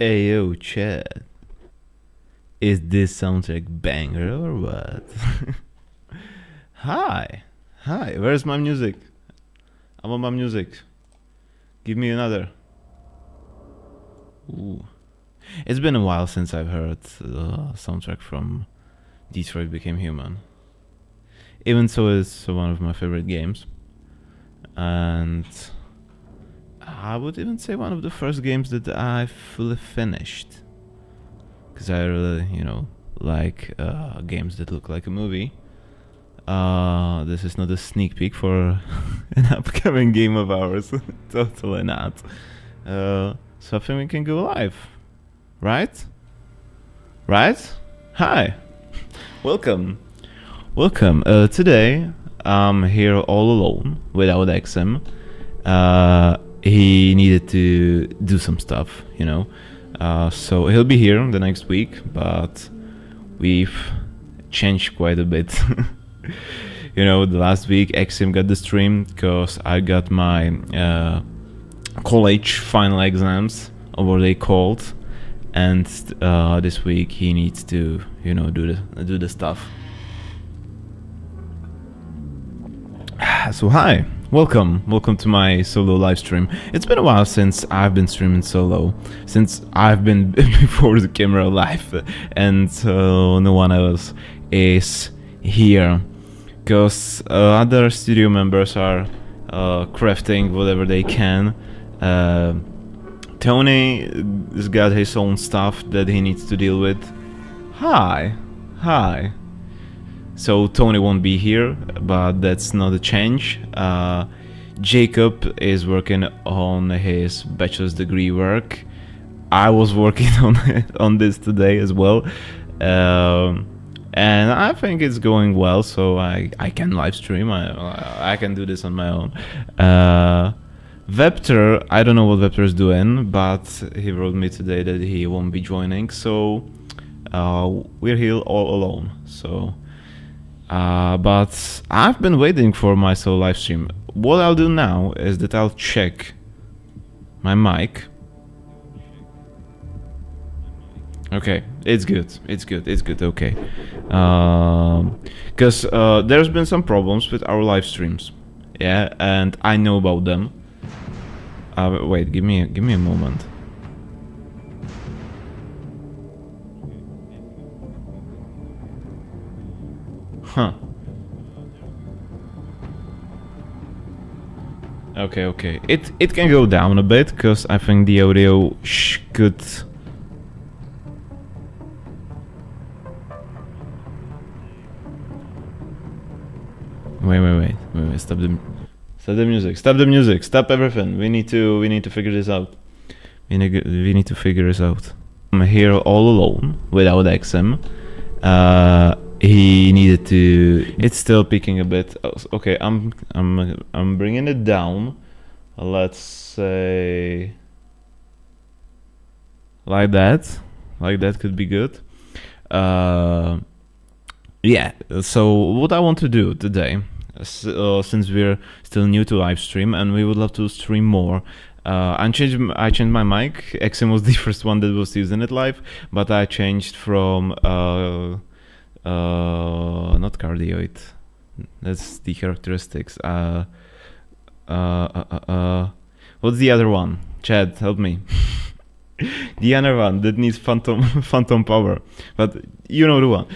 Ayo, Chad. Is this soundtrack banger or what? Hi. Hi, where's my music? I want my music. Give me another. Ooh. It's been a while since I've heard the soundtrack from Detroit Became Human. Even so, it's one of my favorite games. And I would even say one of the first games that I fully finished. Because I really, like games that look like a movie. This is not a sneak peek for an upcoming game of ours. Totally not. So I think we can go live. Right? Right? Hi. Welcome. Welcome. Today I'm here all alone without XM. He needed to do some stuff, so he'll be here the next week, but we've changed quite a bit. The last week XM got the stream because I got my college final exams, or what they called, and this week he needs to, do the stuff. So hi, welcome to my solo live stream. It's been a while since I've been streaming solo, since I've been before the camera live, and no one else is here, because other studio members are crafting whatever they can. Tony has got his own stuff that he needs to deal with. Hi. So Tony won't be here, but that's not a change. Jacob is working on his bachelor's degree work. I was working on this today as well, and I think it's going well. So I can live stream. I can do this on my own. Vector, I don't know what Vector is doing, but he wrote me today that he won't be joining. So we're here all alone. So. But I've been waiting for my solo live stream. What I'll do now is that I'll check my mic. Okay, it's good, okay. Because there's been some problems with our live streams. Yeah, and I know about them. Wait, give me a moment. Huh. Okay. It can go down a bit, because I think the audio could... Wait. Stop the music. Stop everything. We need to figure this out. We need to figure this out. I'm here all alone without XM. He needed to. It's still peaking a bit. Okay, I'm bringing it down. Let's say like that. Like that could be good. Yeah. So what I want to do today, since we're still new to live stream and we would love to stream more. I changed my mic. XM was the first one that was using it live, but I changed from not cardioid. That's the characteristics. What's the other one? Chad, help me. The other one that needs phantom power, but you know the one.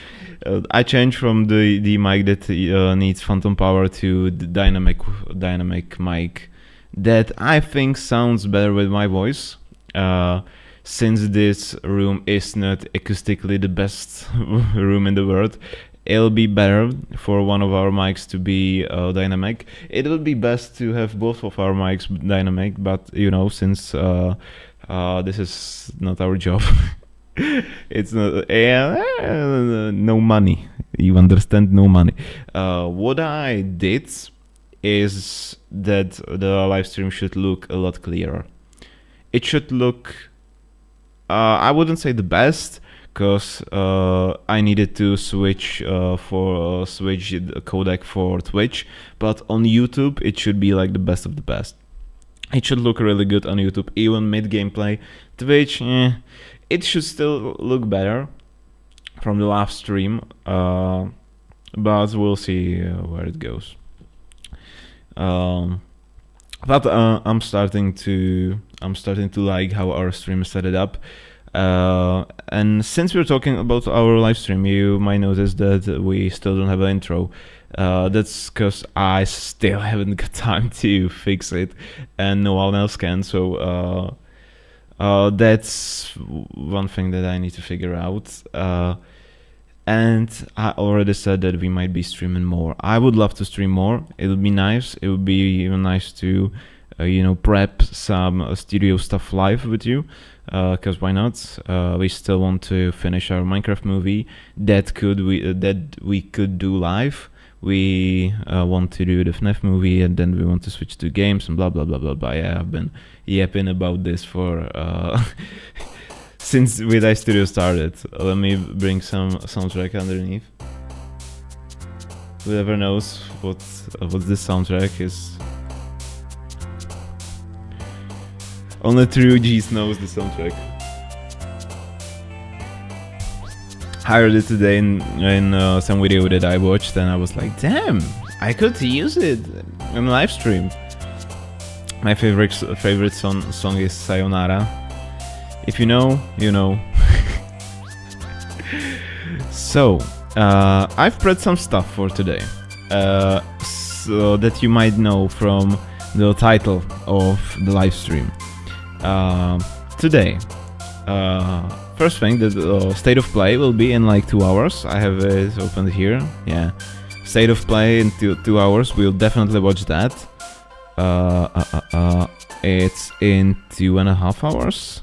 I changed from the mic that needs phantom power to the dynamic mic that I think sounds better with my voice. Since this room is not acoustically the best room in the world, it'll be better for one of our mics to be dynamic. It would be best to have both of our mics dynamic, but since this is not our job, it's not, no money. You understand? No money. What I did is that the live stream should look a lot clearer. It should look... I wouldn't say the best, because I needed to switch the codec for Twitch, but on YouTube it should be like the best of the best. It should look really good on YouTube, even mid gameplay. Twitch, it should still look better from the last stream, but we'll see where it goes. But I'm starting to like how our stream is set it up. And since we're talking about our live stream, you might notice that we still don't have an intro. That's because I still haven't got time to fix it, and no one else can. So that's one thing that I need to figure out. And I already said that we might be streaming more. I would love to stream more. It would be nice. It would be even nice to, prep some studio stuff live with you. Because why not? We still want to finish our Minecraft movie that we could do live. We want to do the FNAF movie, and then we want to switch to games and blah blah blah blah blah. Yeah, I've been yapping about this for since Witeye Studio started. Let me bring some soundtrack underneath. Whoever knows what this soundtrack is. Only true G's knows the soundtrack. I heard it today in some video that I watched, and I was like, damn, I could use it in live stream. My favorite song is Sayonara. If you know, you know. So, I've prepped some stuff for today, so that you might know from the title of the live stream. Today, first thing, the state of play will be in like 2 hours. I have it opened here. Yeah, state of play in 2 hours. We'll definitely watch that. It's in 2.5 hours.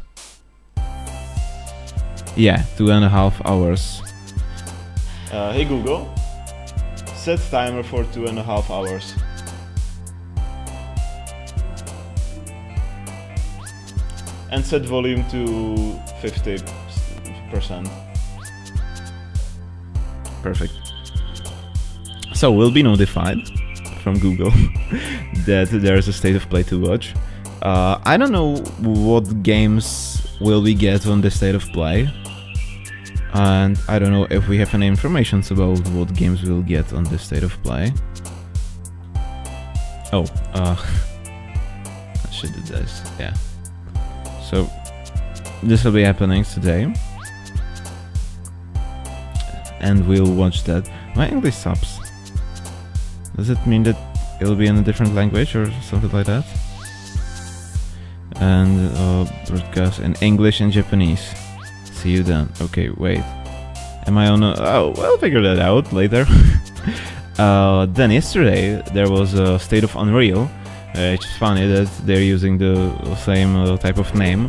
Yeah, 2.5 hours. Hey Google, set timer for 2.5 hours. And set volume to 50%. Perfect. So we'll be notified from Google that there's a state of play to watch. I don't know what games will we get on the state of play, and I don't know if we have any information about what games we'll get on the state of play. Oh, I should do this. Yeah. So this will be happening today, and we'll watch that. My English subs. Does it mean that it'll be in a different language or something like that? And broadcast in English and Japanese. See you then. Okay, wait. Am I on a... Oh, we'll figure that out later. Then yesterday there was a State of Unreal. It's funny that they're using the same type of name.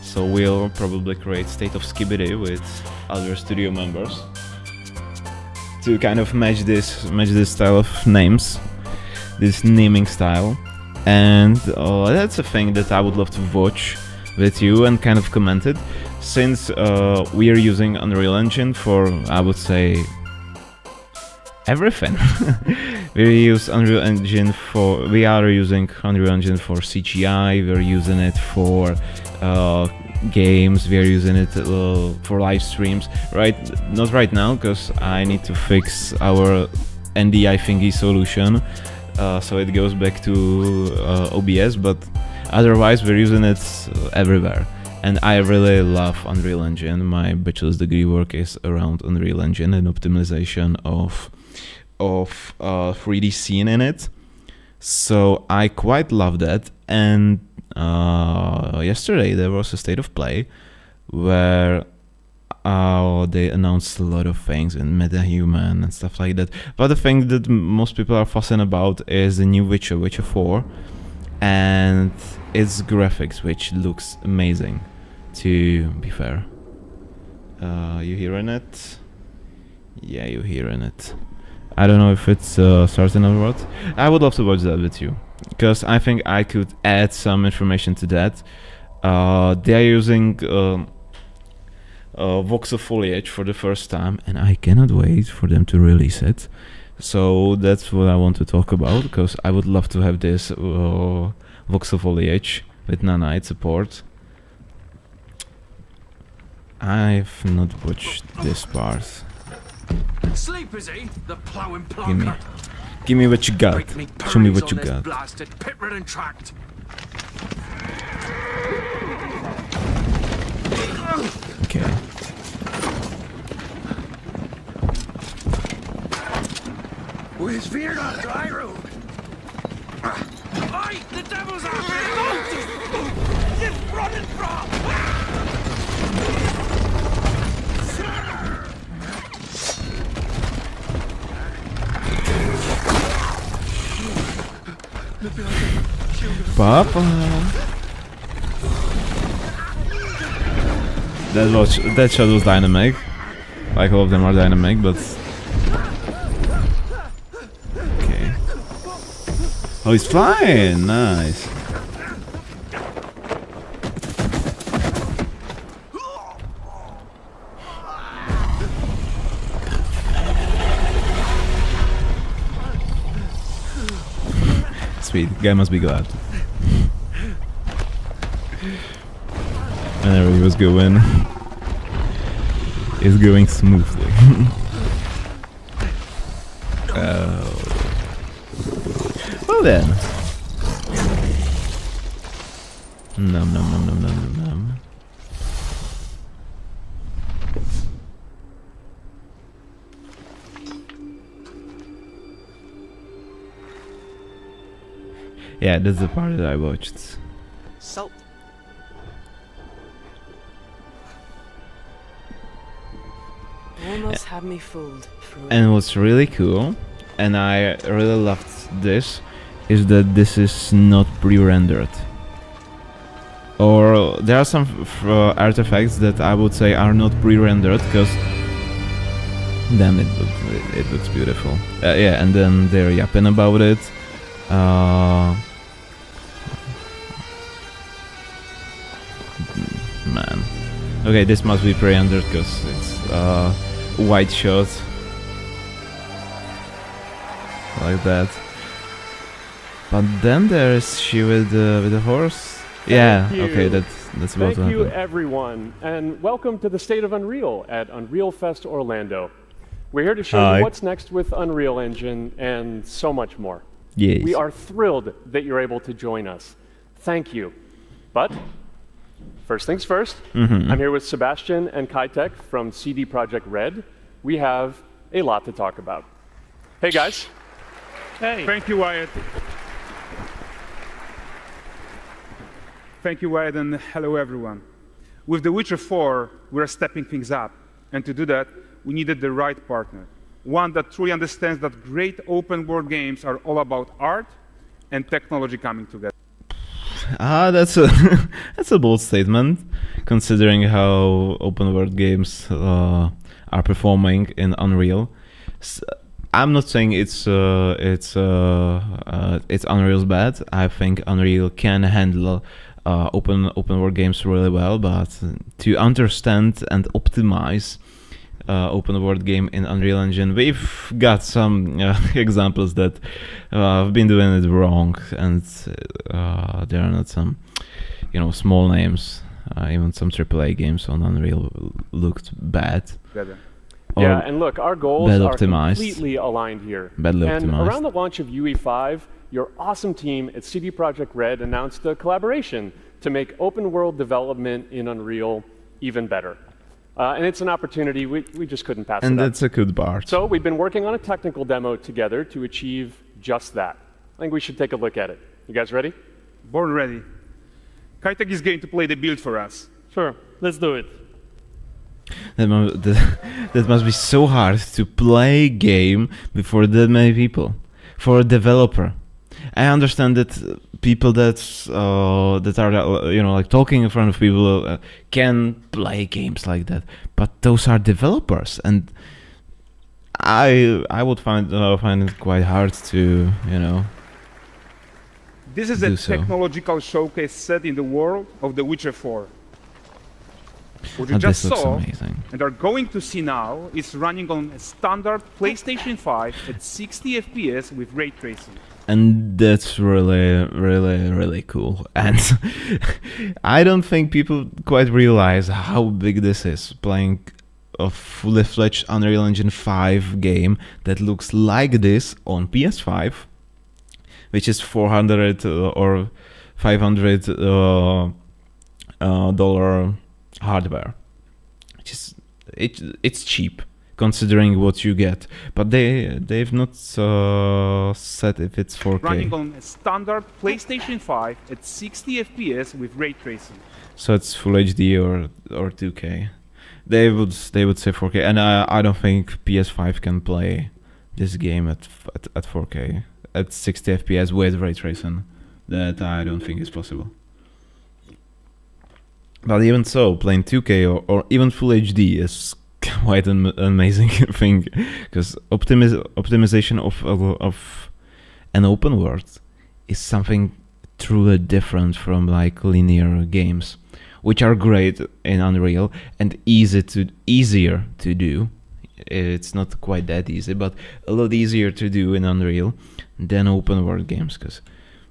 So we'll probably create State of Skibidi with other studio members to kind of match this style of names, this naming style. And that's a thing that I would love to watch with you and kind of comment it, since we are using Unreal Engine for, I would say, everything. We are using Unreal Engine for CGI, we're using it for games, we're using it for live streams. Right, not right now, because I need to fix our NDI thingy solution, so it goes back to OBS, but otherwise we're using it everywhere. And I really love Unreal Engine. My bachelor's degree work is around Unreal Engine and optimization of 3D scene in it, so I quite love that. And yesterday there was a state of play where they announced a lot of things in MetaHuman and stuff like that, but the thing that most people are fussing about is the new Witcher 4 and its graphics, which looks amazing, to be fair. You hearing it? Yeah, you're hearing it. I don't know if it's starting or what. I would love to watch that with you, because I think I could add some information to that. They are using voxel foliage for the first time, and I cannot wait for them to release it, So that's what I want to talk about, because I would love to have this voxel foliage with nanite support. I've not watched this part. Sleep is he? The plowing plonker. Give me what you got. Show me what you got. Blasted pit-ridden tract. Okay. Where's Veered on dry road? Oi! The devil's after you! Just running from! Papa. That shot was dynamic. Like all of them are dynamic, but okay. Oh, he's flying! Nice. Sweet, guy must be glad. Whenever he was going, it's going smoothly. Well then. Nom nom nom nom nom nom nom. Yeah, that's the part that I watched. Salt. Almost had me fooled. And what's really cool, and I really loved this, is that this is not pre-rendered. Or there are some artifacts that I would say are not pre-rendered, because then it looks beautiful. Yeah, and then they're yapping about it. Man. Okay, this must be pre-rendered because it's white shot. Like that. But then there is she with the horse. Yeah, okay, that's about to happen. Thank you, everyone, and welcome to the State of Unreal at Unreal Fest Orlando. We're here to show you what's next with Unreal Engine and so much more. Yes. We are thrilled that you're able to join us. Thank you. But first things first, I'm here with Sebastian and Kitek from CD Projekt Red. We have a lot to talk about. Hey, guys. Hey. Thank you, Wyatt. Thank you, Wyatt, and hello, everyone. With The Witcher 4, we're stepping things up. And to do that, we needed the right partner. One that truly understands that great open-world games are all about art and technology coming together. That's a that's a bold statement, considering how open-world games are performing in Unreal. I'm not saying it's Unreal's bad. I think Unreal can handle open world games really well, but to understand and optimize open world game in Unreal Engine, we've got some examples that have been doing it wrong, and there are not some small names. Even some AAA games on Unreal looked bad. Yeah, and look, our goals are completely aligned here. Badly optimized. Around the launch of UE5, your awesome team at CD Projekt Red announced a collaboration to make open world development in Unreal even better. And it's an opportunity we just couldn't pass it up. And that's a good part. So we've been working on a technical demo together to achieve just that. I think we should take a look at it. You guys ready? Born ready. Kitek is going to play the build for us. Sure, let's do it. That must be so hard to play a game before that many people. For a developer. I understand that people that are like talking in front of people can play games like that, but those are developers, and I would find it quite hard to This is a technological showcase set in the world of The Witcher 4. What you Oh, just this looks saw amazing. and are going to see now is running on a standard PlayStation 5 at 60 FPS with ray tracing. And that's really cool. And I don't think people quite realize how big this is, playing a fully fledged Unreal Engine 5 game that looks like this on PS5, which is $400 or $500 dollar hardware. Which is it's cheap considering what you get, but they've not said if it's 4K. Running on a standard PlayStation 5 at 60 FPS with ray tracing. So it's full HD or 2K. They would say 4K, and I don't think PS5 can play this game at 4K at 60 FPS with ray tracing. That I don't think is possible. But even so, playing 2K or even full HD is quite an amazing thing, because optimization of an open world is something truly different from like linear games, which are great in Unreal and easier to do. It's not quite that easy, but a lot easier to do in Unreal than open world games, because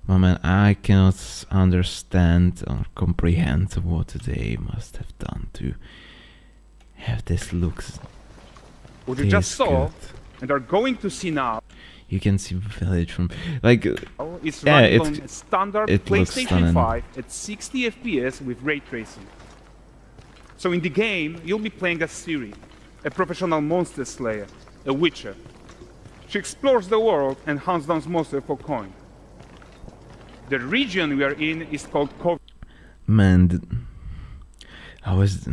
well, man, I cannot understand or comprehend what they must have done to have this looks. What you just this saw good. and are going to see now You can see village from like is yeah, running on a standard it looks PlayStation stunning. 5 at 60 FPS with ray tracing. So in the game, you'll be playing as Ciri, a professional monster slayer, a witcher. She explores the world and hunts down monsters for coin. The region we are in is called man. How is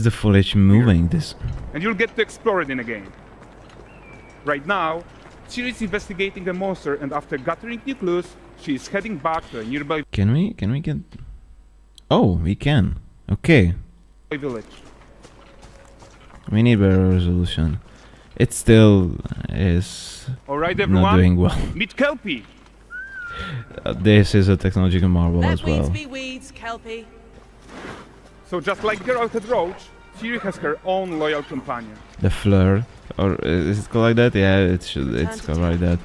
the footage moving? This and you'll get to explore it in a game. Right now, Ciri is investigating a monster, and after gathering new clues, she is heading back to a nearby can we get? Oh, we can. Okay, village. we need better resolution. It still is All right, not everyone, doing well. meet Kelpie. This is a technological marvel Let as weeds well. be weeds, Kelpie. So just like Geralt had Roach, Ciri has her own loyal companion. The fleur, or is it called like that? Yeah, it's called like that.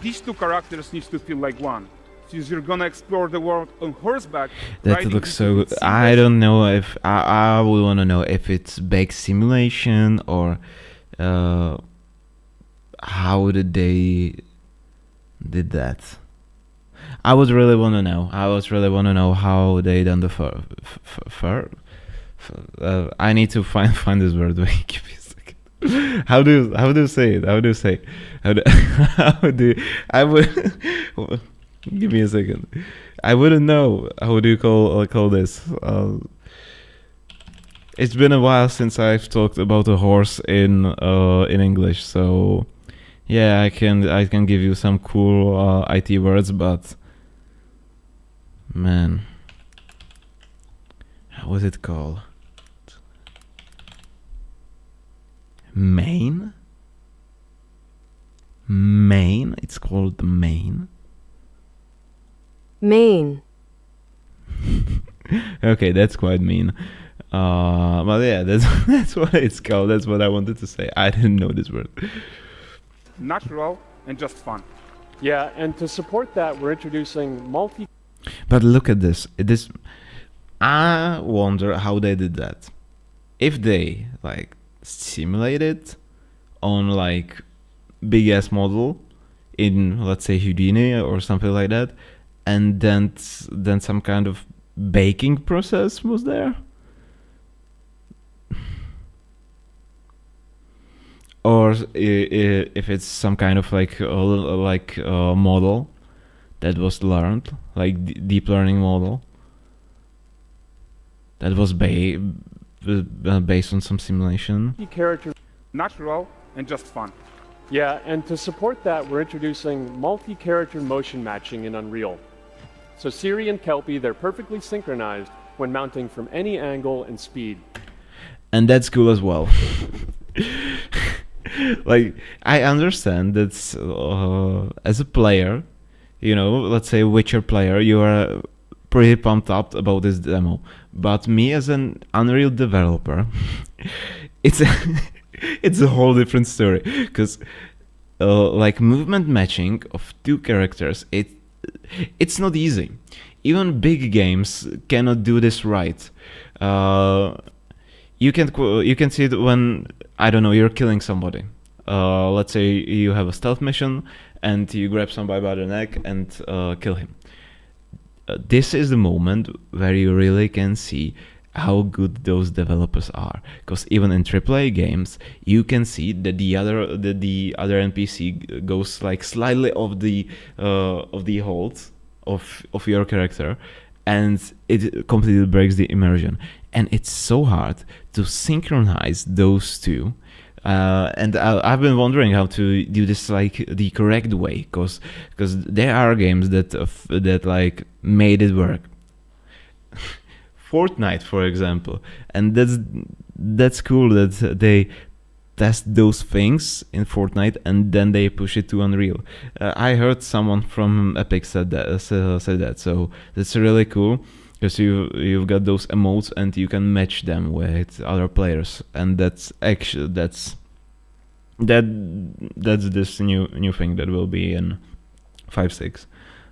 These two characters need to feel like one. Since you're gonna explore the world on horseback, That riding looks into so the good. sea I west- don't know if I would want to know if it's bake simulation or how did they did that. I would really want to know. How they done the fur. I need to find this word. Wait, give me a second. How do you say it? How do I would give me a second. I wouldn't know. How do you call this? It's been a while since I've talked about a horse in English, so yeah, I can give you some cool IT words, but man, how was it called? Mane? It's called the mane. Maine. Okay, that's quite mean. But yeah, that's what it's called. That's what I wanted to say. I didn't know this word. natural and just fun. Yeah, and to support that, we're introducing But look at this. I wonder how they did that. If they like simulated on like big ass model in, let's say, Houdini or something like that, and then some kind of baking process was there, or if it's some kind of like model that was learned, like deep learning model that was based on some simulation. multi-character. Natural and just fun. Yeah, and to support that, we're introducing multi-character motion matching in Unreal. So Ciri and Kelpie, they're perfectly synchronized when mounting from any angle and speed. And that's cool as well. Like, I understand that as a player, let's say a Witcher player, you are pretty pumped up about this demo. But me as an Unreal developer, it's a it's a whole different story, because like movement matching of two characters, it's not easy. Even big games cannot do this right. You can see it when, I don't know, you're killing somebody. Let's say you have a stealth mission and you grab somebody by the neck and kill him. This is the moment where you really can see how good those developers are, because even in AAA games you can see that the other NPC goes like slightly off the hold of your character, and it completely breaks the immersion. And it's so hard to synchronize those two. And I've been wondering how to do this like the correct way, because there are games that like made it work. Fortnite, for example, and that's cool that they test those things in Fortnite and then they push it to Unreal. I heard someone from Epic said that, so that's really cool, because you've got those emotes and you can match them with other players, and that's this new thing that will be in 5.6,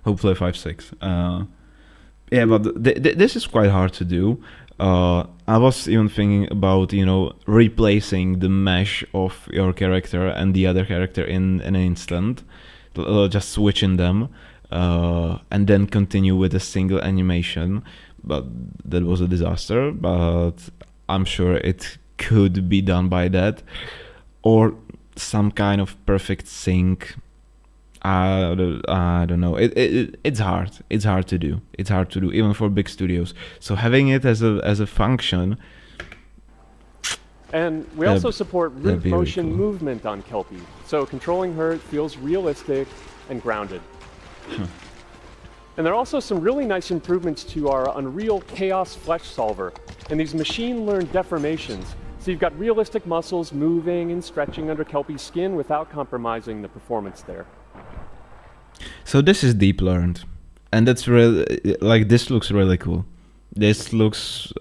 hopefully 5.6. Yeah, but this is quite hard to do. I was even thinking about, replacing the mesh of your character and the other character in an instant, just switching them, and then continue with a single animation. But that was a disaster, but I'm sure it could be done by that. Or some kind of perfect sync. I don't know. It's hard. It's hard to do. It's hard to do, even for big studios. So having it as a function. And we also support root motion movement on Kelpie, so controlling her feels realistic and grounded. And there are also some really nice improvements to our Unreal Chaos Flesh Solver and these machine-learned deformations. So you've got realistic muscles moving and stretching under Kelpie's skin without compromising the performance there. So this is deep learned, and that's really, like, this looks really cool. This looks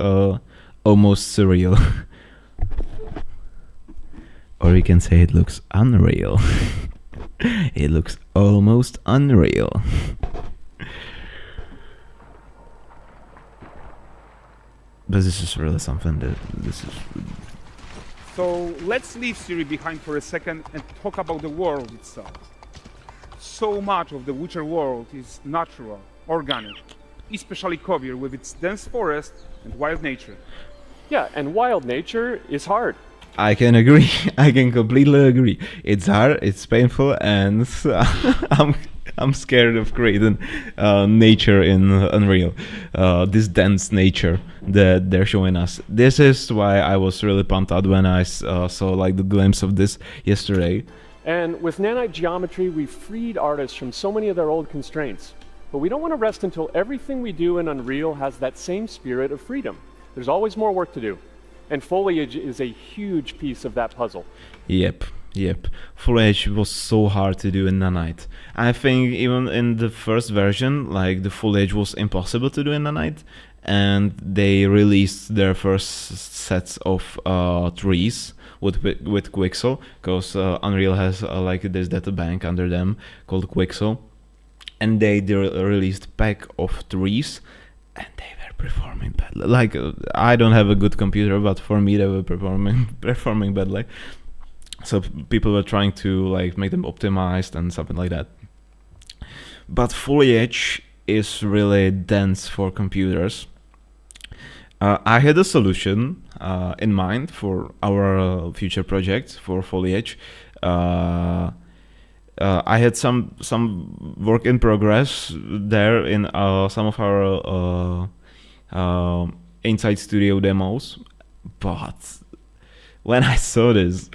almost surreal. Or we can say it looks unreal. It looks almost unreal. But this is really something So let's leave Siri behind for a second and talk about the world itself. So much of the Witcher world is natural, organic, especially Kovir with its dense forest and wild nature. Yeah, and wild nature is hard. I can agree. I can completely agree. It's hard, it's painful, and I'm scared of creating nature in Unreal. This dense nature that they're showing us. This is why I was really pumped out when I saw like the glimpse of this yesterday. And with nanite geometry, we've freed artists from so many of their old constraints. But we don't want to rest until everything we do in Unreal has that same spirit of freedom. There's always more work to do. And foliage is a huge piece of that puzzle. Yep. Foliage was so hard to do in Nanite. I think even in the first version, like, the foliage was impossible to do in Nanite, and they released their first sets of trees with Quixel, because Unreal has like this data bank under them called Quixel, and they released a pack of trees, and they were performing badly. Like, I don't have a good computer, but for me they were performing badly. So people were trying to like make them optimized and something like that. But foliage is really dense for computers. I had a solution in mind for our future project for foliage. I had some work in progress there in some of our Inside Studio demos, but when I saw this...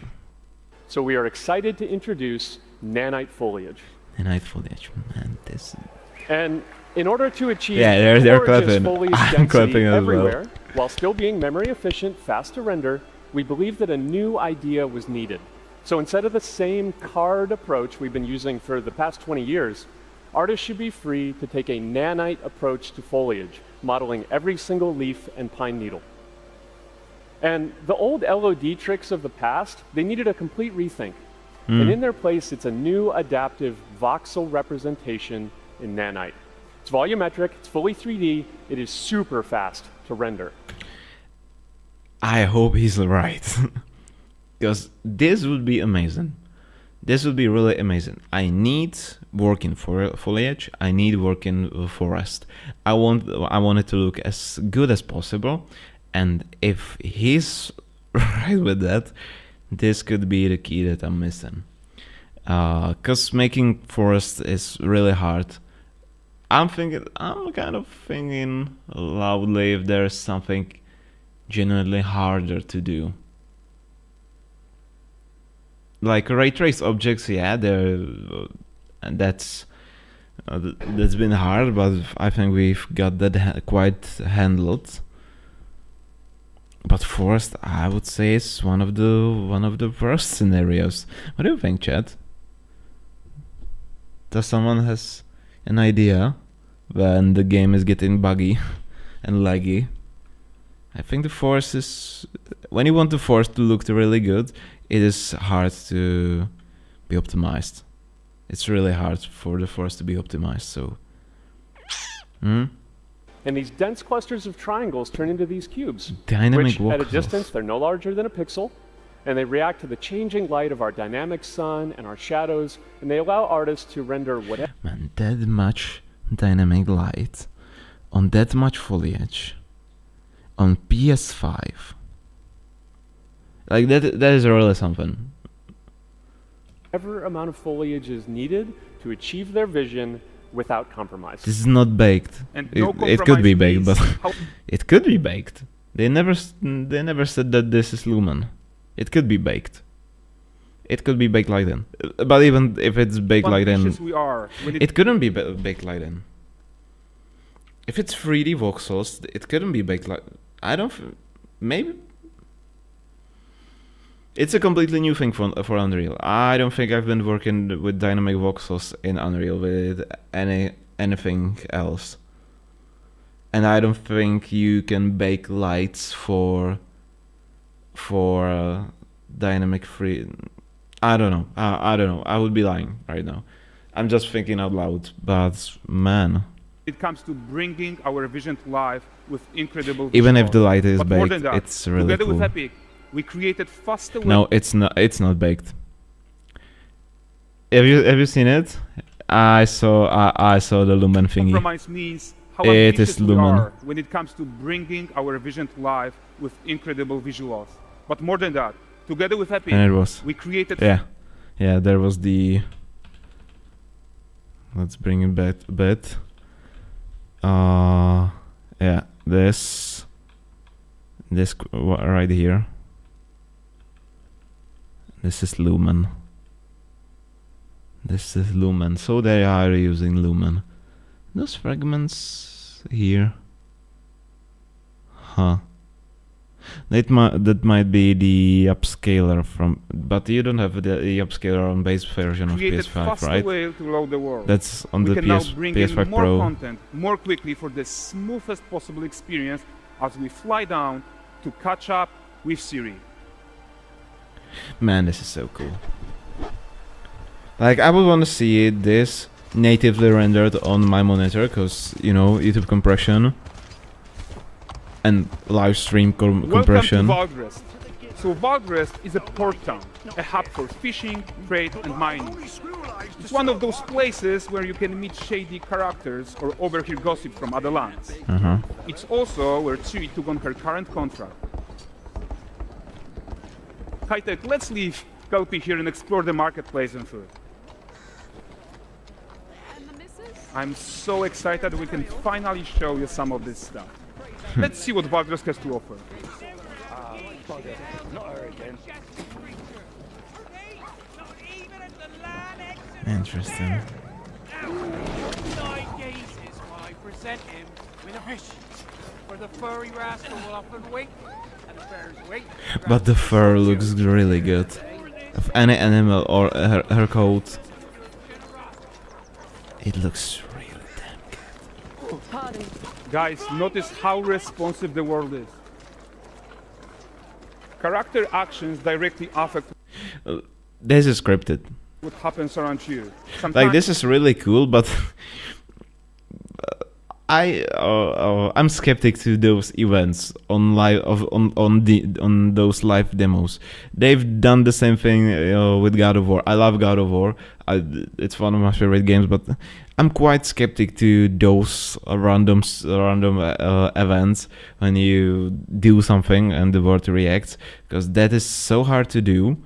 So we are excited to introduce nanite foliage. Nanite foliage, man, this... And in order to achieve they're gorgeous clapping. foliage I'm clapping density as everywhere, well. while still being memory efficient, fast to render, we believe that a new idea was needed. So instead of the same card approach we've been using for the past 20 years, artists should be free to take a nanite approach to foliage, modeling every single leaf and pine needle. And the old LOD tricks of the past, they needed a complete rethink. And in their place, it's a new adaptive voxel representation in nanite. It's volumetric, it's fully 3D, it is super fast to render. I hope he's right. Because this would be amazing. This would be really amazing. I need work in foliage, I need work in forest. I want it to look as good as possible. And if he's right with that, this could be the key that I'm missing. Because making forest is really hard. I'm kind of thinking loudly if there's something genuinely harder to do. Like ray trace objects, yeah, that's been hard, but I think we've got that quite handled. But forest, I would say, is one of the worst scenarios. What do you think, Chad? Does someone has an idea when the game is getting buggy and laggy? I think the forest is, when you want the forest to look really good, it is hard to be optimized. It's really hard for the forest to be optimized. So. And these dense clusters of triangles turn into these cubes, Dynamic which at a voxels. distance, they're no larger than a pixel, and they react to the changing light of our dynamic sun and our shadows, and they allow artists to render whatever. Man, that much dynamic light on that much foliage on PS5. Like that is really something. Whatever amount of foliage is needed to achieve their vision without compromise. This is not baked. And no It could be compromise baked, but means it could be baked. They never said that this is Lumen. It could be baked. It could be baked like then. But even if it's baked like then, ambitious we are when it couldn't be baked like then. If it's 3D voxels, it couldn't be baked like. I don't. Maybe. It's a completely new thing for Unreal. I don't think I've been working with dynamic voxels in Unreal with anything else. And I don't think you can bake lights for dynamic free. I don't know. I don't know. I would be lying right now. I'm just thinking out loud. But man, it comes to bringing our vision to life with incredible even visuals. if the light is But more baked, than that, it's really together cool. with Epic, we created faster. No, it's not. It's not baked. Have you seen it? I saw the Lumen thingy. Compromise means how It ambitious is we Lumen. are when it comes to bringing our vision to life with incredible visuals. But more than that, together with Epic, And it was. we created. Yeah. There was the. Let's bring it back a bit. Yeah. This right here. This is Lumen. This is Lumen. So they are using Lumen. Those fragments here. Huh. That might be the upscaler from, but you don't have the upscaler on base version of created PS5, faster right? way to load the world. That's on We the can now PS bring PS5 in more Pro. content more quickly for the smoothest possible experience as we fly down to catch up with Siri. Man, this is so cool. Like, I would want to see this natively rendered on my monitor, because, you know, YouTube compression and live stream compression. Welcome to Valdrest. So Valdrest is a port town, a hub for fishing, trade and mining. It's one of those places where you can meet shady characters or overhear gossip from other lands. It's also where Siri took on her current contract. High-tech, let's leave Kelpie here and explore the marketplace and food. I'm so excited we can finally show you some of this stuff. Let's see what Valdrest has to offer. Interesting. Nine gazes while I present him with a fish. For the furry rascal will often wink, and the bear's wink. But the fur looks really good. Of any animal or her coat. It looks really damn Pardon. Guys, notice how responsive the world is. Character actions directly affect good. This is scripted. what happens around you. Like this is really cool, but I'm skeptic to those events on live on those live demos. They've done the same thing with God of War. I love God of War. It's one of my favorite games, but I'm quite skeptic to those random events when you do something and the world reacts, because that is so hard to do.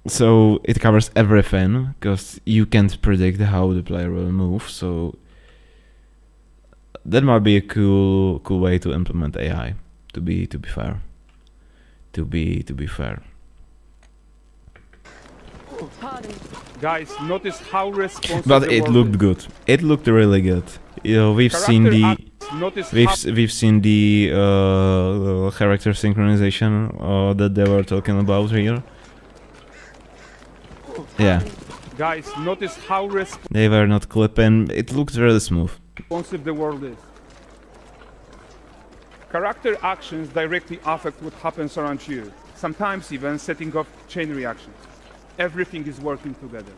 So it covers everything, because you can't predict how the player will move. So that might be a cool way to implement AI. To be fair. Pardon. Guys, notice how responsive But the it world looked is. good. It looked really good. You know, we've seen Character the acts, notice how we've seen the character synchronization that they were talking about here. Yeah, guys, notice how they were not clipping. It looked really smooth. responsive the world is. Character actions directly affect what happens around you, sometimes even setting off chain reactions. Everything is working together.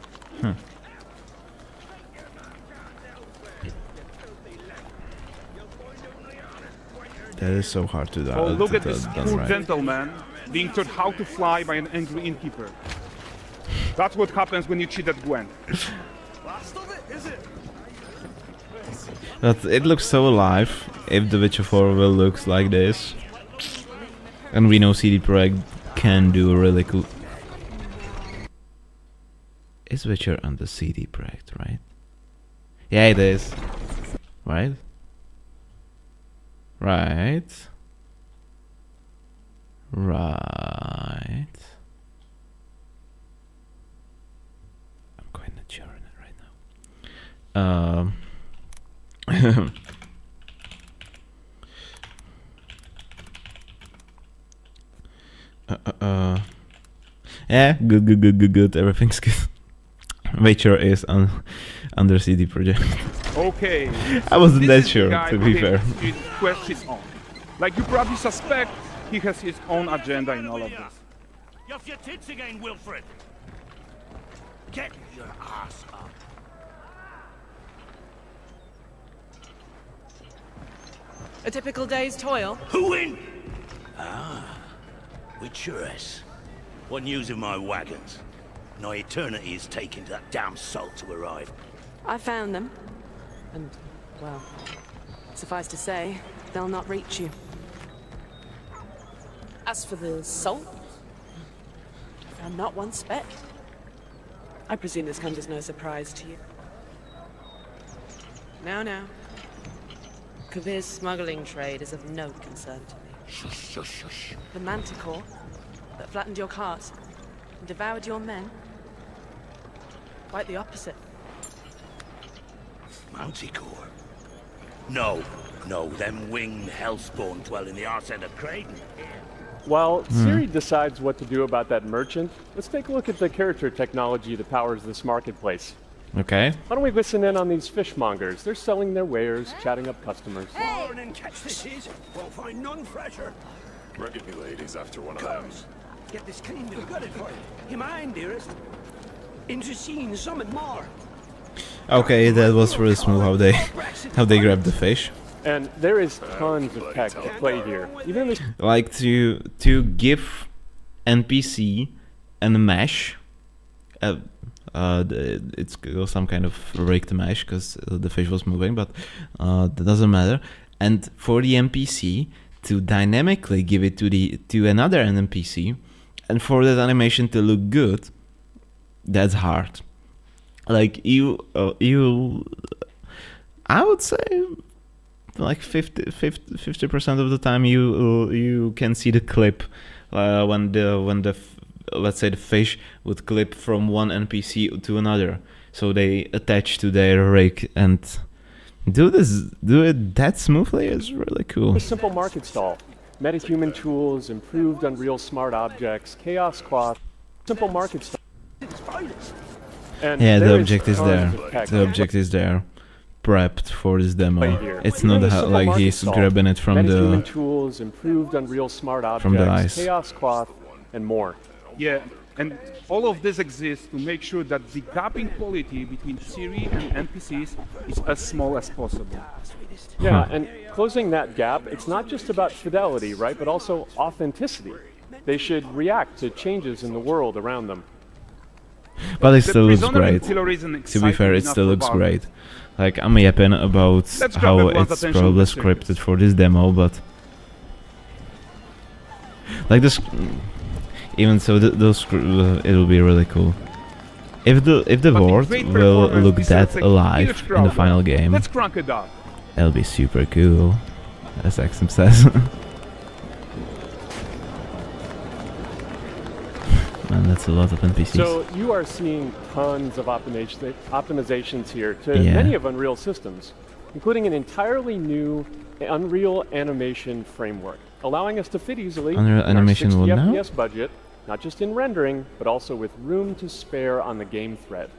That is so hard to do. Oh, look at this done cool right. gentleman being taught how to fly by an angry innkeeper. That's what happens when you cheat at Gwent. But it looks so alive. If The Witcher 4 will look like this, and we know CD Projekt can do really cool. Is Witcher under CD Projekt, right? Yeah, it is. Right? Right. Right. I'm quite not sure on it right now. Yeah, good. Everything's good. Witcher is under CD Projekt. Okay. I wasn't this that is the sure, guy to who be takes fair. his quest his own. Like you probably suspect, he has his own agenda in all of this. You're off your tits again, Wilfred. Get your ass up. A typical day's toil. Who in? Ah, Witcheress. What news of my wagons? No eternity is taking that damn salt to arrive. I found them. And, well, suffice to say, they'll not reach you. As for the salt, I found not one speck. I presume this comes as no surprise to you. Now. Kavir's smuggling trade is of no concern to me. Shush. The manticore that flattened your cart and devoured your men? Quite the opposite. Manticore? No, them winged hellspawn dwell in the arse end of Creighton. While Siri decides what to do about that merchant, let's take a look at the character technology that powers this marketplace. Okay. Why don't we listen in on these fishmongers? They're selling their wares, chatting up customers. Morning, catch this is. Won't find none fresher. Reckon me lady's after one of them. Get this cleaned and gutted for you. You mind, dearest? Into seeing something more. Okay, that was really smooth how they grabbed the fish. And there is tons of tech at play here. Even in this Like to give NPC and mesh. It's some kind of rigged mesh because the fish was moving, but that doesn't matter. And for the NPC to dynamically give it to another NPC, and for that animation to look good, that's hard. Like I would say like 50% of the time you can see the clip when the let's say the fish would clip from one NPC to another, so they attach to their rig and do it that smoothly is really cool. simple market stall. Metahuman tools, improved Unreal Smart Objects, Chaos Cloth, simple market stall. It's finest. And Yeah, the there object is there. tons of tech The object is there, prepped for this demo. right here. It's Even not the simple like market he's solve, grabbing it from metahuman the. tools, improved Unreal Smart Objects, from the ice. Chaos Cloth, and more. Yeah, and all of this exists to make sure that the gap in quality between Siri and NPCs is as small as possible. Yeah, and closing that gap, it's not just about fidelity, right, but also authenticity. They should react to changes in the world around them. But it The still looks prisoner great. in Pillar isn't To be exciting fair, it enough still for looks Valve. great. Like, I'm yapping about Let's grab how everyone's it's attention probably for seconds. scripted for this demo, but like this, even so, it'll be really cool. If the But in world great will performance, look we that select a alive huge in crowd. the final game, Let's crank it up. that'll be super cool, as Axum says. Man, that's a lot of NPCs. So you are seeing tons of optimizations here to Yeah. many of Unreal systems, including an entirely new Unreal animation framework, allowing us to fit easily Unreal in animation our 60 what now? FPS budget, not just in rendering, but also with room to spare on the game thread.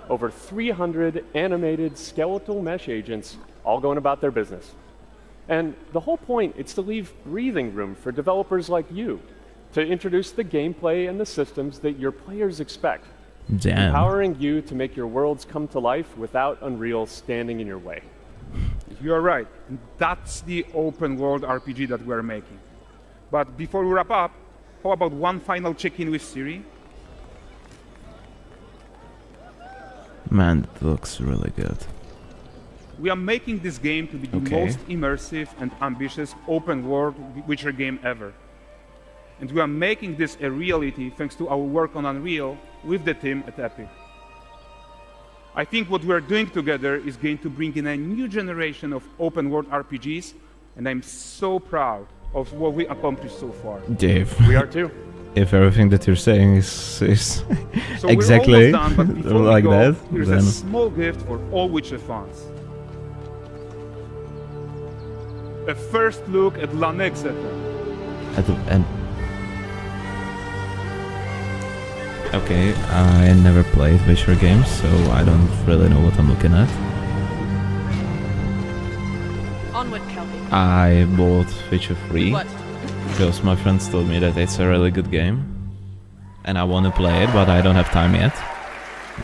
Over 300 animated skeletal mesh agents all going about their business. And the whole point is to leave breathing room for developers like you to introduce the gameplay and the systems that your players expect, Damn. empowering you to make your worlds come to life without Unreal standing in your way. You are right. And that's the open world RPG that we're making. But before we wrap up, how about one final check-in with Siri? Man, it looks really good. We are making this game to be the Okay. most immersive and ambitious open world Witcher game ever. And we are making this a reality thanks to our work on Unreal with the team at Epic. I think what we are doing together is going to bring in a new generation of open world RPGs, and I'm so proud of what we accomplished so far. Dave, We are too. if everything that you're saying is So exactly we're almost done, but before like we go, that, here's then a small gift for all Witcher fans. A first look at La Nexeta. at the end. Okay, I never played Witcher games, so I don't really know what I'm looking at. Onward, Kelby. I bought Witcher 3 What? because my friends told me that it's a really good game, and I want to play it, but I don't have time yet.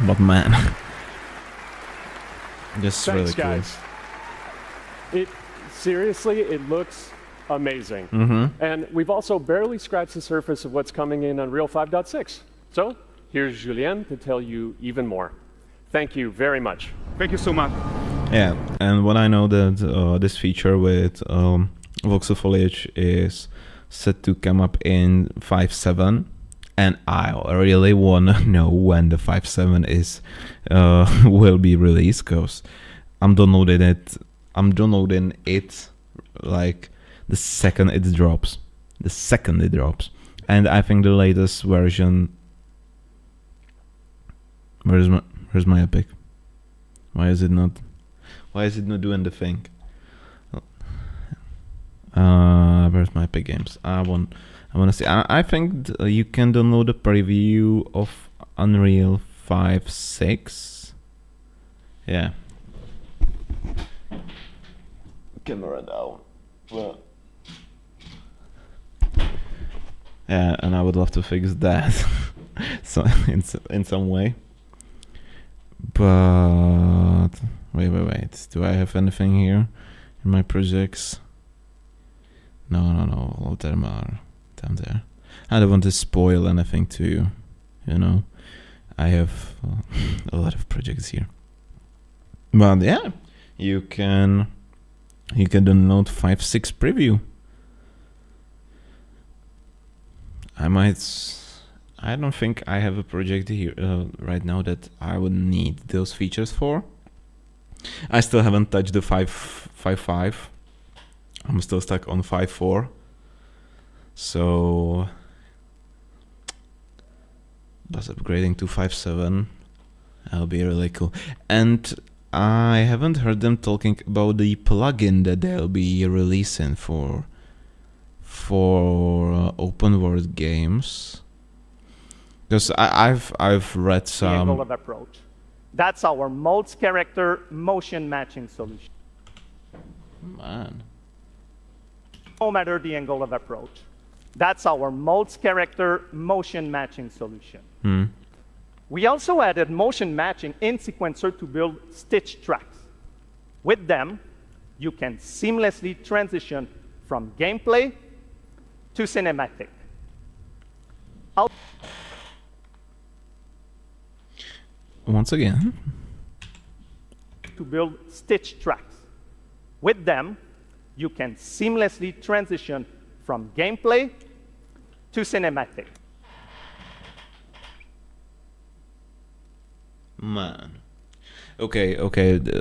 But man, this is really Thanks, cool. guys. Seriously, it looks amazing. Mm-hmm. And we've also barely scratched the surface of what's coming in Unreal 5.6. So here's Julien to tell you even more. Thank you very much. Thank you so much. Yeah, and when I know that this feature with voxel foliage is set to come up in 5.7, and I really wanna know when the 5.7 is will be released, because I'm downloading it like the second it drops. And I think the latest version. Where's my Epic? Why is it not doing the thing? Where's my Epic Games? I want to see. I think you can download a preview of Unreal 5.6. Yeah. Camera down. Well. Yeah, and I would love to fix that, so in some way. But wait. Do I have anything here in my projects? No. All of them are down there. I don't want to spoil anything to you. You know, I have a lot of projects here. But yeah, you can download 5.6 preview. I don't think I have a project here right now that I would need those features for. I still haven't touched the 5.5. I'm still stuck on 5.4. So that's upgrading to 5.7. That'll be really cool. And I haven't heard them talking about the plugin that they'll be releasing for open world games. Because I've read the angle some. of approach. That's our multi-character motion matching solution. Man. No matter the angle of approach. That's our multi-character motion matching solution. We also added motion matching in Sequencer to build stitch tracks. With them, you can seamlessly transition from gameplay to cinematic. Once again. To build stitch tracks. With them, you can seamlessly transition from gameplay to cinematic. Man. Okay.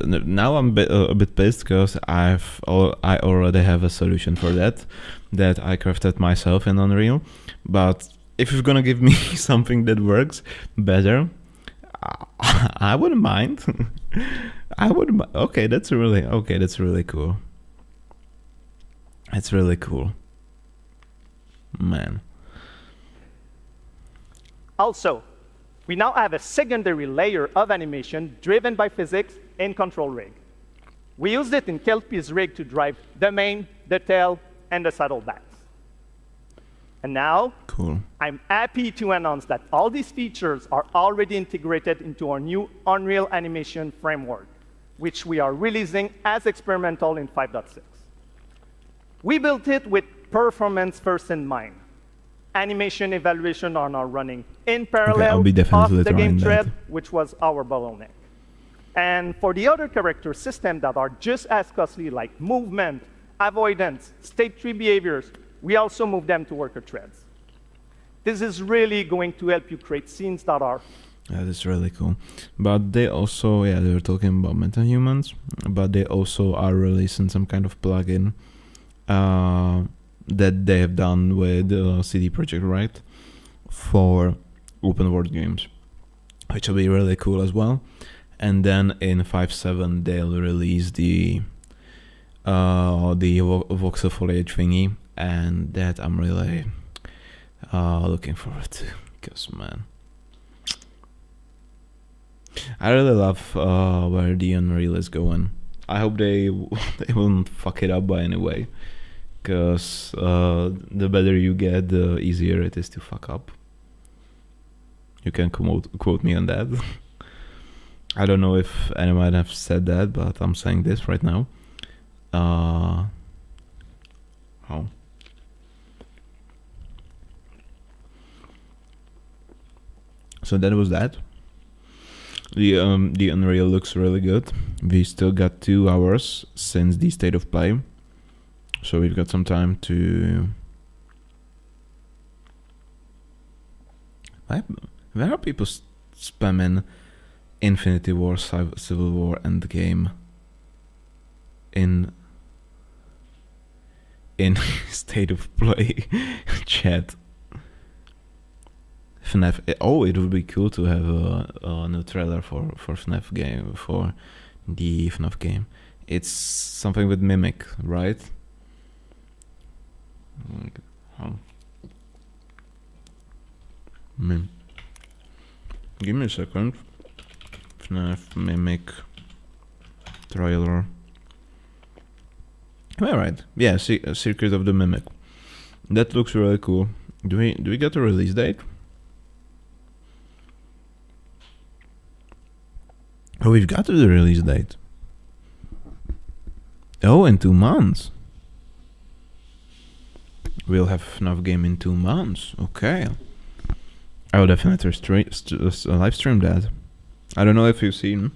Now I'm a bit pissed because I already have a solution for that I crafted myself in Unreal. But if you're gonna give me something that works better, I wouldn't mind. Okay, that's really cool. That's really cool. Man. Also, we now have a secondary layer of animation driven by physics in Control Rig. We used it in Kelpie's rig to drive the mane, the tail, and the saddlebags. And now, Cool. I'm happy to announce that all these features are already integrated into our new Unreal Animation framework, which we are releasing as experimental in 5.6. We built it with performance first in mind. Animation evaluation are now running in parallel I'll be definitely off the game trying thread, that. which was our bottleneck. And for the other character systems that are just as costly, like movement, avoidance, state tree behaviors, we also move them to worker threads. This is really going to help you create scenes that are That is really cool. But they also, they were talking about MetaHumans, but they also are releasing some kind of plugin that they have done with CD Projekt Red for open world games, which will be really cool as well. And then in 5.7 they'll release the voxel foliage thingy, and that I'm really looking forward to, because man, I really love where the Unreal is going. I hope they won't fuck it up by any way, because the better you get, the easier it is to fuck up. You can quote me on that. I don't know if anyone have said that, but I'm saying this right now. Oh. So that was that. The Unreal looks really good. We still got 2 hours since the state of play, so we've got some time to. Where are people spamming Infinity War, Civil War, Endgame in state of play chat? FNAF. Oh, it would be cool to have a new trailer for FNAF game, for the FNAF game. It's something with Mimic, right? Give me a second. FNAF Mimic trailer. Alright, yeah, Secret of the Mimic. That looks really cool. Do we get a release date? Oh, we've got the release date. Oh, in 2 months. We'll have FNAF game in 2 months. Okay. I will definitely live stream that. I don't know if you've seen.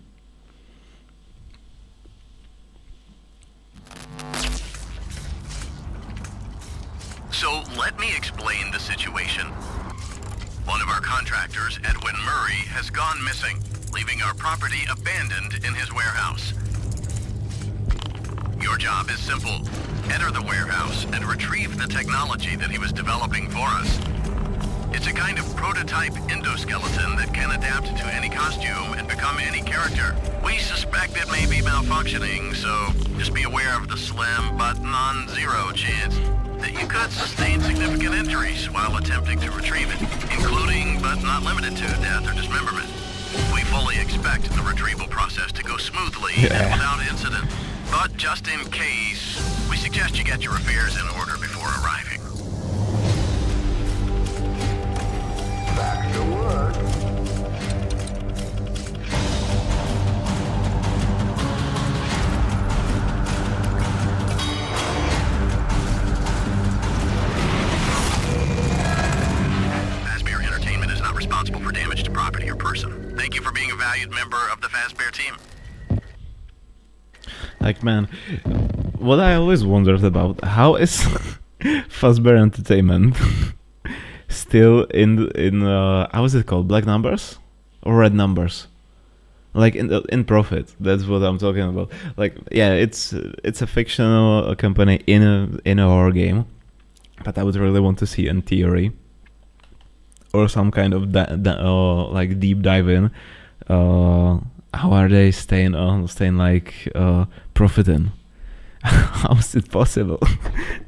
So let me explain the situation. One of our contractors, Edwin Murray, has gone missing, leaving our property abandoned in his warehouse. Your job is simple. Enter the warehouse and retrieve the technology that he was developing for us. It's a kind of prototype endoskeleton that can adapt to any costume and become any character. We suspect it may be malfunctioning, so just be aware of the slim but non-zero chance that you could sustain significant injuries while attempting to retrieve it, including, but not limited to, death or dismemberment. We fully expect the retrieval process to go smoothly and without incident. But just in case, we suggest you get your affairs in order before arriving. Back to work. Fazbear Entertainment is not responsible for damage to property or person. Thank you for being a valued member of the Fazbear team. Like, man, what I always wondered about, how is Fazbear Entertainment still in how is it called, black numbers or red numbers? Like in profit. That's what I'm talking about. Like, yeah, it's a fictional company in a horror game, but I would really want to see in theory or some kind of like deep dive in. How are they staying like profiting? How is it possible?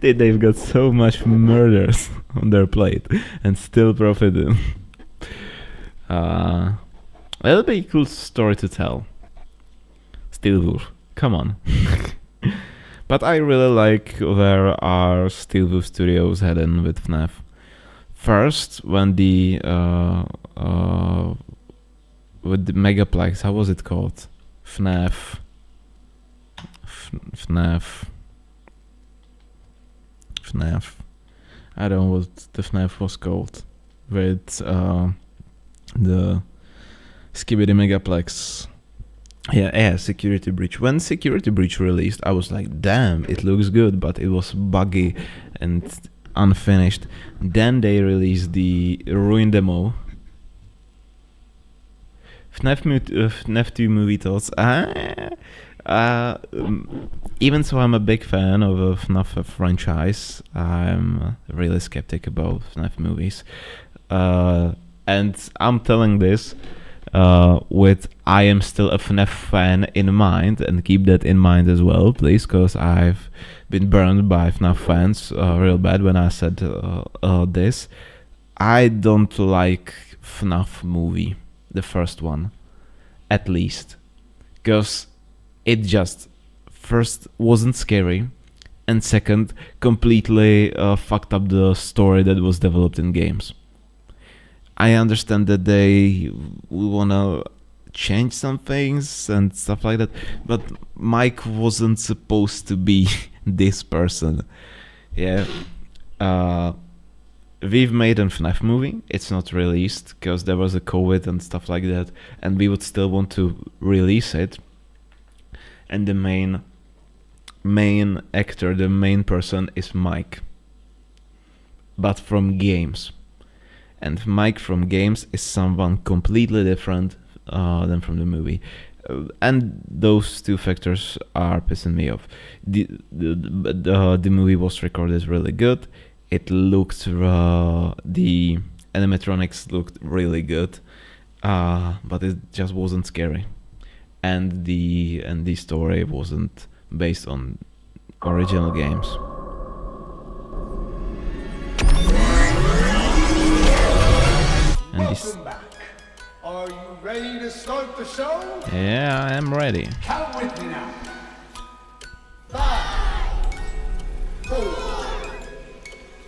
They've got so much murders on their plate and still profiting. That'll be a cool story to tell. Steelwolf, come on. But I really like where our Steelwolf Studios heading with FNAF. First, when the with the Megaplex, how was it called? FNAF. I don't know what the FNAF was called. With the Skibidi Megaplex. Yeah, Security Breach. When Security Breach released, I was like, damn, it looks good, but it was buggy and unfinished. Then they released the Ruin demo. FNAF 2 movie thoughts. Even so, I'm a big fan of a FNAF franchise. I'm really skeptic about FNAF movies. And I'm telling this with I am still a FNAF fan in mind, and keep that in mind as well, please, because I've been burned by FNAF fans real bad when I said this. I don't like FNAF movie. The first one, at least, because it just first wasn't scary, and second completely fucked up the story that was developed in games. I understand that they wanna change some things and stuff like that, but Mike wasn't supposed to be this person. Yeah. We've made a FNAF movie. It's not released because there was a COVID and stuff like that, and we would still want to release it. And the main actor, the main person is Mike, but from games. And Mike from games is someone completely different than from the movie. And those two factors are pissing me off. The movie was recorded really good. It looked, the animatronics looked really good, but it just wasn't scary, and the story wasn't based on original games. And this. Are you ready to start the show? Yeah, I am ready. Count with me now. 5, 4.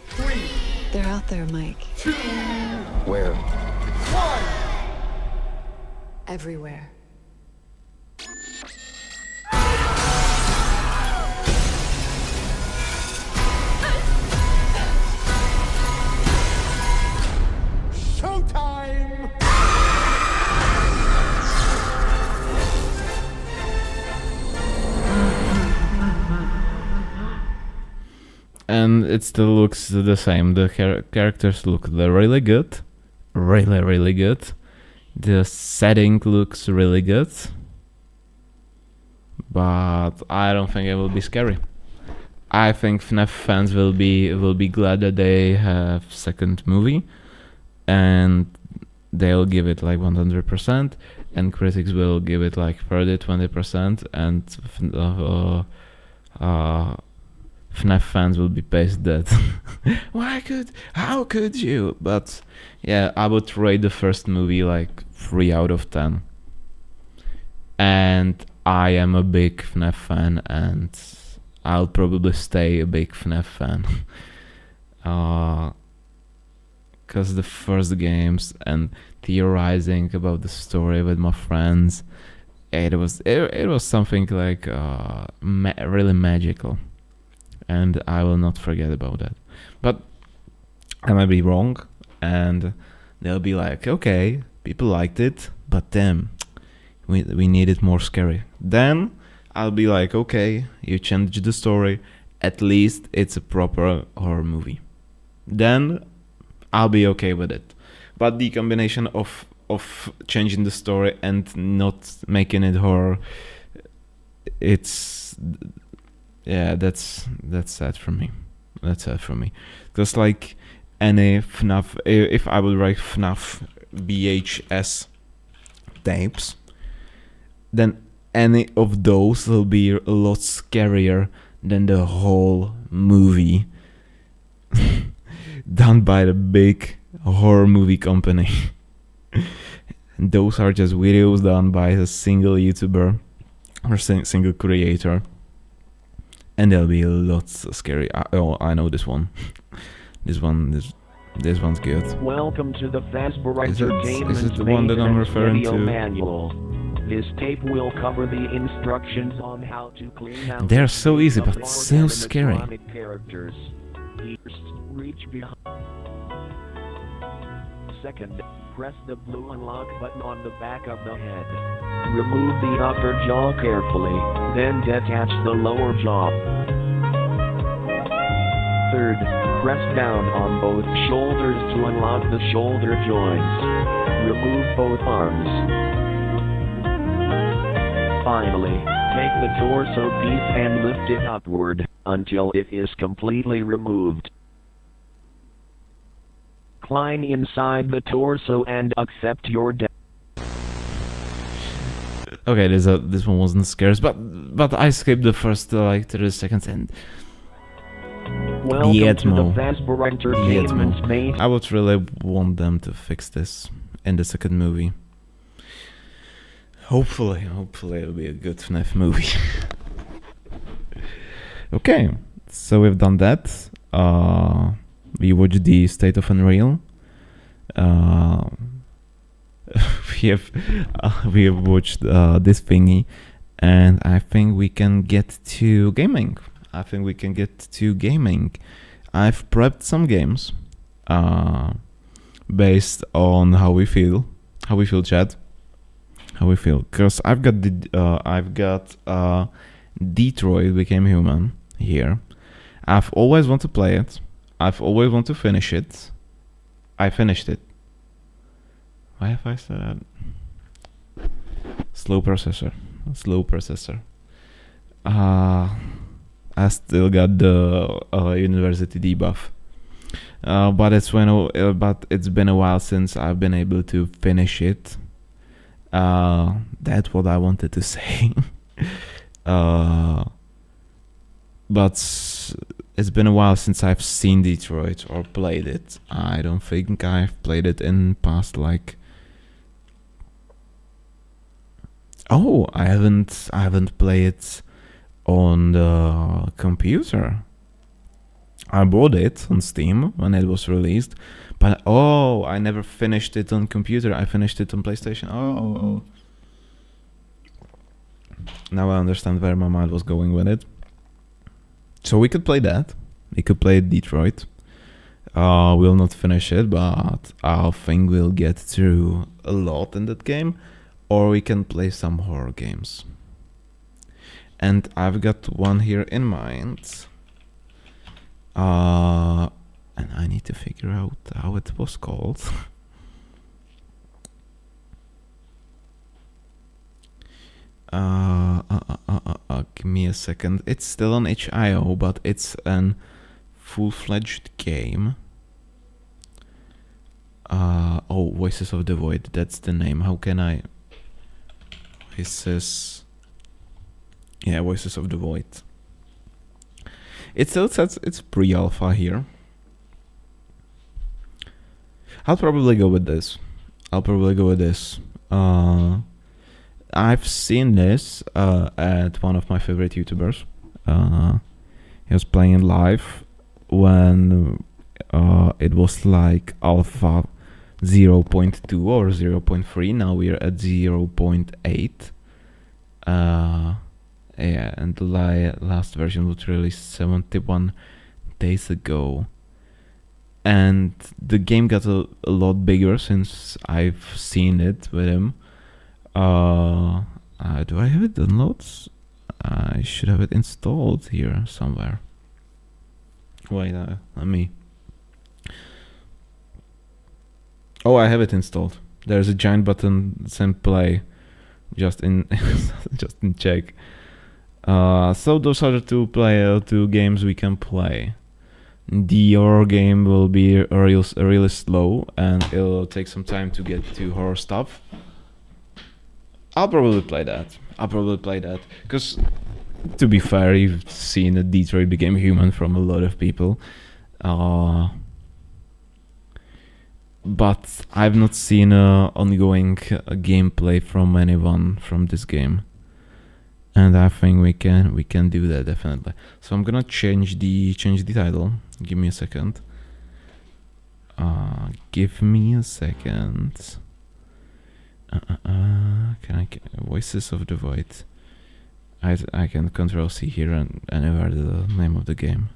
3. They're out there, Mike. 2. Where? 1. Everywhere. Showtime! And it still looks the same. The characters look really good. Really good. The setting looks really good. But I don't think it will be scary. I think FNAF fans will be glad that they have second movie, and they'll give it like 100%, and critics will give it like 30-20%, and FNAF fans will be pissed that how could you? But yeah, I would rate the first movie like 3 out of 10. And I am a big FNAF fan, and I'll probably stay a big FNAF fan. Because the first games and theorizing about the story with my friends, it was something like really magical, and I will not forget about that. But I might be wrong, and they'll be like, okay, people liked it, but damn, we need it more scary. Then I'll be like, okay, you changed the story, at least it's a proper horror movie. Then I'll be okay with it. But the combination of changing the story and not making it horror, that's sad for me. That's sad for me. Because like any FNAF, if I would write FNAF VHS tapes, then any of those will be a lot scarier than the whole movie done by the big horror movie company. And those are just videos done by a single YouTuber or single creator, and they'll be lots scary. I know this one. This one's good. Welcome to the Fazbear Entertainment is it the one that I'm referring video to? manual. This tape will cover the instructions on how to clean out. They're so easy, but so scary. Characters. First, reach behind. Second, press the blue unlock button on the back of the head. Remove the upper jaw carefully, then detach the lower jaw. Third, press down on both shoulders to unlock the shoulder joints. Remove both arms. Finally, take the torso piece and lift it upward until it is completely removed. Climb inside the torso and accept your death. Okay, this one wasn't scary, but I skipped the first like 30 seconds and Welcome the to the Fazbear Entertainment main. I would really want them to fix this in the second movie. Hopefully it'll be a good FNAF movie. Okay, so we've done that. We watched the State of Unreal. We have watched this thingy, and I think we can get to gaming. I've prepped some games based on how we feel, chat. How we feel, because I've got Detroit Became Human here. I've always wanted to play it. I've always wanted to finish it. I finished it. Why have I said that? Slow processor. I still got the university debuff. But it's been a while since I've been able to finish it. That's what I wanted to say. But it's been a while since I've seen Detroit or played it. I don't think I've played it in past like. Oh, I haven't played it on the computer. I bought it on Steam when it was released, but I never finished it on computer. I finished it on PlayStation. Oh. Now I understand where my mind was going with it. So we could play that. We could play Detroit. We'll not finish it, but I think we'll get through a lot in that game. Or we can play some horror games. And I've got one here in mind. And I need to figure out how it was called. Give me a second. It's still on itch.io, but it's an full-fledged game. Voices of the Void. That's the name. How can I? Voices of the Void. It still says it's pre-alpha here. I'll probably go with this. I've seen this at one of my favorite YouTubers. He was playing live when it was like alpha 0.2 or 0.3. Now we're at 0.8. Yeah, and the last version was released 71 days ago. And the game got a lot bigger since I've seen it with him. Do I have it downloads? I should have it installed here somewhere. Wait, let me... Oh, I have it installed. There's a giant button that says play, just in just in Czech. So those are the two games we can play. The horror game will be really slow, and it'll take some time to get to horror stuff. I'll probably play that. Because, to be fair, you've seen that Detroit Became Human from a lot of people. But I've not seen ongoing gameplay from anyone from this game. And I think we can do that definitely. So I'm gonna change the title. Give me a second. Can I Voices of the Void? I can Control C here and anywhere the name of the game.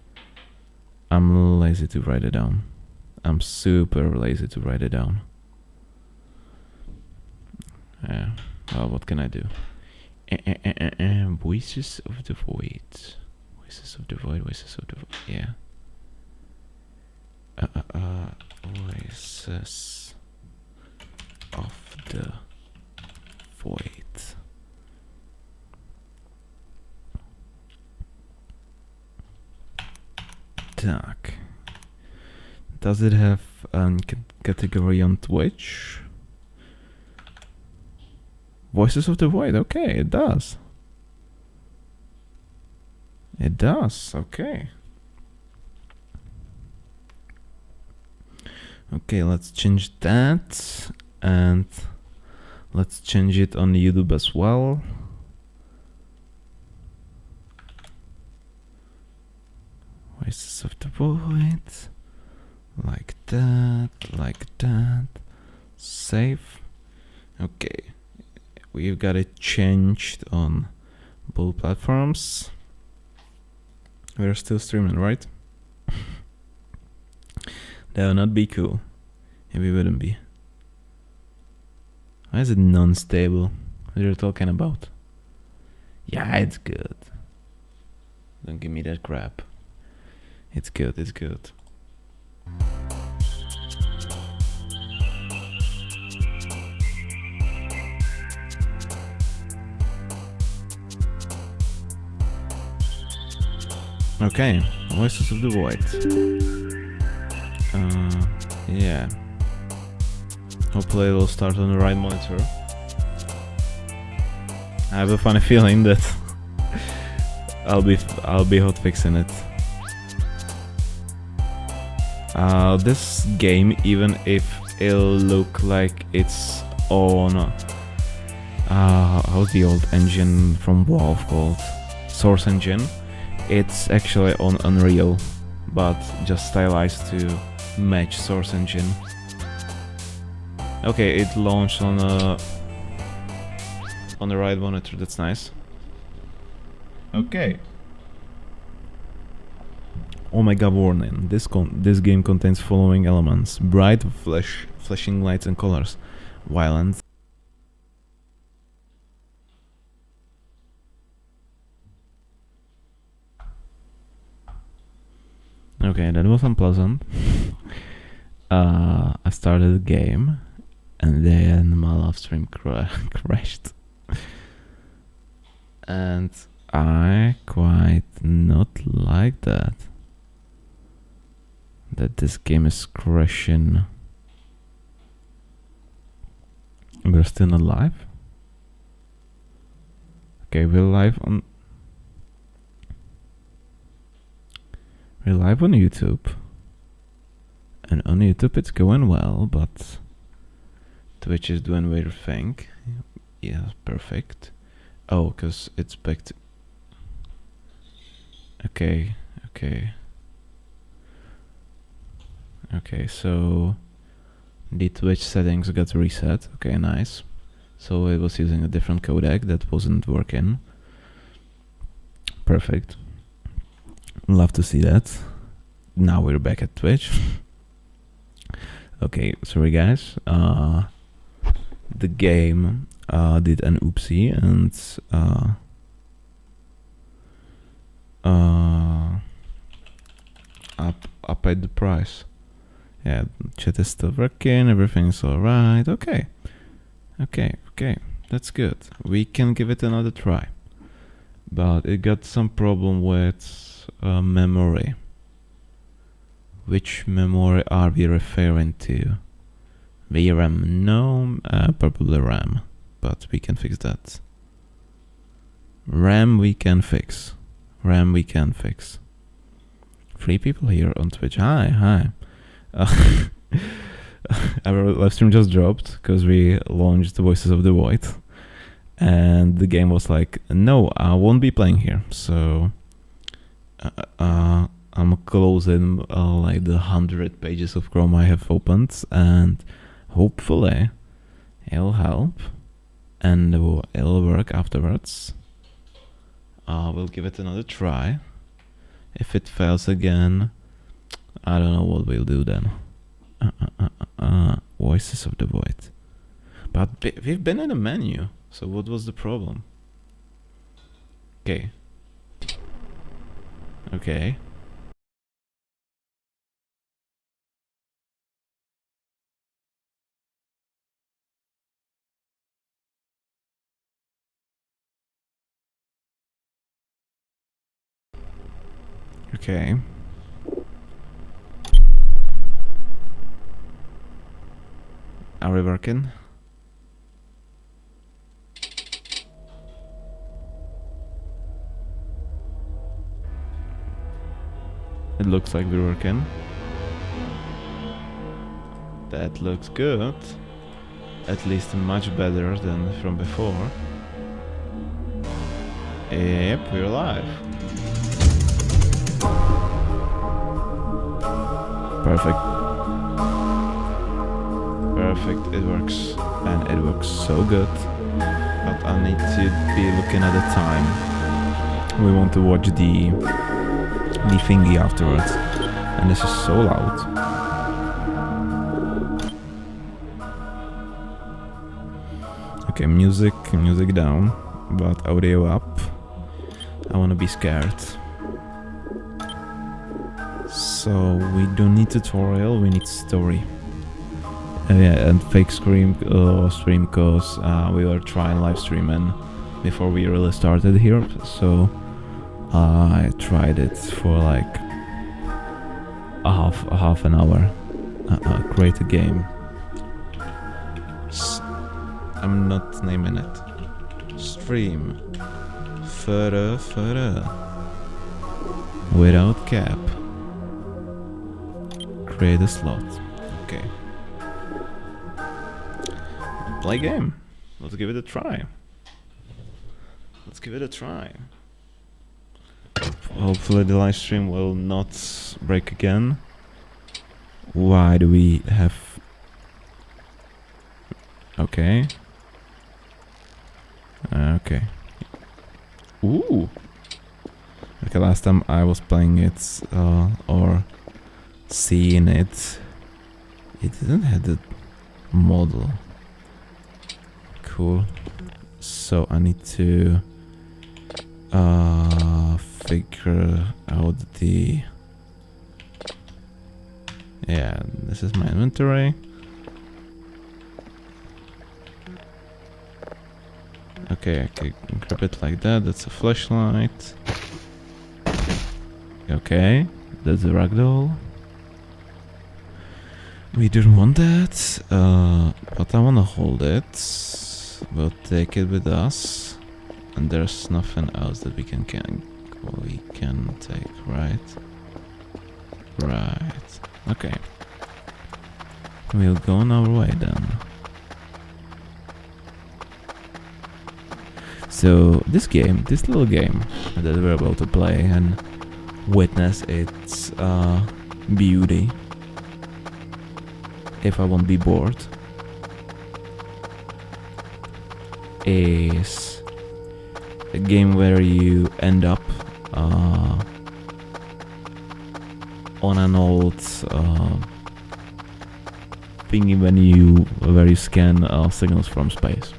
I'm lazy to write it down. I'm super lazy to write it down. Yeah. Well, what can I do? Voices of the Void. Voices of the Void. Yeah. Voices of the Void. Tak. Does it have a category on Twitch? Voices of the Void. Okay, it does. Okay. Okay, let's change that, and let's change it on YouTube as well. Voices of the Void. Like that. Save. Okay. We've got it changed on both platforms. We're still streaming, right? That would not be cool if we wouldn't be. Why is it non-stable? What are you talking about? Yeah, it's good. Don't give me that crap. It's good. Okay, Voices of the Void. Yeah. Hopefully it will start on the right monitor. I have a funny feeling that I'll be hotfixing it. This game, even if it'll look like it's on how's the old engine from WoW called? Source Engine. It's actually on Unreal, but just stylized to match Source Engine. Okay, it launched on the right monitor. That's nice. Okay. Omega warning. This game contains following elements: bright, flashing lights and colors, violence. Okay, that was unpleasant. I started the game, and then my live stream crashed, and I quite not like that. That this game is crashing. We're still not live? Okay, we're live on... We're live on YouTube. And on YouTube it's going well, but Twitch is doing weird thing. Yeah, perfect. Oh, cause it's back to... Okay, okay. Okay, so the Twitch settings got reset. Okay, nice. So it was using a different codec that wasn't working. Perfect. Love to see that. Now we're back at Twitch. Okay, sorry guys. The game did an oopsie and I paid the price. Yeah, chat is still working, everything's alright. Okay. Okay, that's good. We can give it another try. But it got some problem with memory. Which memory are we referring to? VRAM? No, probably RAM. But we can fix that. RAM we can fix. RAM we can fix. 3 people here on Twitch. Hi. Our live stream just dropped because we launched the Voices of the Void. And the game was like, no, I won't be playing here. So I'm closing like the 100 pages of Chrome I have opened, and hopefully it'll help and it'll work afterwards. We'll give it another try. If it fails again, I don't know what we'll do then. Voices of the Void. But we've been in the menu, so what was the problem? Okay. Okay. Okay. Are we working? It looks like we're working. That looks good. At least much better than from before. Yep, we're live. Perfect. Perfect, it works. And it works so good. But I need to be looking at the time. We want to watch the thingy afterwards. And this is so loud. Okay, music down, but audio up. I wanna be scared. So we don't need tutorial, we need story. Yeah, and fake stream cause we were trying live streaming before we really started here. So I tried it for like a half an hour. Create a game. I'm not naming it. Stream. Further. Without cap. Create a slot. Okay. Play game. Let's give it a try. Hopefully the live stream will not break again. Why do we have... Okay. Okay. Ooh! Okay, last time I was playing it, or seeing it, it didn't have the model. Cool. So I need to figure out the... Yeah, this is my inventory. Okay, I can grab it like that. That's a flashlight. Okay, that's a ragdoll. We don't want that, but I wanna hold it. We'll take it with us, and there's nothing else that we can take, right? Right. Okay. We'll go on our way then. So this little game that we're about to play and witness its beauty, if I won't be bored, is a game where you end up on an old thingy where you scan signals from space.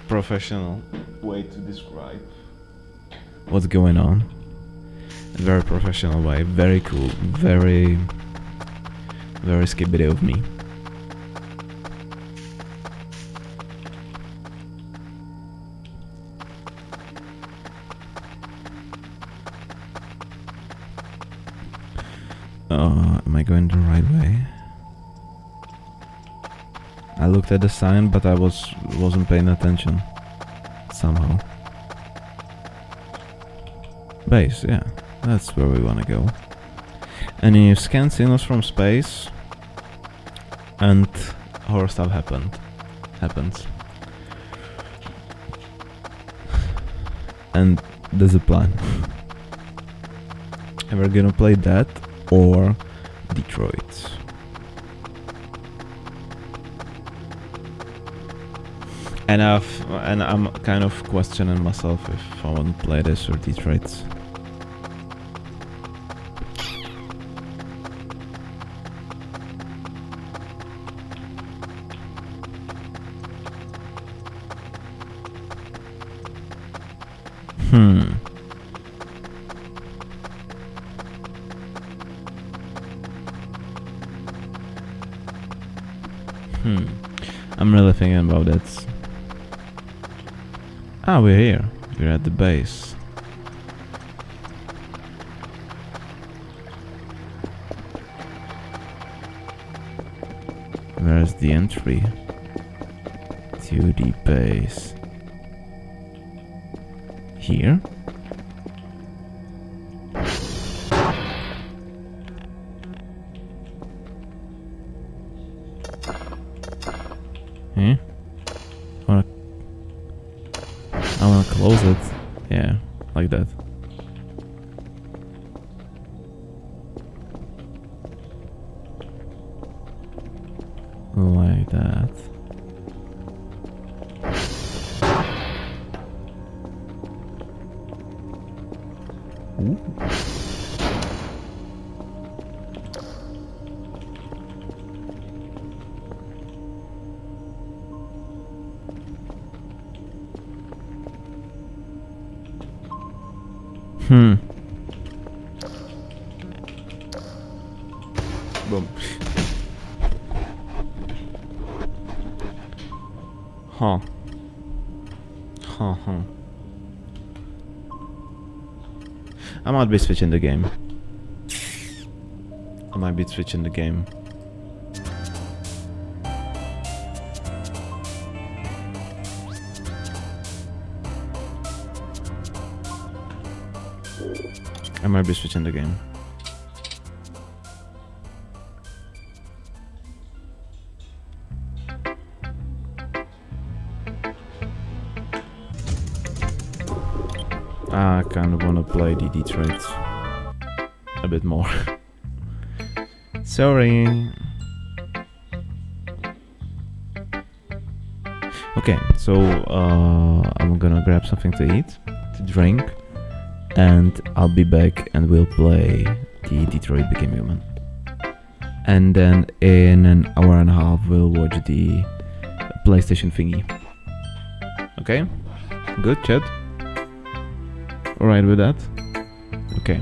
Professional way to describe what's going on. A very professional way, very cool, very Skibidi of me. Am I going the right way? I looked at the sign, but I wasn't paying attention somehow. Base, yeah, that's where we wanna go. And you scan signals from space, and horror stuff happens. And there's a plan. And we're gonna play that or Detroit. And I'm kind of questioning myself if I want to play this or Detroit. I'm really thinking about it. Ah, we're here. We're at the base. Where's the entry to the base? Here? I wanna close it. Yeah, like that. Like that. Ooh. Boom. Huh. I might be switching the game. I kind of want to play the Detroit a bit more. Sorry. Okay, so I'm gonna grab something to eat, to drink, and I'll be back and we'll play the Detroit Become Human. And then in an hour and a half we'll watch the PlayStation thingy. Okay? Good, chat? Alright with that? Okay.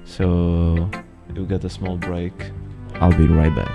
So we'll get a small break. I'll be right back.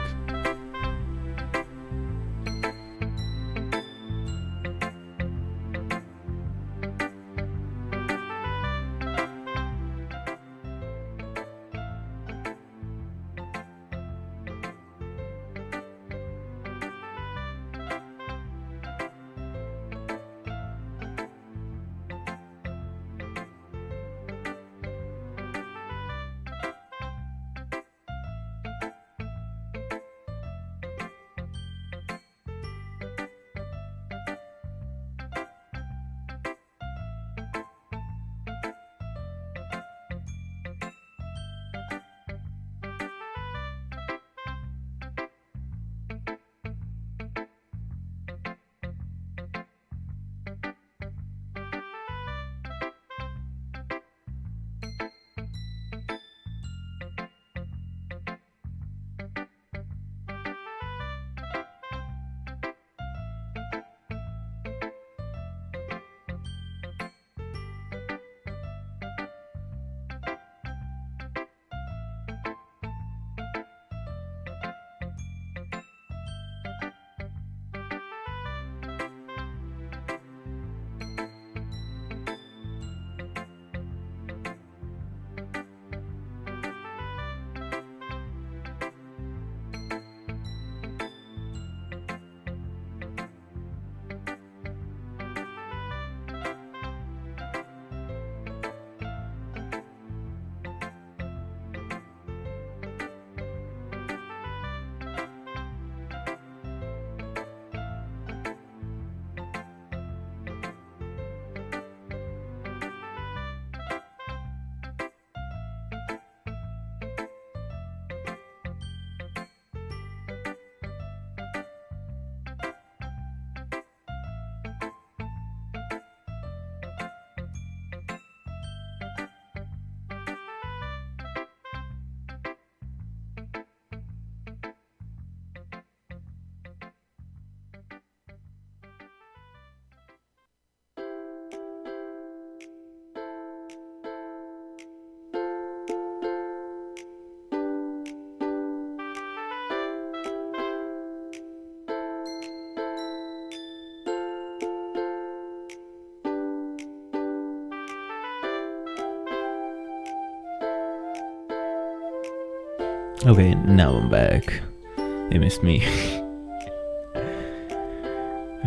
Okay, now I'm back. They missed me.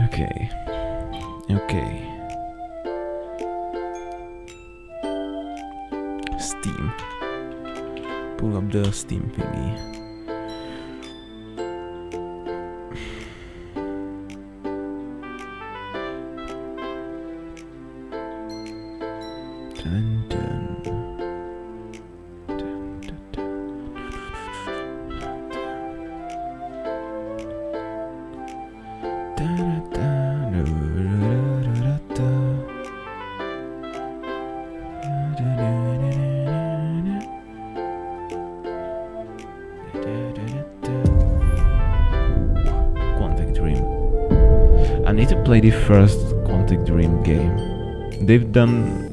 Okay. Okay. Steam. Pull up the Steam thingy. Dun, dun. Dun, dun, dun. Quantic Dream. I need to play the first Quantic Dream game. They've done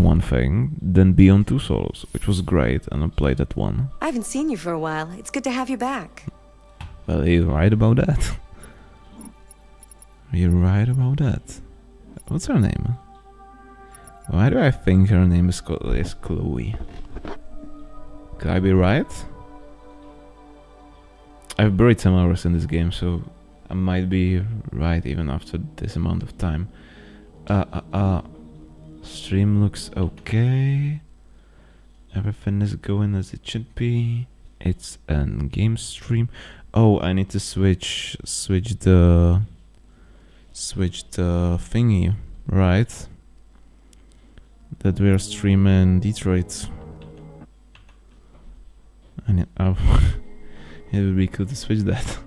one thing, then Beyond Two Souls, which was great, and I played that one. I haven't seen you for a while. It's good to have you back. Well, you're right about that. You're right about that. What's her name? Why do I think her name is Chloe? Could I be right? I've buried some hours in this game, so I might be right even after this amount of time. Stream looks okay. Everything is going as it should be. It's an game stream. Oh, I need to switch the thingy, right? That we are streaming Detroit. And it would be cool to switch that.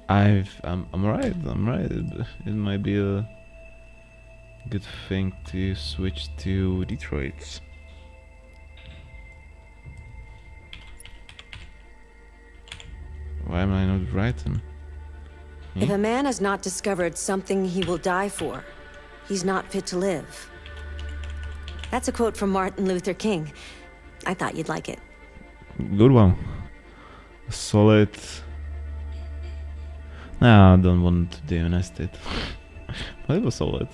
I'm right. It might be a good thing to switch to Detroit. Why am I not writing? If a man has not discovered something he will die for, he's not fit to live. That's a quote from Martin Luther King. I thought you'd like it. Good one. Solid. No, I don't want to demonetize it. But it was solid.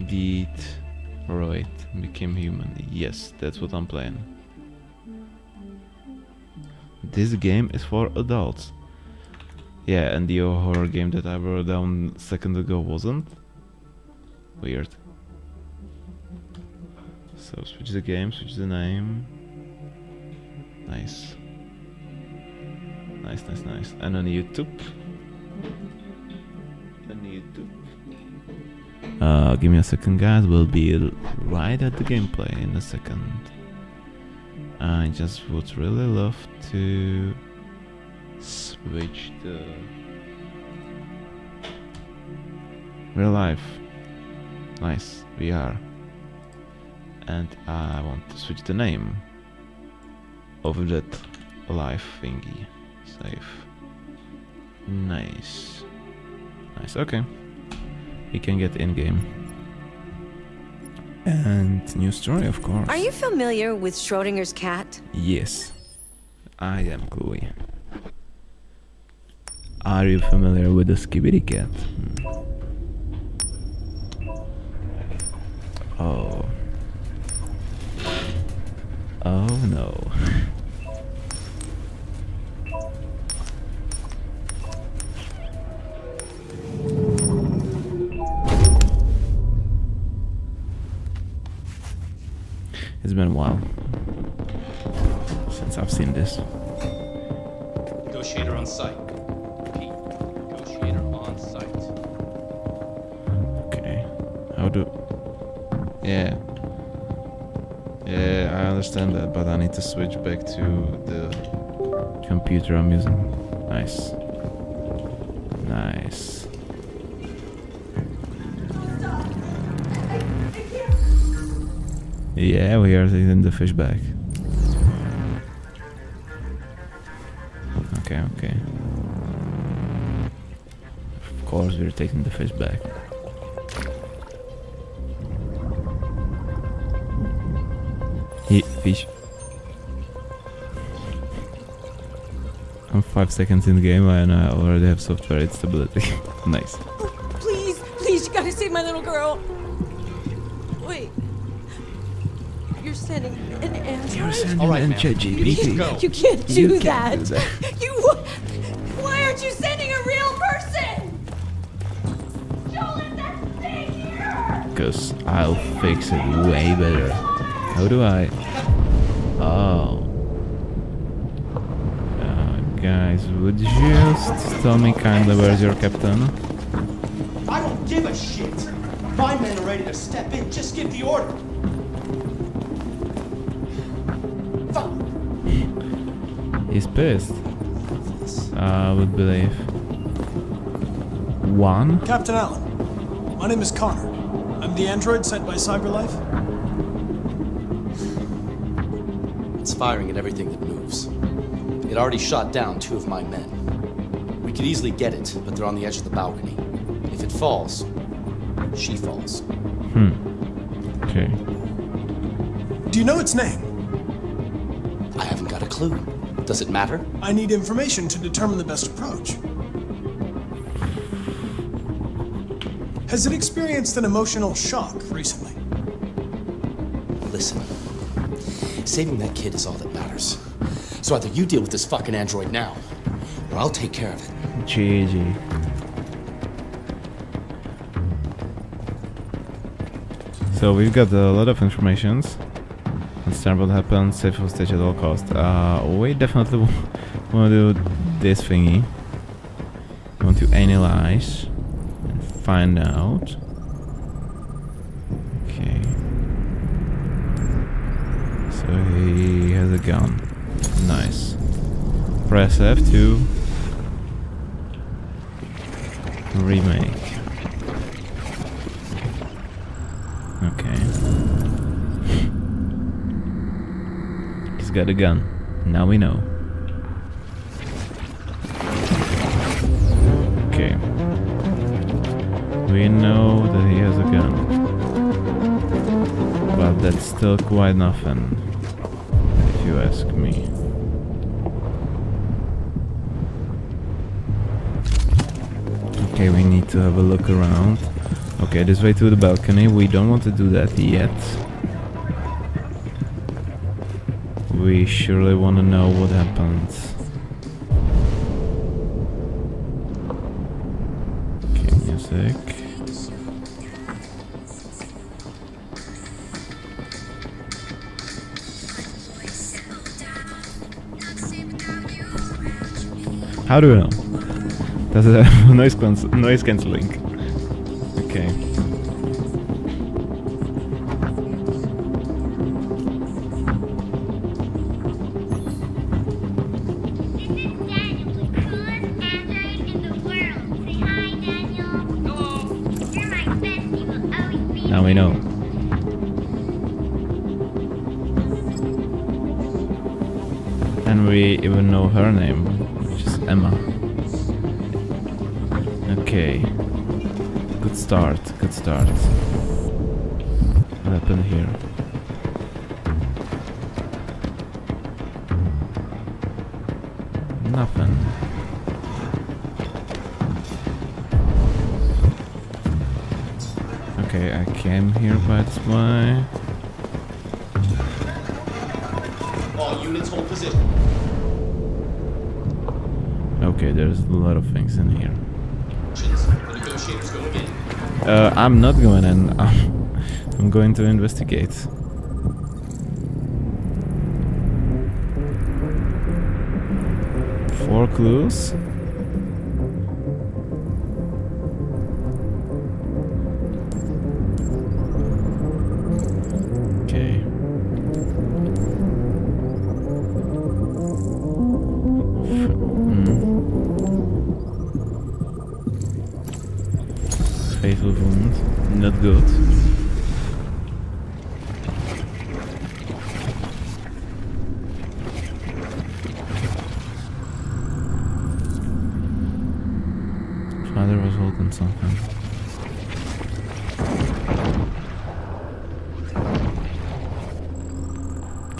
Detroit became human. Yes, that's what I'm playing. This game is for adults. Yeah, and the horror game that I wrote down a second ago wasn't. Weird. So switch the game, switch the name. Nice. Nice. And on YouTube. Give me a second, guys. We'll be right at the gameplay in a second. I just would really love to switch the real life. Nice, VR. And I want to switch the name of that life thingy. Save. Nice. Okay. We can get in-game. And new story, of course. Are you familiar with Schrodinger's cat? Yes, I am Chloe. Are you familiar with the Skibidi cat? Oh. Oh no. It's been a while since I've seen this. Negotiator on site. Repeat. Negotiator on site. Okay. How do... Yeah, I understand that, but I need to switch back to the computer I'm using. Nice. Yeah, we are in the fish bag. Okay. Of course we're taking the fish back. Fish. I'm 5 seconds in the game and I already have software instability. Nice. Please, you gotta save my little girl. Wait. sending an android? You're sending All right, an ma'am. ChatGPT. You can't do You that. can't do that. You. Why aren't you sending a real person? Joel, that thing here. Because I'll fix it way better. How do I? Oh. Guys, would you just tell me kindly where's your captain? I don't give a shit. My men are ready to step in. Just give the order. He's pissed. I would believe. One? Captain Allen, my name is Connor. I'm the android sent by CyberLife. It's firing at everything that moves. It already shot down 2 of my men. We could easily get it, but they're on the edge of the balcony. If it falls, she falls. Okay. Do you know its name? I haven't got a clue. Does it matter? I need information to determine the best approach. Has it experienced an emotional shock recently? Listen, saving that kid is all that matters. So either you deal with this fucking android now, or I'll take care of it. GG. So we've got a lot of informations. Understand what happened, save hostage at all cost. We definitely want to do this thingy. We want to analyze and find out. Okay. So he has a gun. Nice. Press F to remake. Okay. He's got a gun. Now we know. Okay. We know that he has a gun. But that's still quite nothing, if you ask me. Okay, we need to have a look around. Okay, this way to the balcony. We don't want to do that yet. We surely want to know what happens. Okay, music. How do you know? Does it have noise cancelling? Okay. Now we know. And we even know her name, which is Emma. Okay. Good start, good start. What happened here? Nothing. Okay, I came here by this way. All units hold position. Okay, there's a lot of things in here. The negotiators go again. I'm not going in. I'm going to investigate. Four clues. Okay. Fatal wound. Not good. Father was holding something.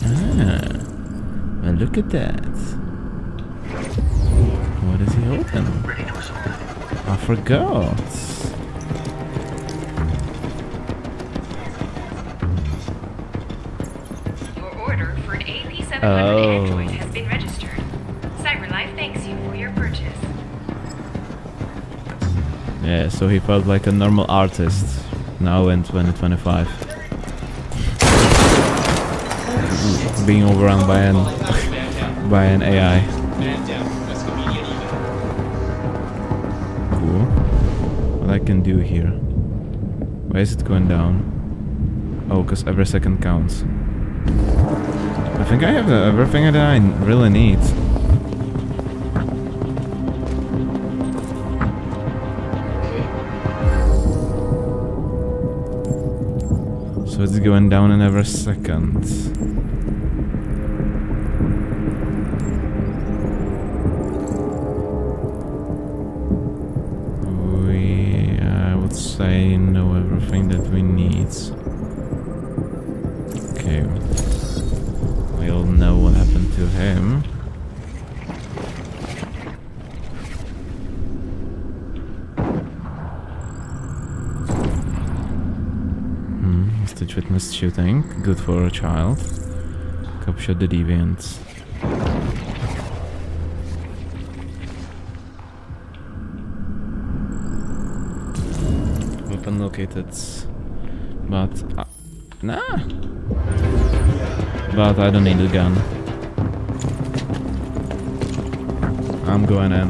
Ah, well, look at that. What is he holding? I forgot. Android has been registered. CyberLife thanks you for your purchase. Yeah, so he felt like a normal artist now in 2025. Being overrun by an AI. Cool. What I can do here? Why is it going down? Oh, because every second counts. I think I have everything that I really need. So it's going down in every second. I would say know everything that we need. Okay. We'll know what happened to him. Hostage witness shooting. Good for a child. Capture the deviants. Weapon located. But... nah! But I don't need a gun. I'm going in.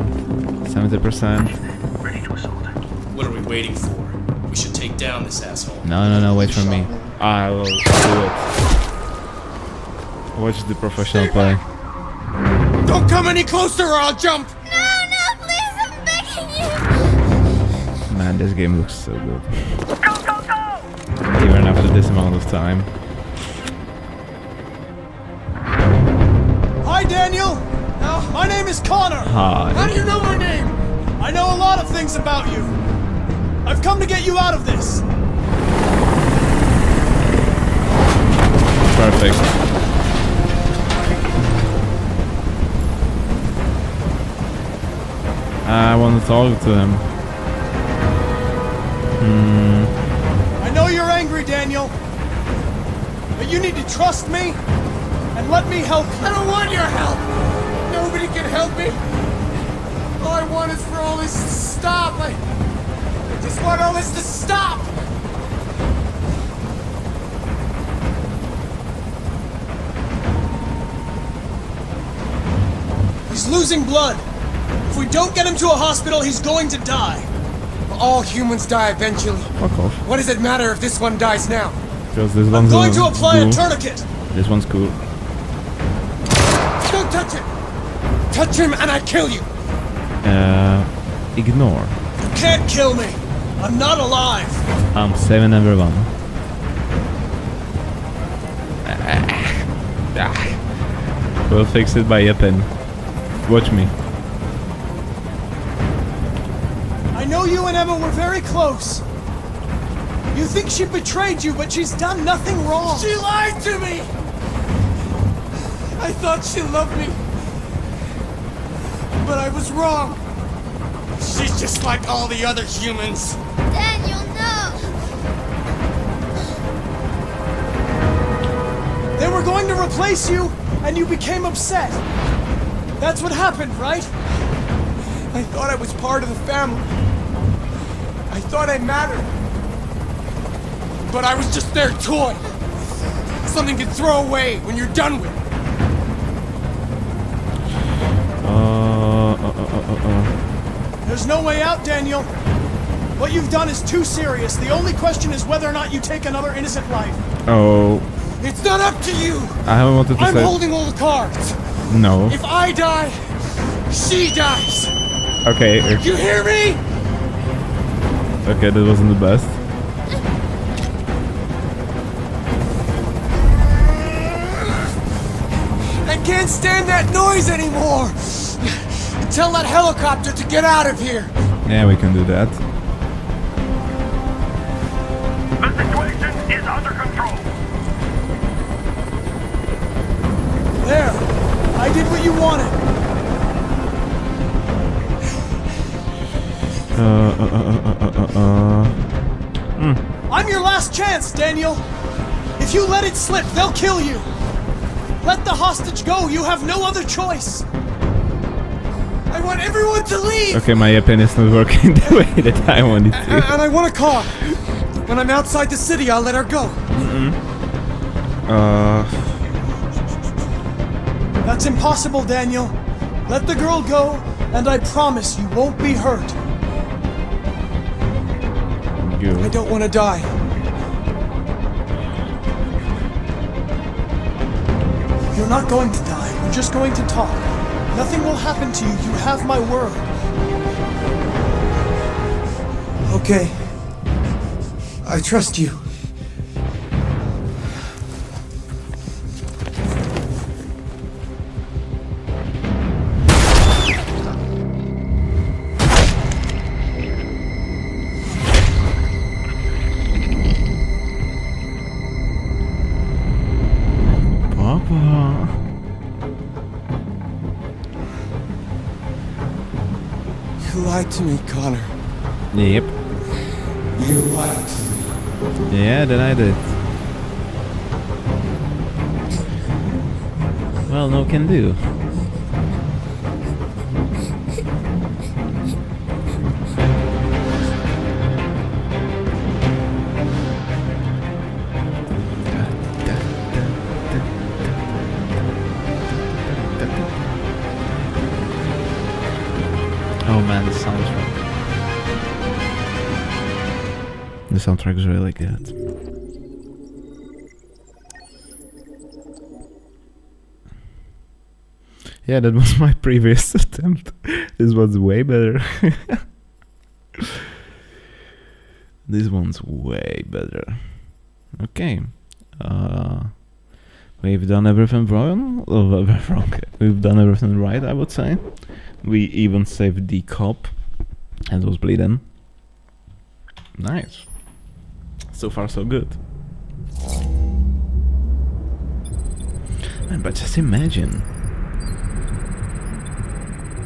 70%. Ready to assault. What are we waiting for? We should take down this asshole. No, wait for me. I will do it. Watch the professional play. Don't come any closer or I'll jump! No, please, I'm begging you! Man, this game looks so good. Even after this amount of time. Hi, Daniel! My name is Connor! Hi. How do you know my name? I know a lot of things about you. I've come to get you out of this. Perfect. I want to talk to him. I know you're angry, Daniel. But you need to trust me and let me help you. I don't want your help! Nobody can help me! All I want is for all this to stop! I just want all this to stop! He's losing blood. If we don't get him to a hospital, he's going to die. All humans die eventually. Fuck off. What does it matter if this one dies now? Because this I'm one's going to apply cool. a tourniquet. This one's cool. Don't touch him! Touch him and I kill you! Ignore. You can't kill me. I'm not alive. I'm saving everyone. We'll fix it by yipping. Watch me. I know you and Emma were very close. You think she betrayed you, but she's done nothing wrong. She lied to me! I thought she loved me. But I was wrong. She's just like all the other humans. Daniel, no! They were going to replace you, and you became upset. That's what happened, right? I thought I was part of the family. I thought I mattered. But I was just their toy. Something to throw away when you're done with it. There's no way out, Daniel. What you've done is too serious. The only question is whether or not you take another innocent life. Oh. It's not up to you. I haven't wanted to I'm say. holding all the cards. No. If I die, she dies. Okay. You hear me? Okay, that wasn't the best. I can't stand that noise anymore. Tell that helicopter to get out of here. Yeah, we can do that. The situation is under control. There. I did what you wanted. I'm your last chance, Daniel. If you let it slip, they'll kill you. Let the hostage go! You have no other choice! I want everyone to leave! Okay, my pen is not working the way that I want it to. And I want a car. When I'm outside the city, I'll let her go. That's impossible, Daniel. Let the girl go, and I promise you won't be hurt. Good. I don't want to die. You're not going to die. We're just going to talk. Nothing will happen to you. You have my word. Okay. I trust you. Papa. You lied to me, Connor. Yep. You lied to me. Yeah, then I did. Well, no can do. Oh man, the soundtrack. The soundtrack is really good. Yeah, that was my previous attempt. This was way better. This one's way better. Okay. We've done everything wrong. We've done everything right, I would say. We even saved the cop and was bleeding. Nice. So far, so good. Man, but just imagine.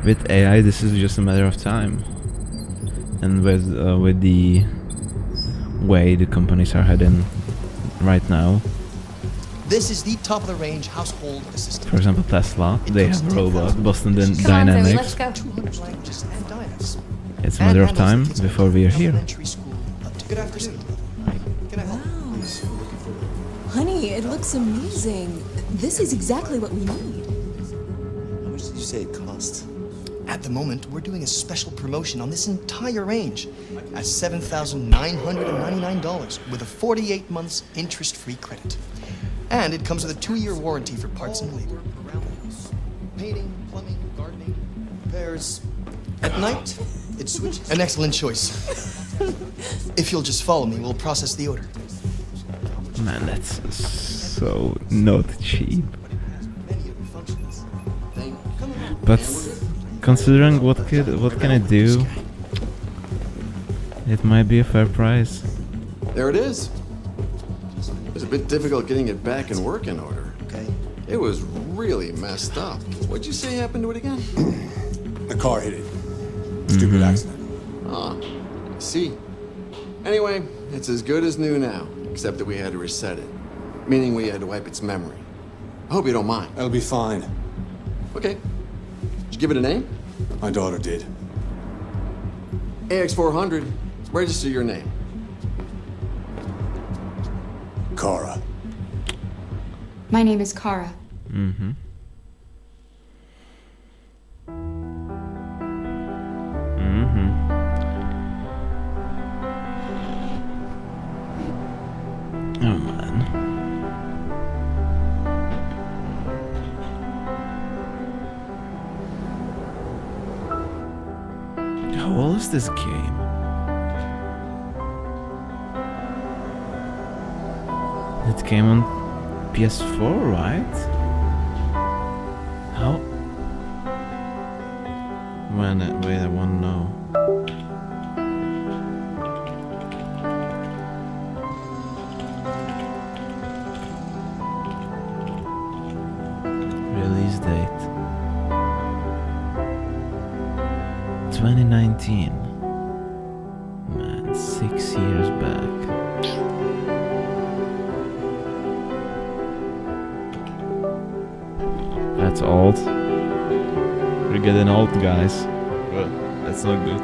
With AI, this is just a matter of time. And with the way the companies are heading right now. This is the top-of-the-range household assistant. For example, Tesla, they have a robot, Boston Dynamics. Let's go. 200 languages and dialects. It's a matter of time before we are here. Good afternoon. Can I help? Honey, it looks amazing. This is exactly what we need. How much did you say it cost? At the moment, we're doing a special promotion on this entire range at $7,999 with a 48 months interest-free credit. And it comes with a 2-year warranty for parts and labor around the house. Painting, plumbing, gardening, repairs. At night, it switches. An excellent choice. If you'll just follow me, we'll process the order. Man, that's so not cheap. But considering what can it do, it might be a fair price. There it is. It was a bit difficult getting it back in working order. Okay. It was really messed up. What'd you say happened to it again? The car hit it. Stupid accident. Ah, I see. Anyway, it's as good as new now, except that we had to reset it. Meaning we had to wipe its memory. I hope you don't mind. That'll be fine. Okay. Did you give it a name? My daughter did. AX400, register your name. Kara. My name is Kara. Mm-hmm. Oh man. How old is this game? It came on PS4, right? How? Wait, I wanna know. Release date 2019. Man, 6 years back. That's old. We're getting old, guys. Well, that's not good.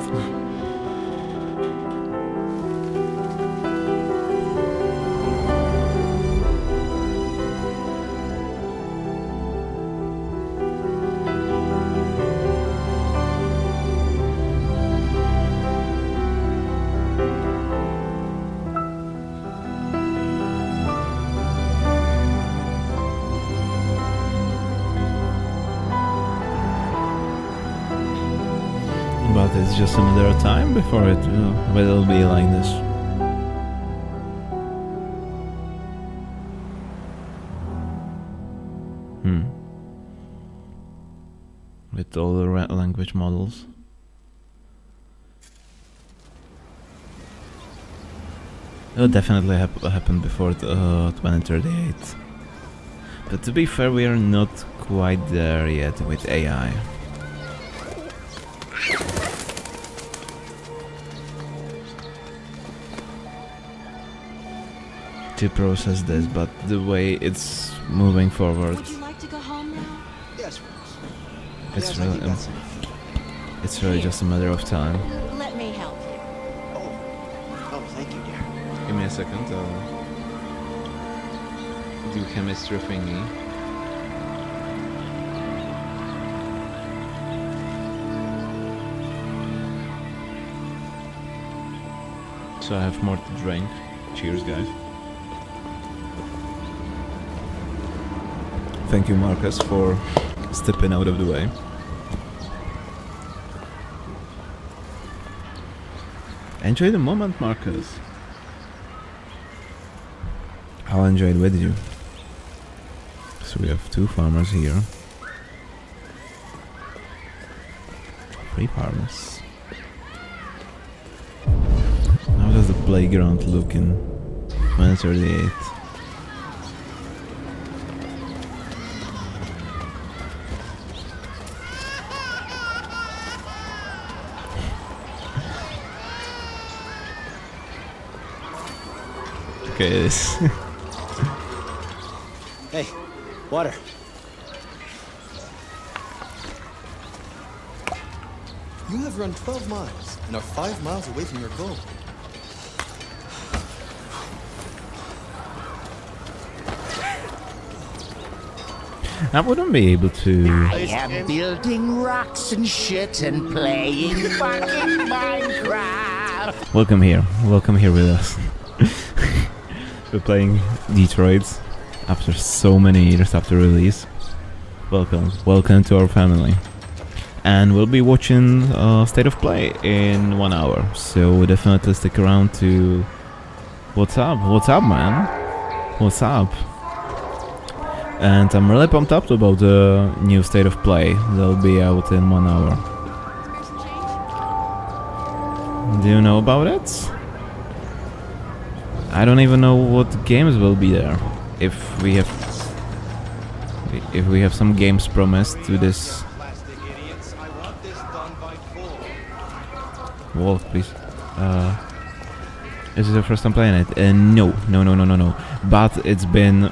But it's just a matter of time before it will be like this. With all the language models. It'll definitely happen before 2038. But to be fair, we are not quite there yet with AI. To process this, but the way it's moving forward, Would you like to go home now? Yes, it's yes, I really, think that's it. it's really just a matter of time. Let me help you. Oh, thank you, dear. Give me a second. I'll do chemistry thingy. So I have more to drink. Cheers, guys. Thank you, Marcus, for stepping out of the way. Enjoy the moment, Marcus. I'll enjoy it with you. So we have 2 farmers here. 3 farmers. How does the playground look in 2038? Okay, this. Hey, water. You have run 12 miles and are 5 miles away from your goal. I wouldn't be able to. I am building rocks and shit and playing fucking Minecraft. Welcome here with us. We're playing Detroit after so many years after release. Welcome to our family. And we'll be watching State of Play in 1 hour, so definitely stick around to... What's up, man? What's up? And I'm really pumped up about the new State of Play. They'll be out in 1 hour. Do you know about it? I don't even know what games will be there. If we have some games promised to this. Wolf, please. Is this the first time playing it? No. But it's been...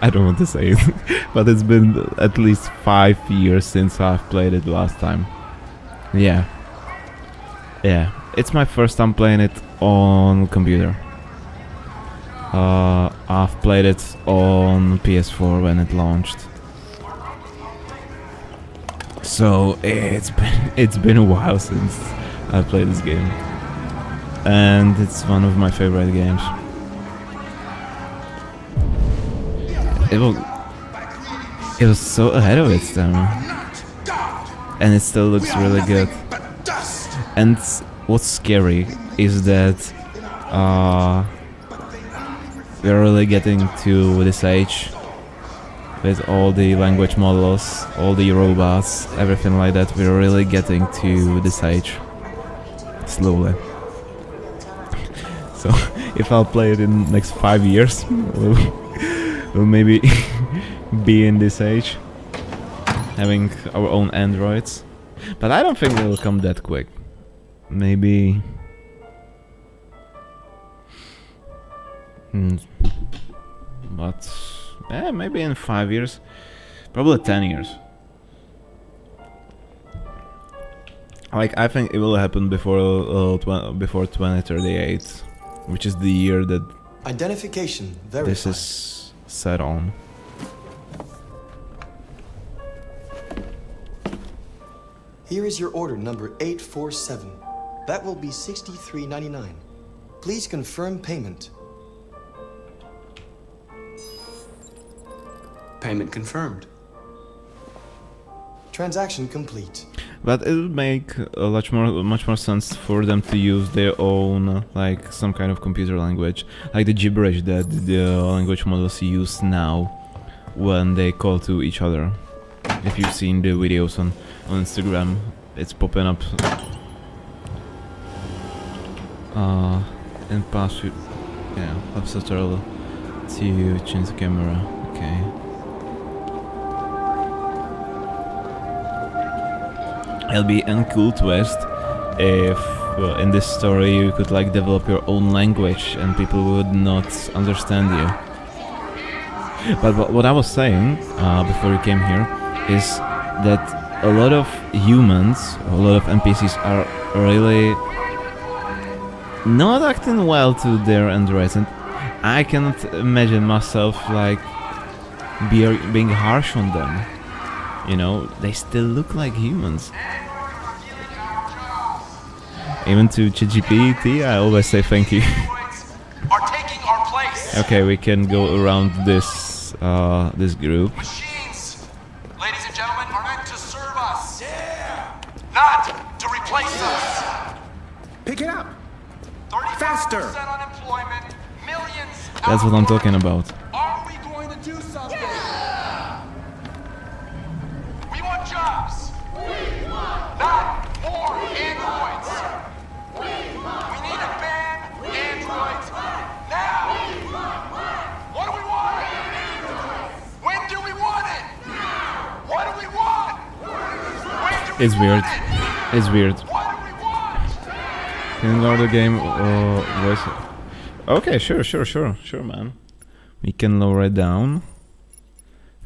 I don't want to say it, but it's been at least 5 years since I've played it last time. Yeah. It's my first time playing it on computer. I've played it on PS4 when it launched. So it's been a while since I played this game, and it's one of my favorite games. It was so ahead of its time, and it still looks really good. And what's scary is that we're really getting to this age with all the language models, all the robots, everything like that. We're really getting to this age slowly. So if I'll play it in the next 5 years, we'll maybe be in this age, having our own androids. But I don't think it'll come that quick. Maybe... But maybe in 5 years, probably 10 years. Like, I think it will happen before 2038, which is the year that Identification verified. this is set on. Here is your order number 847. That will be $63.99. Please confirm payment. Payment confirmed. Transaction complete. But it would make a much more sense for them to use their own, like, some kind of computer language, like the gibberish that the language models use now when they call to each other. If you've seen the videos on Instagram, it's popping up. And pass you, yeah, left subtitle to change the camera. Okay. It'll be a cool twist if in this story you could like develop your own language and people would not understand you. But what I was saying before you came here is that a lot of humans, a lot of NPCs are really not acting well to their androids, and I cannot imagine myself like being harsh on them. You know, they still look like humans. Even to ChatGPT, I always say thank you. Are taking our place. Okay, we can go around this this group. Machines, ladies and gentlemen, are meant to serve us. Yeah. Not to replace us. Pick it up. Faster. Unemployment, millions. That's what I'm talking about. Are we going to do something? Yeah. We want jobs. We want not more androids. We need to ban androids now. What do we want? When do we want it? What do we want? When do we It's weird. want it? It's weird. Can you lower the game voice? Okay, sure, man. We can lower it down.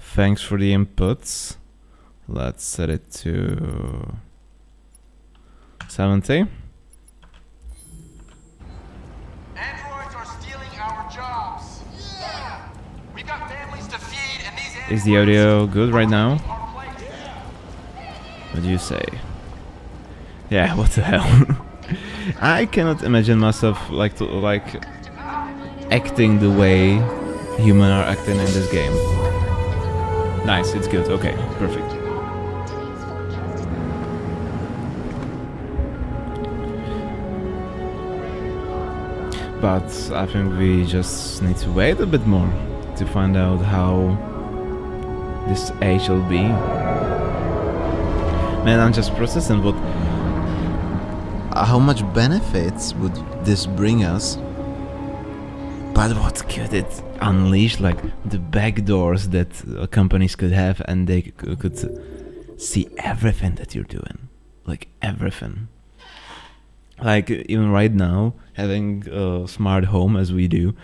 Thanks for the inputs. Let's set it to 70. Androids are stealing our jobs. Yeah. We've got families to feed, and these Is the audio good right now? What do you say? Yeah, what the hell? I cannot imagine myself like acting the way humans are acting in this game. Nice, it's good. Okay, perfect. But I think we just need to wait a bit more to find out how this age will be. Man, I'm just processing what. How much benefits would this bring us? But what could it unleash? Like the backdoors that companies could have, and they could see everything that you're doing, like everything. Like even right now, having a smart home as we do,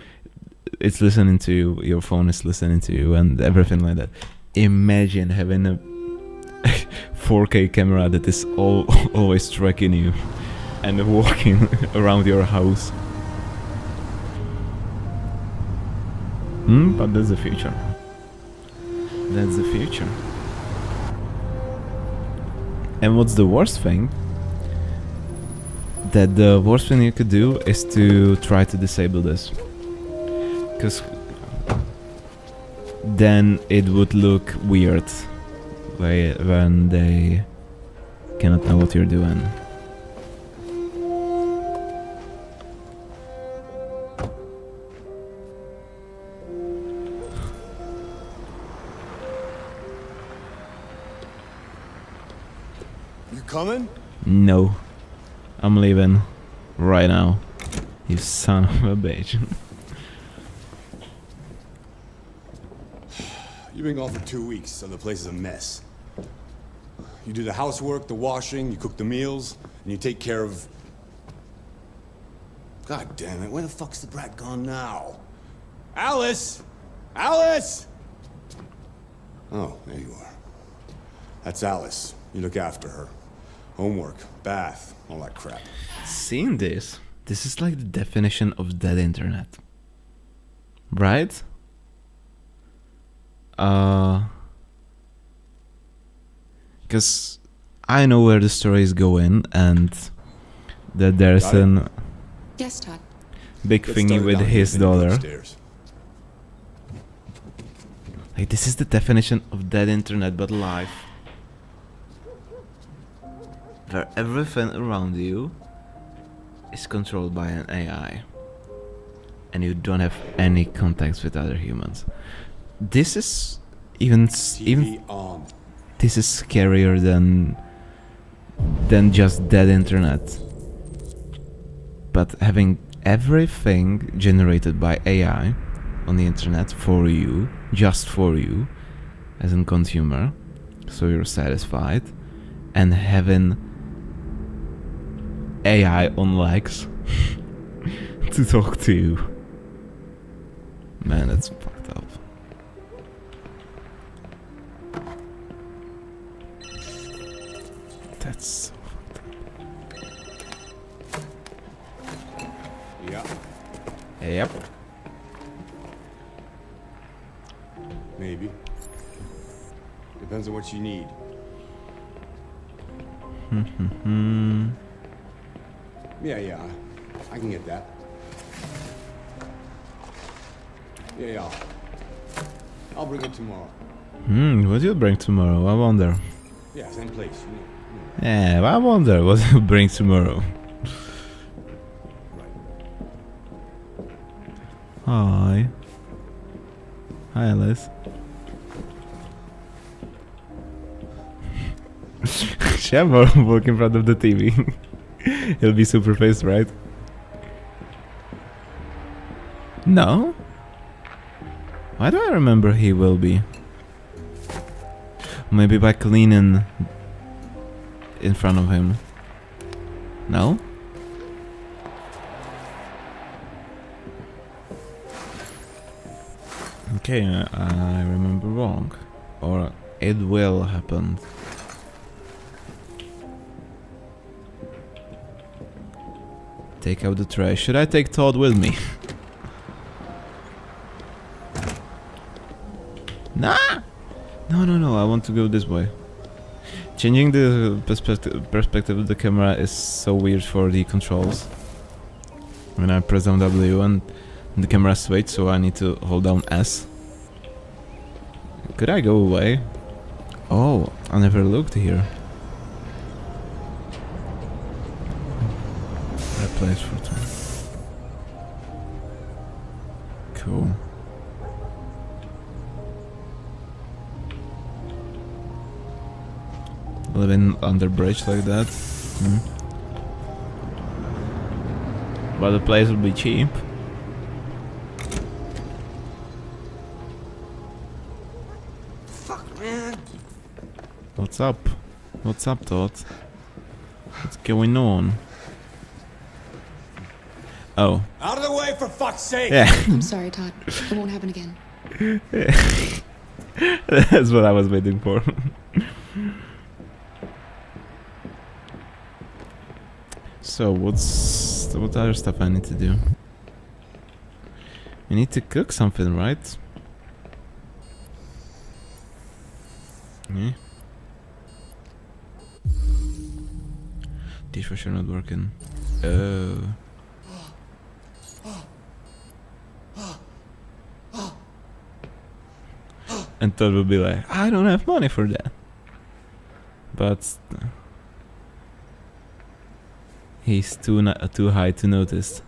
it's listening to you, your phone is listening to you, and everything like that. Imagine having a 4K camera that is always tracking you and walking around your house. But that's the future. That's the future. And what's the worst thing? That the worst thing you could do is to try to disable this. Because then it would look weird when they cannot know what you're doing. You coming? No. I'm leaving right now. You son of a bitch. You've been gone for 2 weeks, so the place is a mess. You do the housework, the washing, you cook the meals, and you take care of... God damn it, where the fuck's the brat gone now? Alice! Alice! Oh, there you are. That's Alice. You look after her. Homework, bath, all that crap. Seeing this is like the definition of dead internet. Right? Because I know where the story is going and that there's an Yes, Todd. big thingy with his daughter. Like, this is the definition of dead internet but live. Where everything around you is controlled by an AI. And you don't have any contacts with other humans. This is even on. This is scarier than just dead internet. But having everything generated by AI on the internet for you, just for you, as a consumer, so you're satisfied, and having AI on likes to talk to you. Man, that's fucked up. That's so fucked up. Yeah. Yep. Maybe. Depends on what you need. Yeah, I can get that. Yeah. I'll bring it tomorrow. What do you bring tomorrow? I wonder. Yeah, same place. Yeah, I wonder what you bring tomorrow. Hi. Hi, Alice. Shambo walk in front of the TV. He'll be super pissed, right? No? Why do I remember he will be? Maybe by cleaning in front of him. No? Okay, I remember wrong. Or it will happen. Take out the trash. Should I take Todd with me? Nah! No, I want to go this way. Changing the perspective of the camera is so weird for the controls. When I press down W and the camera switch, so I need to hold down S. Could I go away? Oh, I never looked here. Right place for time. Cool. Living under bridge like that. But the place will be cheap. Fuck, man. What's up? What's up, Todd? What's going on? Oh. Out of the way, for fuck's sake! Yeah. I'm sorry, Todd. It won't happen again. That's what I was waiting for. So what other stuff I need to do? We need to cook something, right? Yeah. Dishwasher not working. Oh. And Todd will be like, I don't have money for that. But he's too high to notice.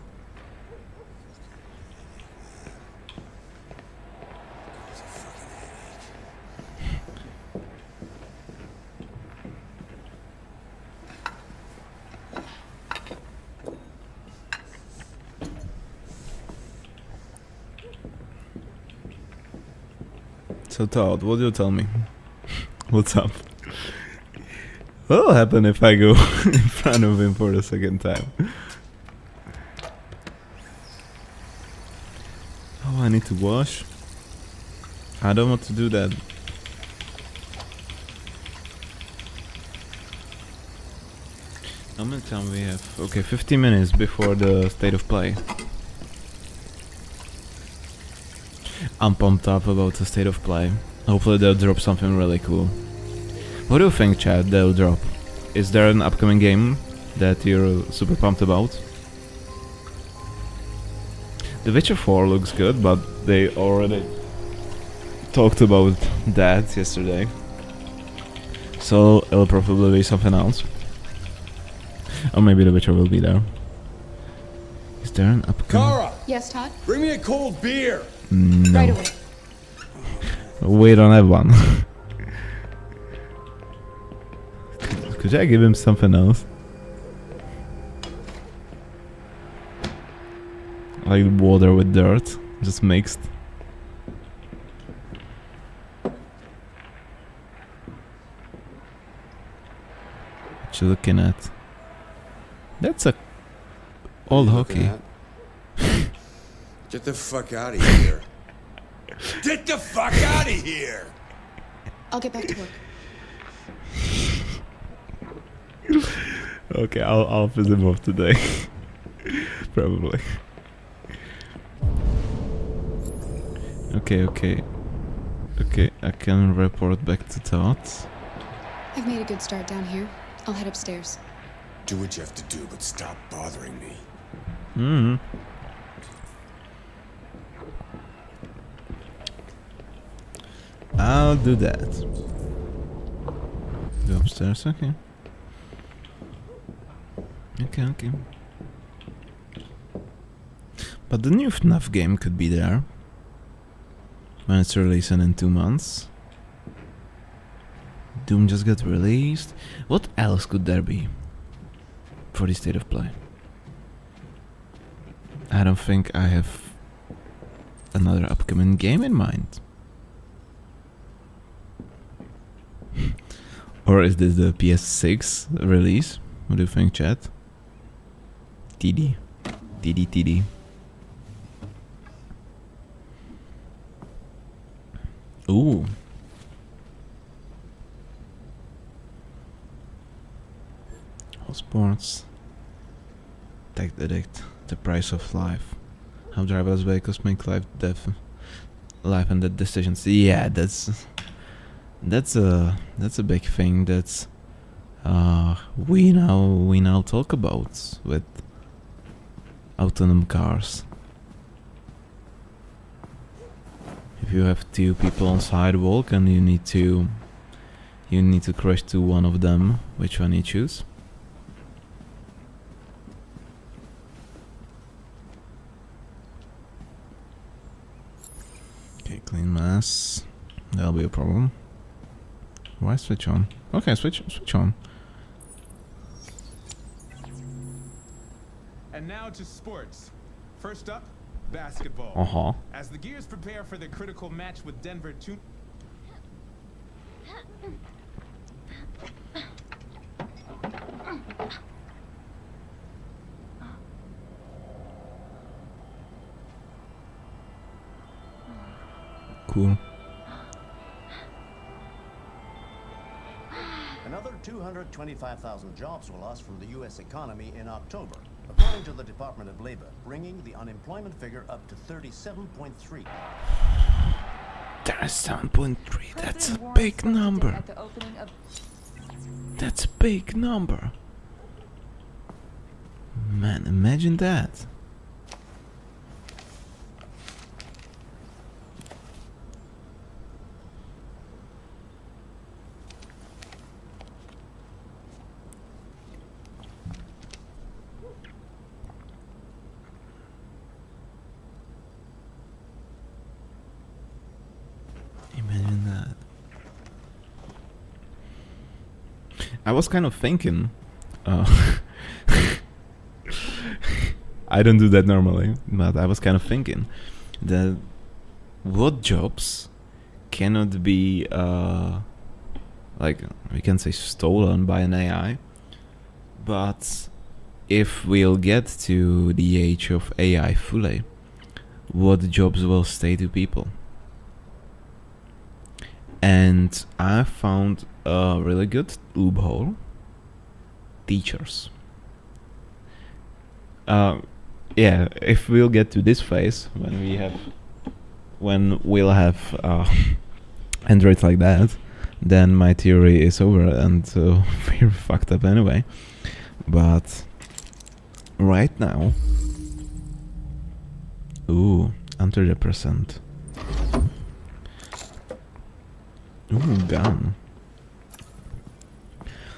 So Todd, what do you tell me? What's up? What'll happen if I go in front of him for the second time? Oh, I need to wash? I don't want to do that. How many time we have? Okay, 15 minutes before the state of play. I'm pumped up about the state of play. Hopefully they'll drop something really cool. What do you think, Chad, they'll drop? Is there an upcoming game that you're super pumped about? The Witcher 4 looks good, but they already talked about that yesterday. So it'll probably be something else. Or maybe The Witcher will be there. Is there an upcoming... Kara! Yes, Todd? Bring me a cold beer! No. Right away. We don't have one. Could I give him something else? Like water with dirt, just mixed. What you looking at? That's a old hockey. Get the fuck out of here. Get the fuck out of here! I'll get back to work. Okay, I'll visit him off today. Probably. Okay, I can report back to Todd. I've made a good start down here. I'll head upstairs. Do what you have to do, but stop bothering me. I'll do that. Go upstairs, okay. Okay. But the new FNAF game could be there. When it's releasing in 2 months. Doom just got released. What else could there be for the state of play? I don't think I have another upcoming game in mind. Or is this the PS6 release? What do you think, chat? TD. Ooh. All sports. Tech Addict. The price of life. How driverless vehicles make life and death decisions. Yeah, that's a big thing that we now talk about with autonomous cars. If you have 2 people on sidewalk and you need to crash to one of them, which one you choose? Okay, clean mass. That'll be a problem. Why switch on? Okay, switch on. And now to sports. First up, basketball. As the Gears prepare for their critical match with Denver Cool. Another 225,000 jobs will lost from the U.S. economy in October, according to the Department of Labor, bringing the unemployment figure up to 37.3. 37.3, that's a big number. That's a big number. Man, imagine that. Imagine that. I was kind of thinking, I don't do that normally, but I was kind of thinking that what jobs cannot be, like, we can say stolen by an AI, but if we'll get to the age of AI fully, what jobs will stay to people? And I found a really good loophole. Teachers. Yeah, if we'll get to this phase when we'll have androids like that, then my theory is over and we're fucked up anyway. But right now, antidepressant. Gun.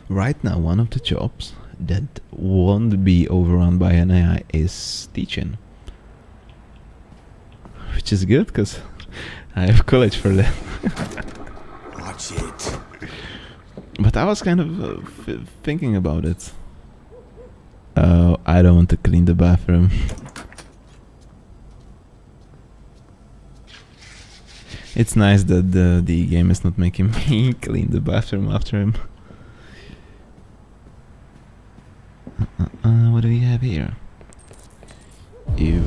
Right now, one of the jobs that won't be overrun by an AI is teaching. Which is good, because I have college for that. Watch it. But I was kind of thinking about it. I don't want to clean the bathroom. It's nice that the game is not making me clean the bathroom after him. What do we have here? Ew.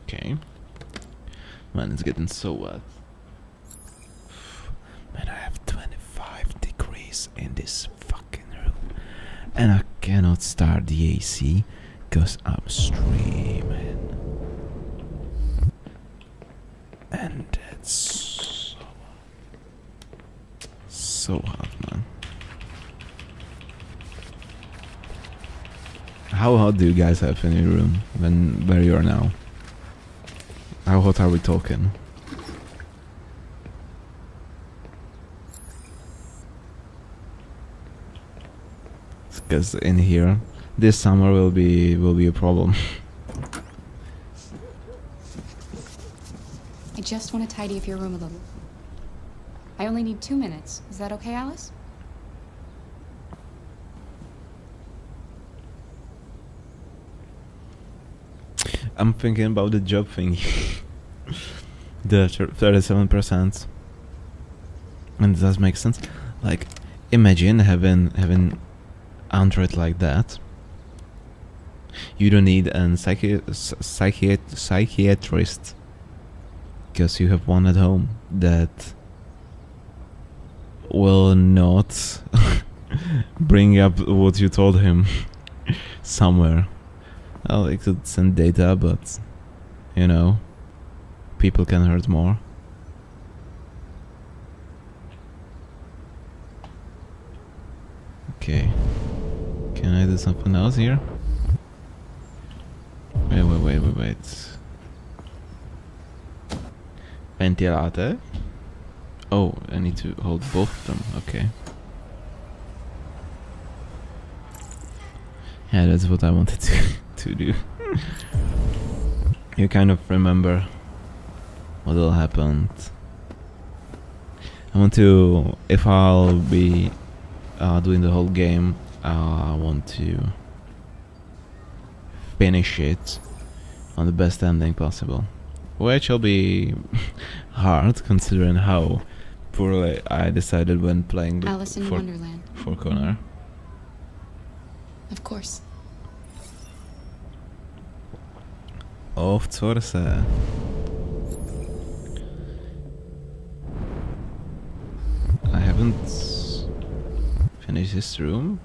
Okay. Man, it's getting so wet. Man, I have 25 degrees in this fucking room. And I cannot start the AC because I'm streaming. And it's so hot, man. How hot do you guys have in your room where you are now? How hot are we talking? Because in here, this summer will be a problem. I just want to tidy up your room a little. I only need 2 minutes. Is that okay, Alice? I'm thinking about the job thing. The 37%. And it does make sense. Like, imagine having Android like that. You don't need a psychiatrist. Because you have one at home that will not bring up what you told him somewhere. Well, it could send data, but you know, people can hurt more. Okay, can I do something else here? Wait. Ventilator. Oh, I need to hold both of them. Okay. Yeah, that's what I wanted to do. You kind of remember what will happen. I want to, if I'll be doing the whole game, I want to finish it on the best ending possible. Which will be hard considering how poorly I decided when playing the Alice in Wonderland. For Connor. Of course. Of course. I haven't finished this room.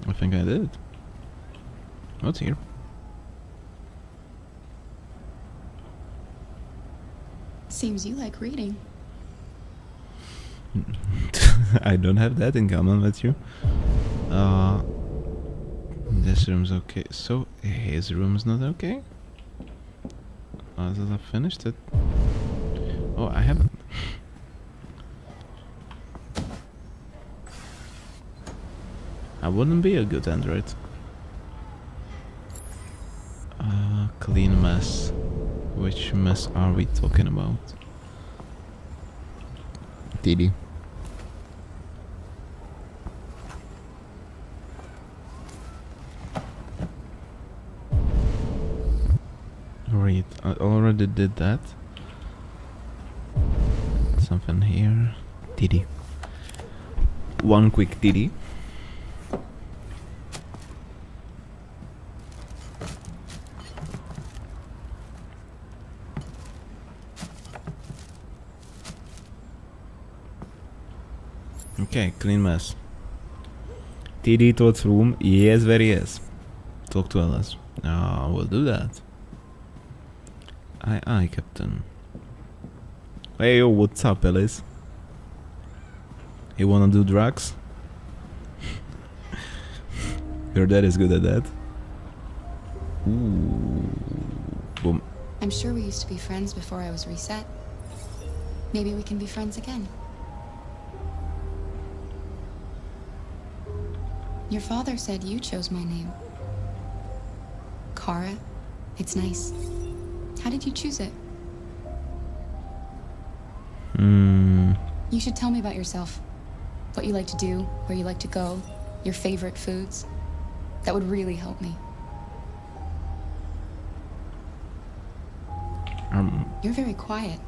I think I did. What's here? Seems you like reading. I don't have that in common with you. This room's okay. So his room's not okay? I thought I finished it. Oh, I haven't. I wouldn't be a good android. Clean mess. Which mess are we talking about? Didi. Read. I already did that. Something here. Didi. One quick Didi. Okay, clean mess. TD Todd's room. Yes, where he is. Talk to Alice. We'll do that. Aye, Captain. Hey, yo, what's up, Alice? You wanna do drugs? Your dad is good at that. Ooh. Boom. I'm sure we used to be friends before I was reset. Maybe we can be friends again. Your father said you chose my name. Kara. It's nice. How did you choose it? You should tell me about yourself. What you like to do, where you like to go, your favorite foods. That would really help me. You're very quiet.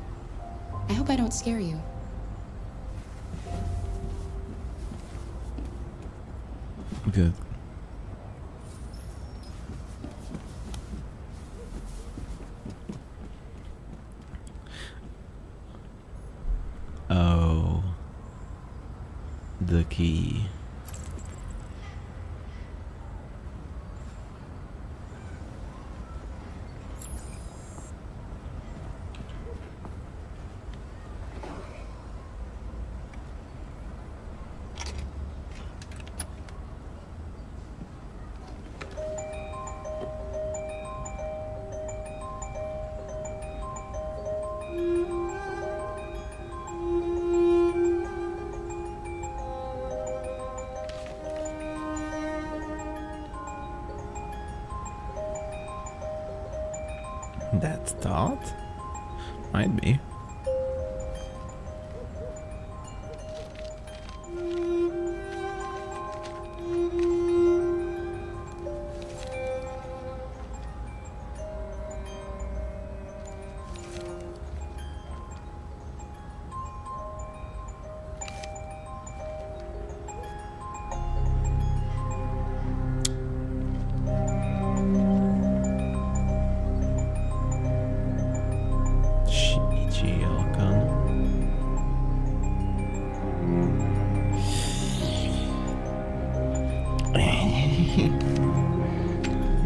I hope I don't scare you. Good. Oh. The key. That's thought? Might be.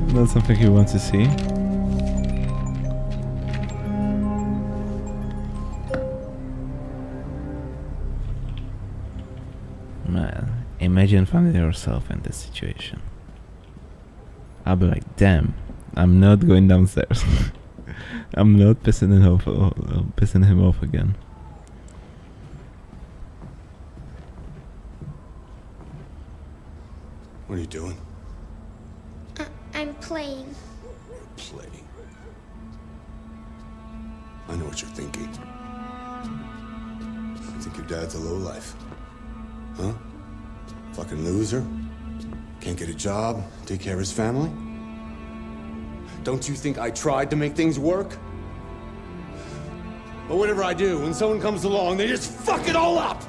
That's something you want to see. Man, imagine finding yourself in this situation. I'll be like, damn, I'm not going downstairs. I'm not pissing him off again. What are you doing? I'm playing. Playing. I know what you're thinking. You think your dad's a lowlife? Huh? Fucking loser? Can't get a job, take care of his family? Don't you think I tried to make things work? But whatever I do, when someone comes along, they just fuck it all up!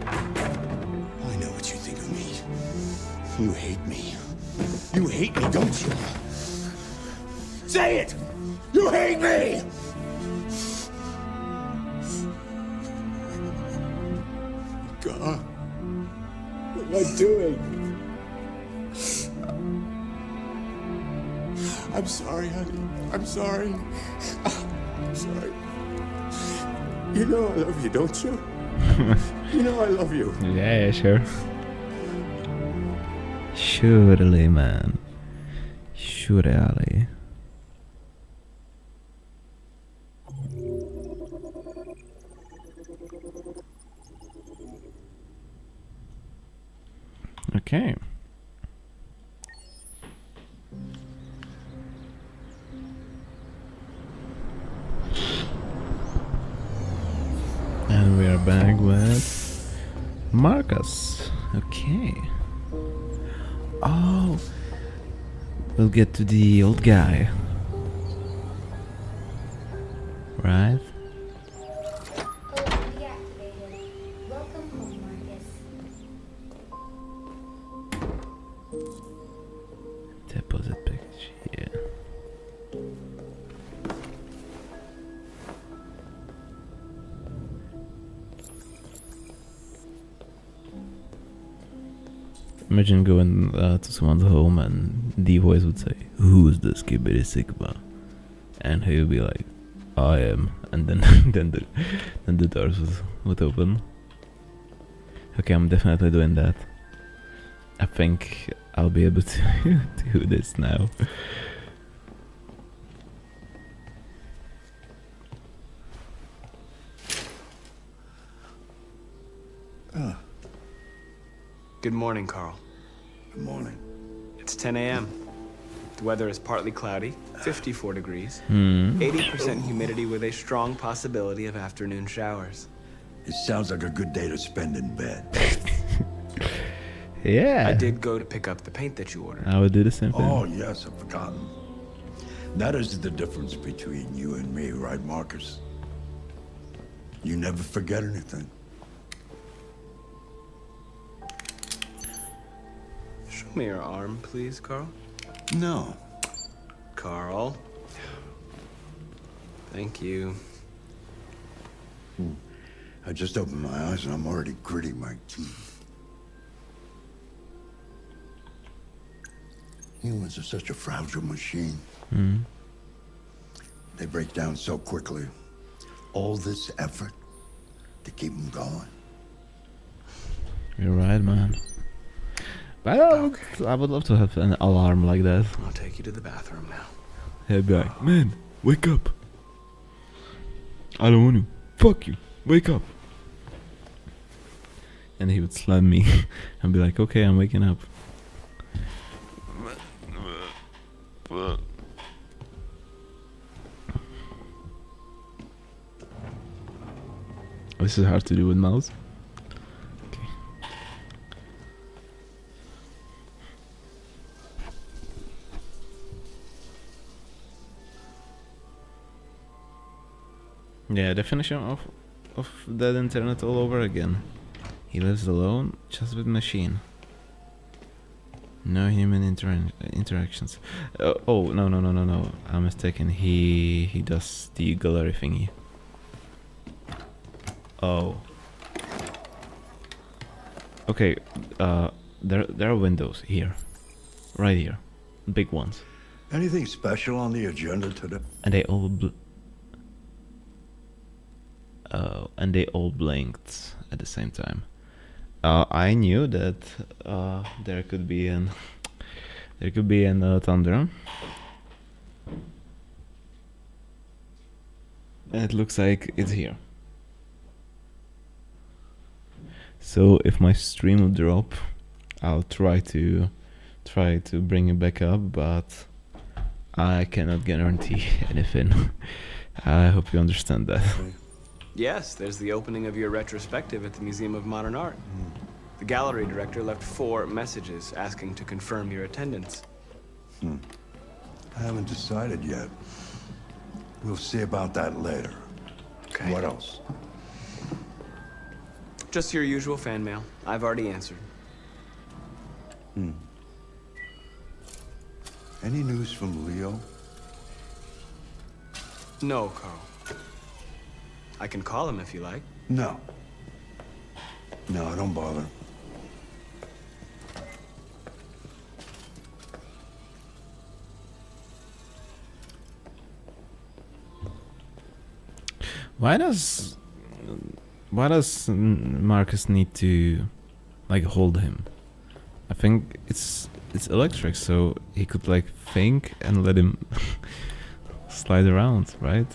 I know what you think of me. You hate me. You hate me, don't you? Say it! You hate me! God, what am I doing? I'm sorry, honey. I'm sorry. I'm sorry. You know I love you, don't you? You know I love you. Yeah, sure. Surely, man. Surely. Okay. And we are back with Marcus. Okay. Oh, we'll get to the old guy, right? Welcome home, Marcus. Deposit package here. Imagine going to someone's home and the voice would say, "Who's the Skibidi Sigma?" And he would be like, "I am," and then then the doors would open. Okay, I'm definitely doing that. I think I'll be able to do this now. Good morning, Carl. Good morning. It's 10 a.m. The weather is partly cloudy, 54 degrees, Hmm. 80% humidity with a strong possibility of afternoon showers. It sounds like a good day to spend in bed. Yeah. I did go to pick up the paint that you ordered. I would do the same thing. Oh, yes, I've forgotten. That is the difference between you and me, right, Marcus? You never forget anything. Show me your arm, please, Carl. No. Carl. Thank you. I just opened my eyes and I'm already gritting my teeth. Humans are such a fragile machine. Hmm. They break down so quickly. All this effort to keep them going. You're right, man. But I would love to have an alarm like that. I'll take you to the bathroom now. Hey, be like, "Man, wake up. I don't want to. Fuck you. Wake up." And he would slam me and be like, "Okay, I'm waking up." This is hard to do with mouse. Okay. Yeah, definition of that internet all over again. He lives alone, just with machine. No human interactions. Oh, no. I'm mistaken. He does the gallery thingy. Oh. Okay, there are windows here. Right here. Big ones. Anything special on the agenda today? And they all blinked at the same time. I knew that there could be an thunder, and it looks like it's here. So if my stream will drop, I'll try to bring it back up, but I cannot guarantee anything. I hope you understand that. Yes, there's the opening of your retrospective at the Museum of Modern Art. The gallery director left 4 messages asking to confirm your attendance. I haven't decided yet. We'll see about that later. Okay. What else? Just your usual fan mail. I've already answered. Any news from Leo? No, Carl. I can call him if you like. No. No, don't bother. Why does Marcus need to like hold him? I think it's electric, so he could like think and let him slide around, right?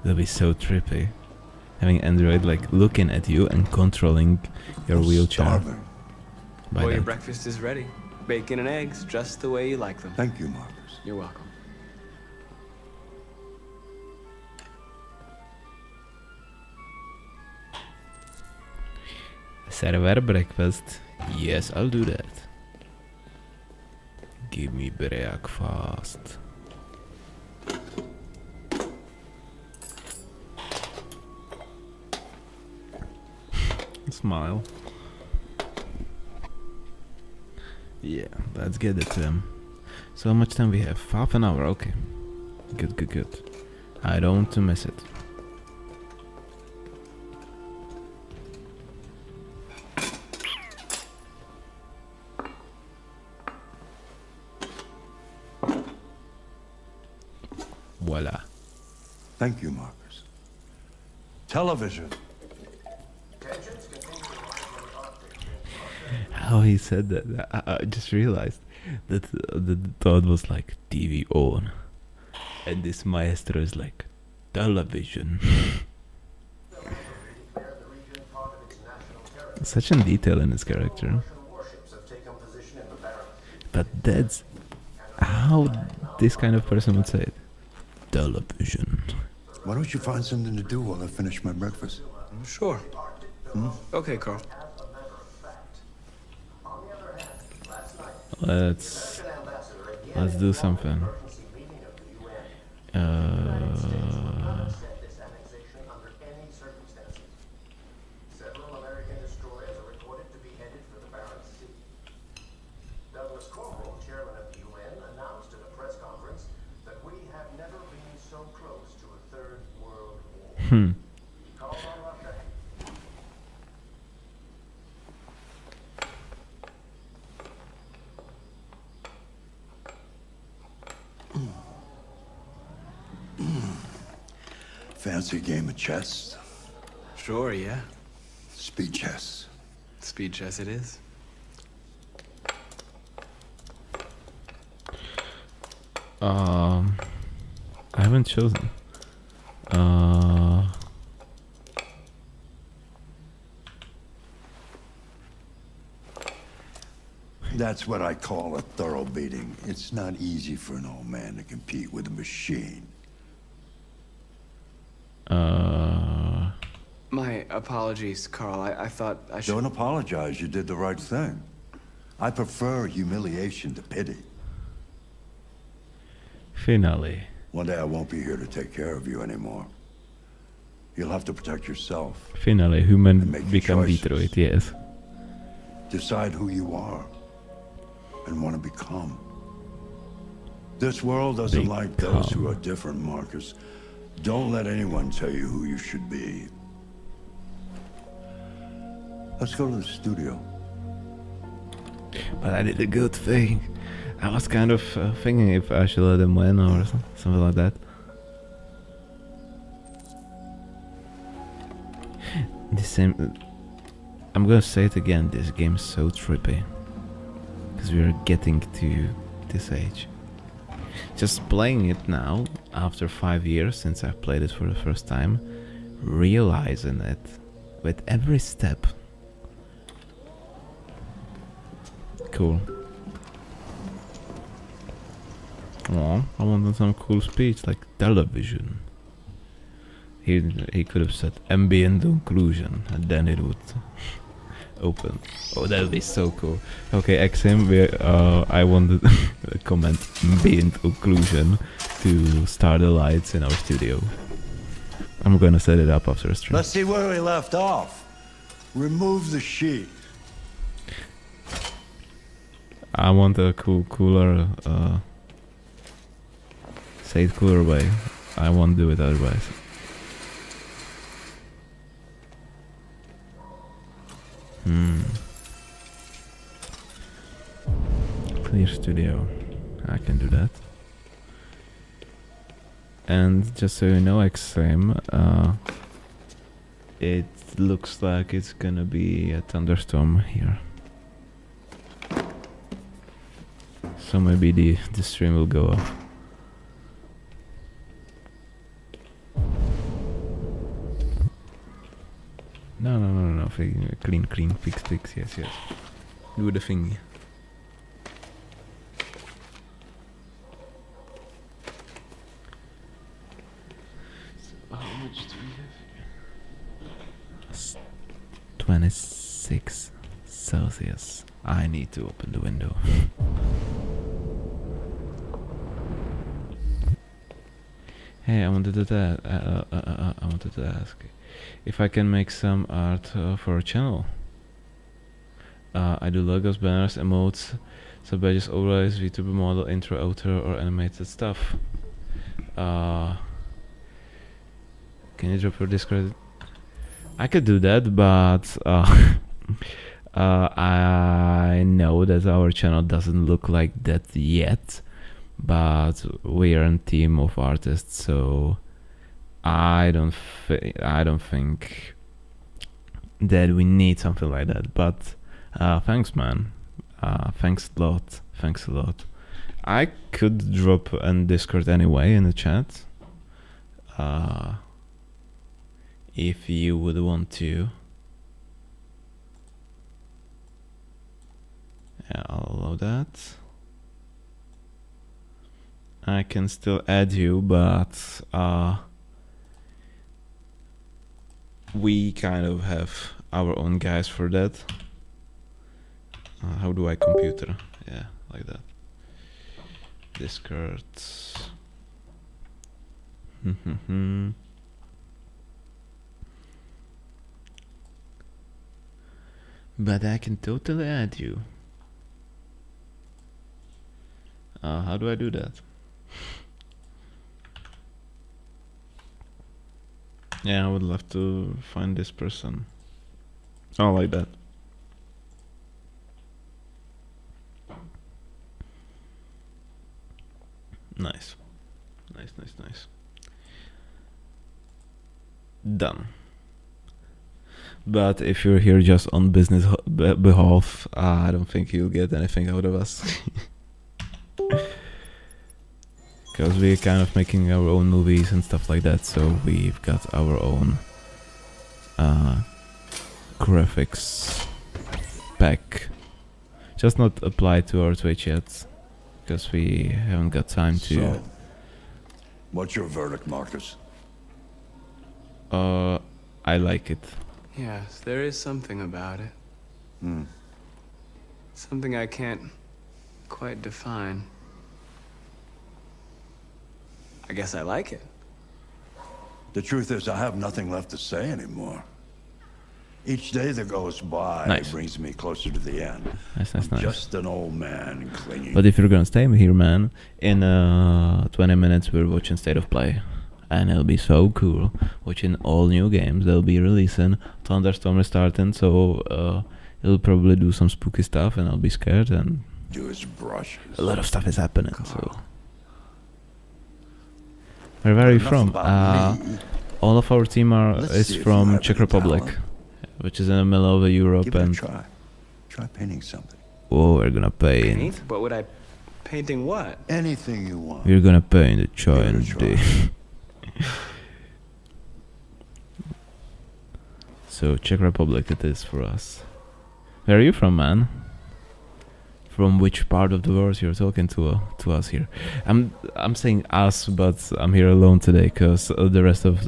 That'd be so trippy. Having Android like looking at you and controlling your wheelchair. Starving. Well, your breakfast is ready. Bacon and eggs, just the way you like them. Thank you, Marcus. You're welcome. Server breakfast. Yes, I'll do that. Give me breakfast. Smile. Yeah, let's get it to him. So how much time we have? Half an hour, okay. Good. I don't want to miss it. Thank you, Marcus. Television. How he said that, I just realized that the thought was like TV on, and this maestro is like television. Such a detail in his character. But that's how this kind of person would say it. Television. Why don't you find something to do while I finish my breakfast? Sure. Okay, Carl. Let's do something. Fancy game of chess? Sure, yeah. Speed chess. Speed chess it is. I haven't chosen. That's what I call a thorough beating. It's not easy for an old man to compete with a machine. My apologies, Carl. I thought I should... Don't apologize. You did the right thing. I prefer humiliation to pity. Finally. One day I won't be here to take care of you anymore. You'll have to protect yourself. Finally, human become Detroit, yes. Decide who you are and want to become. This world doesn't like those who are different, Marcus. Don't let anyone tell you who you should be. Let's go to the studio. But I did a good thing. I was kind of thinking if I should let him win or something like that. I'm gonna say it again, this game's so trippy. Because we are getting to this age. Just playing it now, after 5 years since I've played it for the first time, realizing it with every step. Cool. Oh, I wanted some cool speech like television. He could have said ambient occlusion and then it would open. Oh, that would be so cool. Okay, XM, I wanted a comment ambient occlusion to start the lights in our studio. I'm gonna set it up after the stream. Let's see where we left off. Remove the sheet. I want a cooler, say it cooler way. I won't do it otherwise. Clear studio. I can do that. And just so you know, XM, it looks like it's gonna be a thunderstorm here. So maybe the stream will go off. No. Clean, fix, yes. Do the thing. So how much do we have here? 26 Celsius. I need to open the window. Hey, I wanted to ask if I can make some art for a channel. I do logos, banners, emotes, sub badges, overlays, VTuber model, intro, outro, or animated stuff. Can you drop your Discord? I could do that, but I know that our channel doesn't look like that yet. But we are a team of artists, so I don't think that we need something like that. But thanks, man. Thanks a lot. Thanks a lot. I could drop on Discord anyway in the chat. If you would want to. Yeah, I'll allow that. I can still add you, but we kind of have our own guys for that. How do I computer? Yeah, like that. Discord. But I can totally add you. How do I do that? Yeah, I would love to find this person. Oh, like that. Nice. Nice. Done. But if you're here just on business behalf, I don't think you'll get anything out of us. Because we're kind of making our own movies and stuff like that, so we've got our own graphics pack. Just not applied to our Twitch yet, because we haven't got time to. So, what's your verdict, Marcus? I like it. Yes, there is something about it. Something I can't quite define. I guess I like it. The truth is, I have nothing left to say anymore. Each day that goes by brings me closer to the end. I'm just an old man clinging. But if you're gonna stay here, man, in 20 minutes we're watching State of Play. And it'll be so cool watching all new games. They'll be releasing. Thunderstorm is starting, so it'll probably do some spooky stuff, and I'll be scared. And do his brushes. A lot of stuff is happening. So where are you from? All of our team is from Czech Republic, which is in the middle of Europe. Give it and a try. Try painting something. Oh, we're gonna paint. Paint? What would I? Painting what? Anything you want. We're gonna paint a giant day. So Czech Republic it is for us. Where are you from, man? From which part of the world you're talking to us here? I'm saying us, but I'm here alone today because the rest of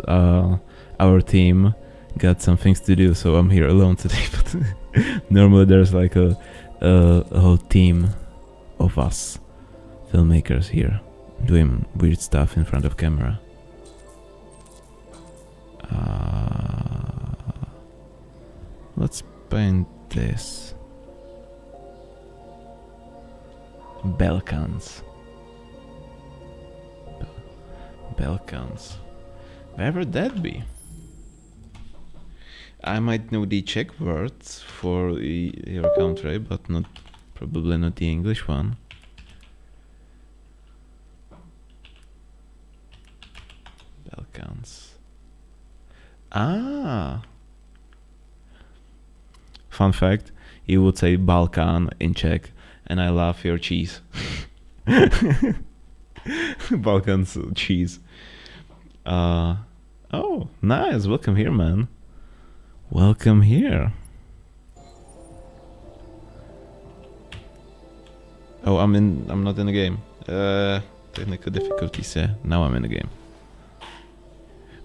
our team got some things to do, so I'm here alone today. But normally there's like a whole team of us filmmakers here doing weird stuff in front of camera. Let's paint this. Balkans. Balkans. Where would that be? I might know the Czech word for your country, but probably not the English one. Balkans. Ah. Fun fact, you would say Balkan in Czech, and I love your cheese. Balkans cheese. Oh, nice. Welcome here, man. Welcome here. Oh, I'm not in the game. Technical difficulties, yeah. Now I'm in the game.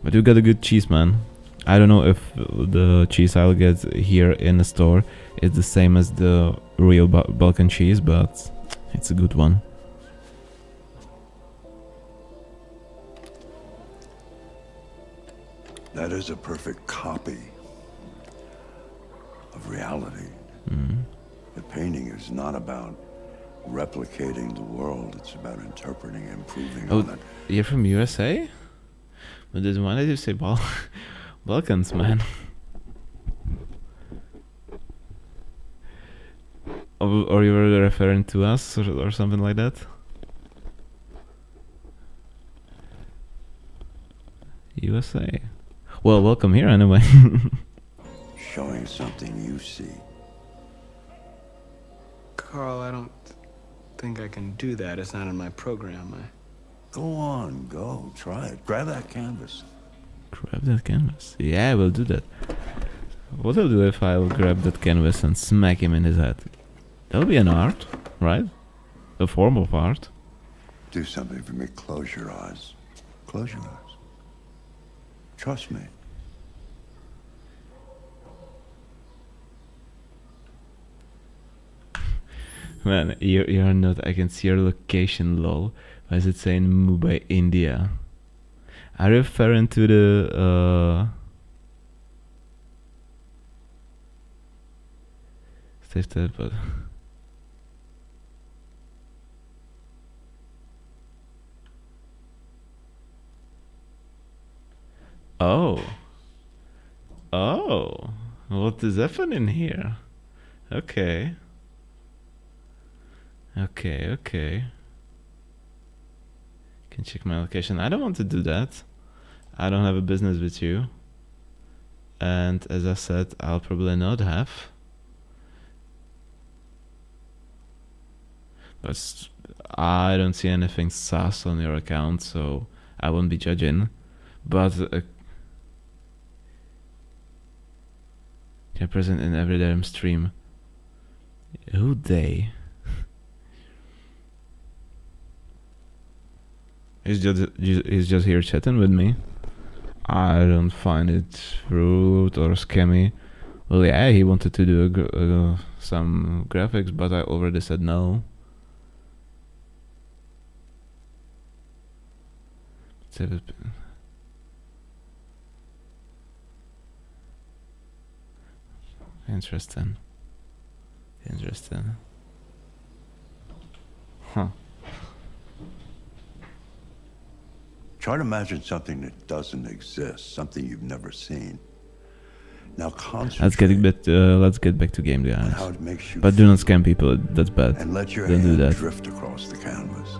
But you got a good cheese, man. I don't know if the cheese I'll get here in the store is the same as the real Balkan cheese, but it's a good one. That is a perfect copy of reality. The painting is not about replicating the world, it's about interpreting and improving on it. You're from USA? But then why did you say Balkans, man? Or you were referring to us or something like that? USA. Well, welcome here anyway. Showing something you see. Carl, I don't think I can do that. It's not in my program. Go on, go. Try it. Grab that canvas. Grab that canvas. Yeah, I will do that. What I'll do if I'll grab that canvas and smack him in his head? That'll be an art, right? A form of art. Do something for me. Close your eyes. Close your eyes. Trust me. Man, you're not. I can see your location, lol. Why is it saying Mumbai, India? Are you referring to the Save that, but oh, what is happening here? Okay. Can check my location. I don't want to do that. I don't have a business with you. And as I said, I'll probably not have. But I don't see anything sus on your account, so I won't be judging. But you're present in every damn stream. Who they? He's just here chatting with me. I don't find it rude or scammy. Well, yeah, he wanted to do some graphics, but I already said no. Interesting. Huh. Try to imagine something that doesn't exist, something you've never seen. Now concentrate. Let's get back to game, guys. How it makes you but do not scam people. That's bad. And let your Don't hand do that. drift across the canvas.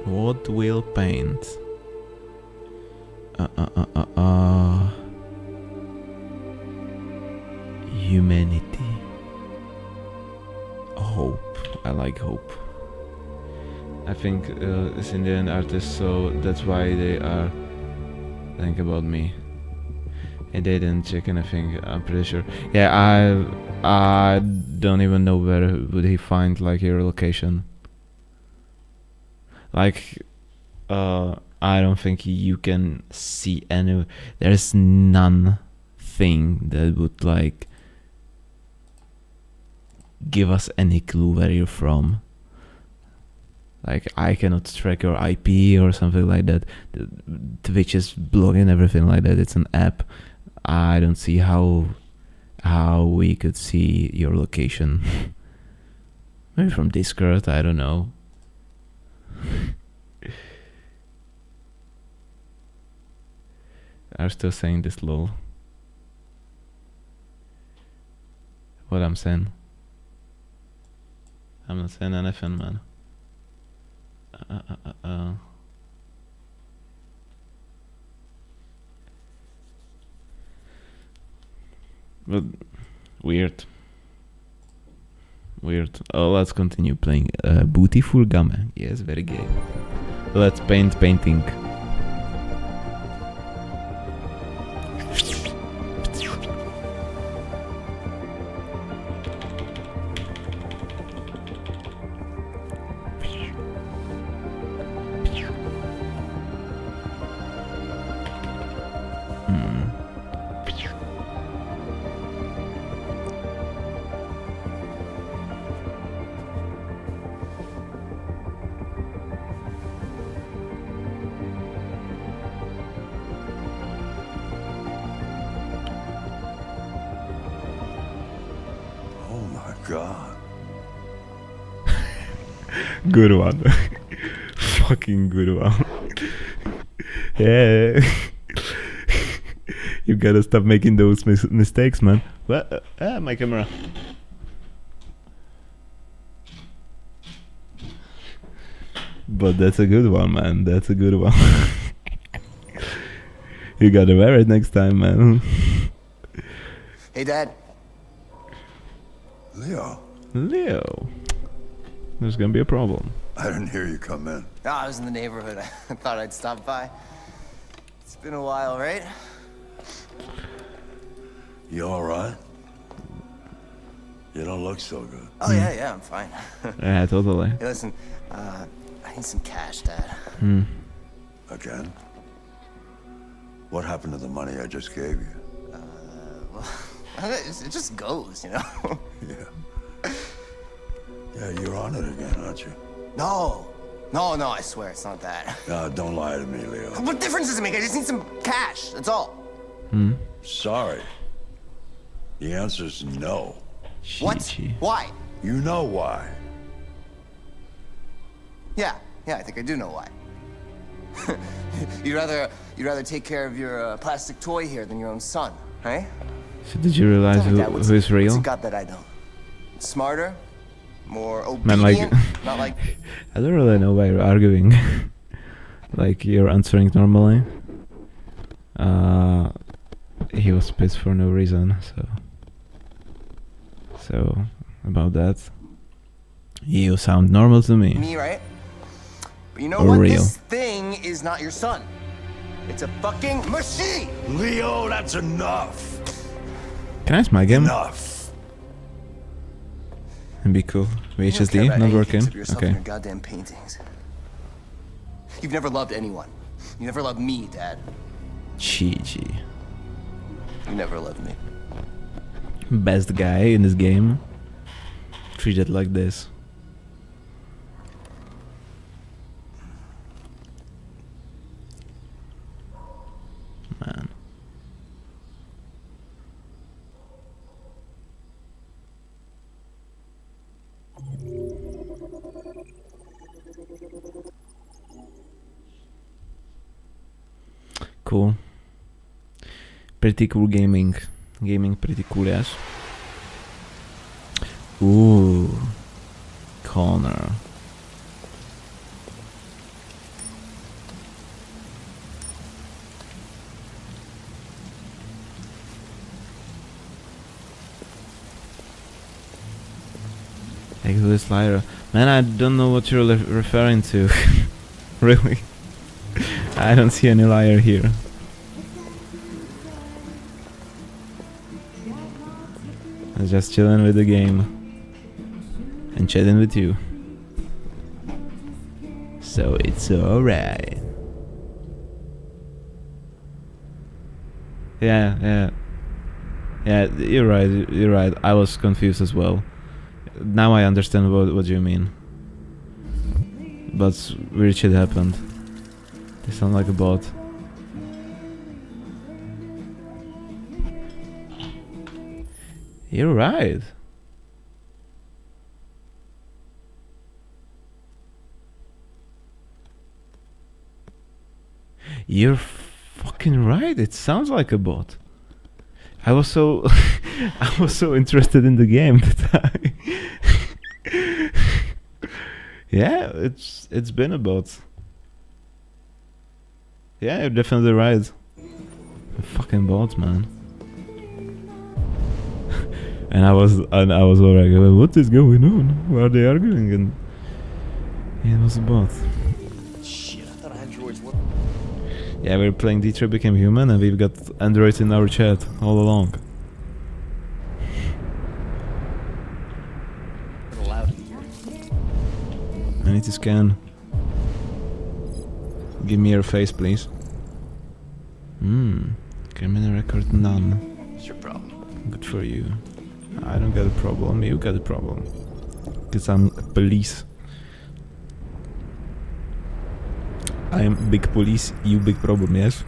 What will paint? Humanity. Hope. I like hope. I think it's Indian artists, so that's why they are thinking about me. And they didn't check anything, I'm pretty sure. Yeah, I don't even know where would he find like your location. Like, I don't think you can see any. There's none thing that would like give us any clue where you're from. Like, I cannot track your IP or something like that. Twitch is blogging everything like that. It's an app. I don't see how we could see your location. Maybe from Discord, I don't know. I'm still saying this lol. What I'm saying? I'm not saying anything, man. But weird. Oh, let's continue playing Beautiful Game. Yes, very gay. Let's painting. God. Good one. Fucking good one. Yeah. You gotta stop making those mistakes, man. What? My camera. But that's a good one, man. That's a good one. You gotta wear it next time, man. Hey, Dad. Leo. Leo. There's gonna be a problem. I didn't hear you come in. Oh, I was in the neighborhood. I thought I'd stop by. It's been a while, right? You all right? You don't look so good. Oh, yeah, I'm fine. Yeah, totally. Hey, listen, I need some cash, Dad. Again? What happened to the money I just gave you? Well, it just goes, you know? Yeah, you're on it again, aren't you? No, I swear it's not that. Don't lie to me, Leo. What difference does it make? I just need some cash, that's all. Sorry. The answer's no. What? Why? You know why. Yeah, I think I do know why. You'd rather take care of your plastic toy here than your own son, right? So did you realize who is real? What's it got that I don't? Smarter? More obedient? Man, like, Not like... I don't really know why you're arguing. Like, you're answering normally. He was pissed for no reason, so about that. You sound normal to me. Me, right? But you know Or what? real. This thing is not your son. It's a fucking machine! Leo, that's enough. Can I smack him? Enough. And be cool. You don't care VHSD, about not anything working. except yourself and Okay. your goddamn paintings. You've never loved anyone. You never loved me, Dad. GG. You never loved me. Best guy in this game. Treated like this. Man. Cool. Pretty cool gaming. Gaming pretty cool, yes. Ooh. Connor. Exodus Lyra. Man, I don't know what you're referring to. Really. I don't see any liar here. I'm just chilling with the game. And chatting with you. So it's alright. Yeah, you're right. I was confused as well. Now I understand what you mean. But weird shit happened. They sound like a bot. You're right. You're fucking right. It sounds like a bot. I was so I was so interested in the game that yeah, it's been a bot. Yeah, you're definitely right. Fucking bots, man. And I was all like, what is going on? Why are they arguing? And yeah, it was a bot. Shit, I thought androids were... Yeah, we're playing Detroit Become Human and we've got androids in our chat all along. I need to scan. Give me your face, please. Criminal record none. What's your problem? Good for you. I don't got a problem, you got a problem. Because I'm police. I am big police, you big problem, yes?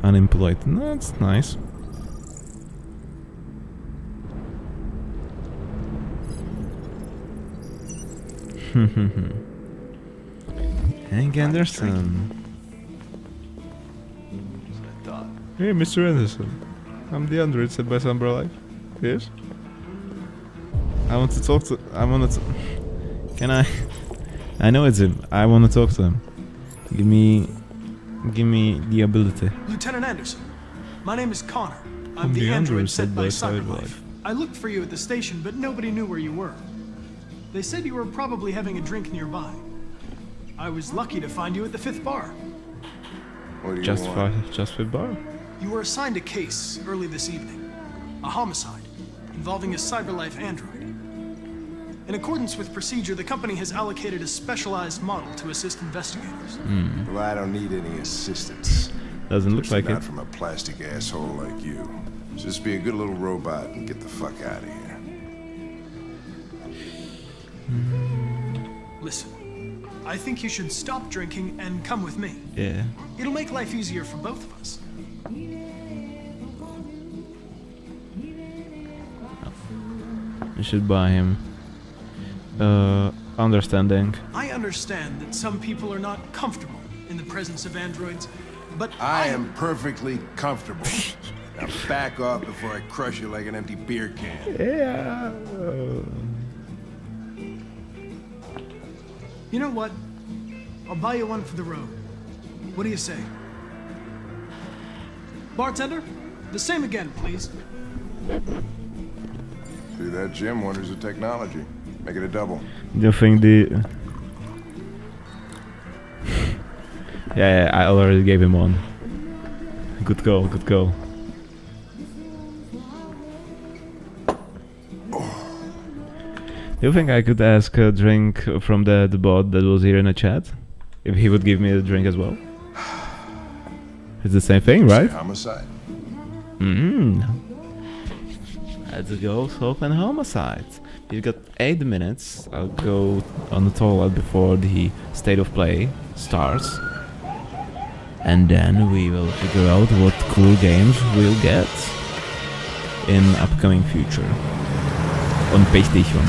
Unemployed. No, that's nice. Hank Anderson. Hey, Mr. Anderson. I'm the android set by Sombra Life. Yes? I want to talk to... Can I I know it's him. I want to talk to him. Give me the ability. Lieutenant Anderson, my name is Connor. I'm the android sent by CyberLife. I looked for you at the station, but nobody knew where you were. They said you were probably having a drink nearby. I was lucky to find you at the 5th bar. What do you Just want? for bar? You were assigned a case early this evening. A homicide involving a CyberLife android. In accordance with procedure, the company has allocated a specialized model to assist investigators. Well, I don't need any assistance. Doesn't look like Not it. from a plastic asshole like you. Just be a good little robot and get the fuck out of here. Listen, I think you should stop drinking and come with me. Yeah. It'll make life easier for both of us. You should buy him. Understanding. I understand that some people are not comfortable in the presence of androids, but I am perfectly comfortable. Now back off before I crush you like an empty beer can. Yeah. You know what? I'll buy you one for the road. What do you say? Bartender, the same again, please. See that, Jim? Wonders of technology. Make it a double. Do you think the... yeah, I already gave him one. Good call, good call. Do you think I could ask a drink from the bot that was here in the chat? If he would give me a drink as well? It's the same thing, right? Homicide. Let's go solve an homicide. You've got 8 minutes. I'll go on the toilet before the state of play starts. And then we will figure out what cool games we'll get in upcoming future. On PlayStation.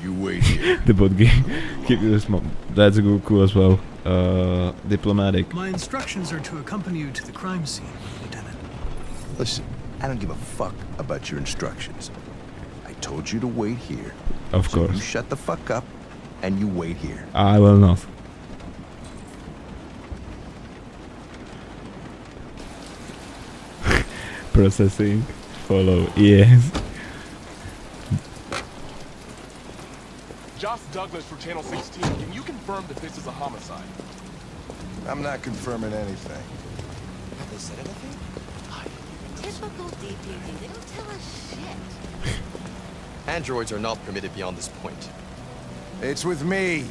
You wait here. The bot game. Keep this that's cool as well. Diplomatic. My instructions are to accompany you to the crime scene, Lieutenant. Listen, I don't give a fuck about your instructions. I told you to wait here. Of So you course. shut the fuck up and you wait here. I will not. Processing. Follow. Yes. Josh Douglas for Channel 16. Can you confirm that this is a homicide? I'm not confirming anything. Have they said anything? Typical DPD. They don't tell us shit. Androids are not permitted beyond this point. It's with me.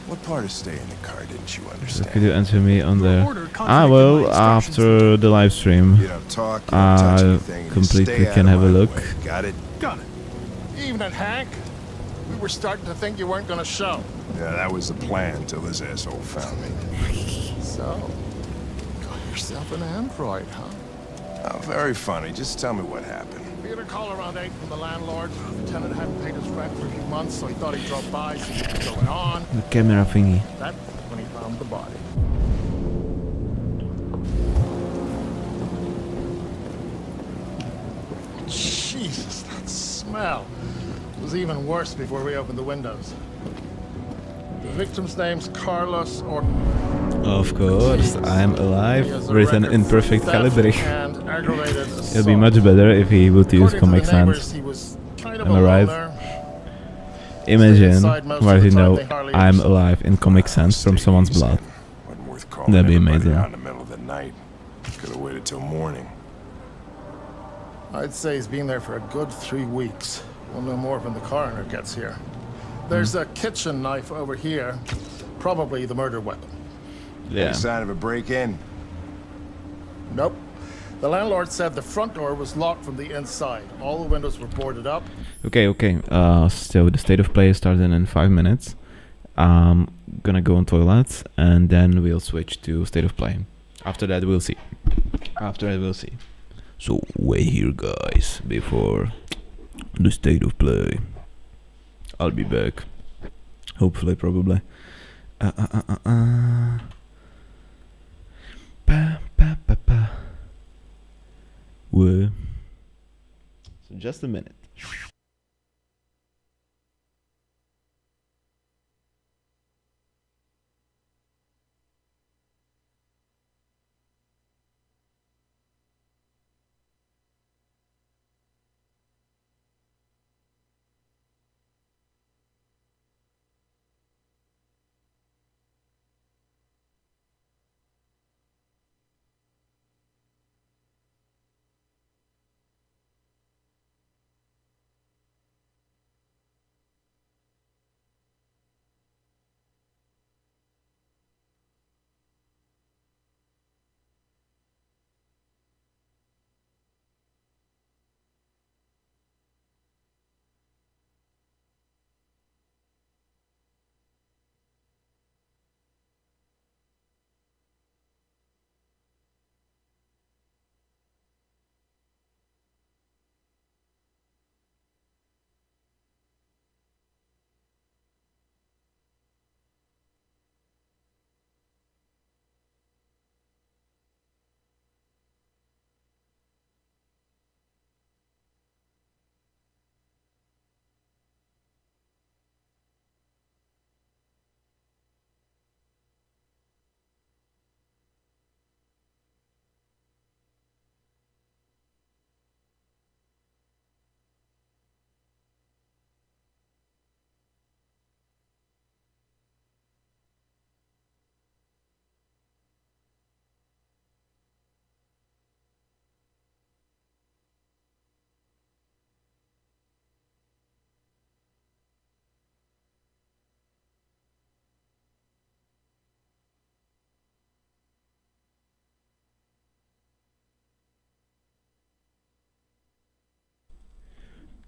What part of stay in the car didn't you understand? Could you answer me on there? Well, after the live stream, You don't talk, you don't touch I anything, you just completely stay can out have a of my look. way. Got it? Got it. Evening, Hank. We were starting to think you weren't gonna show. Yeah, that was the plan till this asshole found me. So, got yourself an android, huh? Oh, very funny. Just tell me what happened. We had a call around 8 from the landlord. The tenant hadn't paid his rent for a few months, so he thought he'd drop by, see what's going on. The camera thingy. That's when he found the body. Jesus, that smell was even worse before we opened the windows. The victim's name's Carlos or Of course, I'm alive, written in perfect calibri. and aggravated It'll be much better if he would use Comic Sans. he was kind of Am I a right? loner. Imagine, where you know I'm alive in Comic Sans from someone's blood. That'd be amazing. Out in the middle of the night. Could have waited till morning. I'd say he's been there for a good 3 weeks. We'll know more when the coroner gets here. There's a kitchen knife over here. Probably the murder weapon. Yeah. Any sign of a break-in? Nope. The landlord said the front door was locked from the inside. All the windows were boarded up. Okay. So the state of play starts in 5 minutes. I'm gonna go on toilet and then we'll switch to state of play. After that, we'll see. So wait here, guys, before the state of play. I'll be back. Hopefully, probably. Whoa. So just a minute.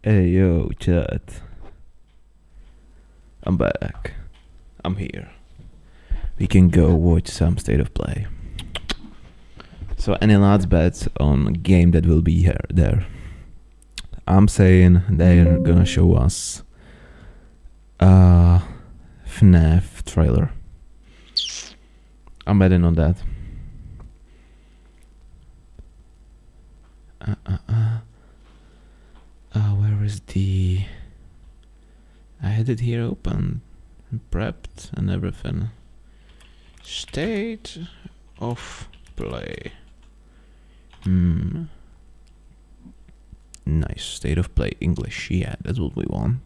Hey yo, chat. I'm back. I'm here. We can go watch some State of Play. So any last bets on a game that will be there? I'm saying they're gonna show us a FNAF trailer. I'm betting on that. Where is the... I had it here open and prepped and everything. State of Play. Nice. State of Play English. Yeah, that's what we want.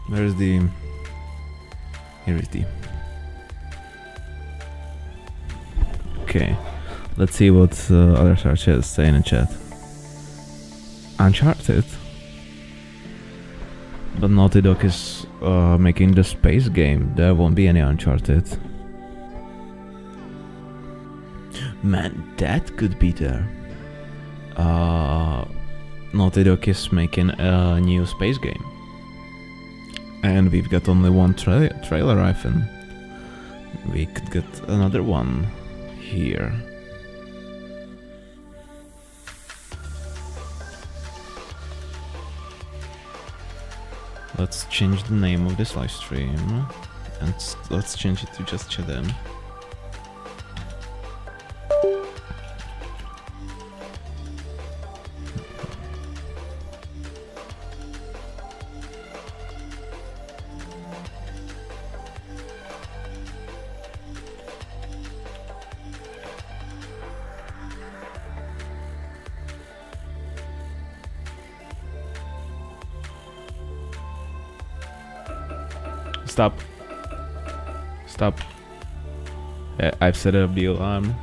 Where's the... Here is the... Okay, let's see what other searches say in the chat. Uncharted? But Naughty Dog is making the space game. There won't be any Uncharted. Man, that could be there. Naughty Dog is making a new space game. And we've got only one trailer, I think. We could get another one here. Let's change the name of this live stream and let's change it to just Chadem. Stop. Stop. I've set up the alarm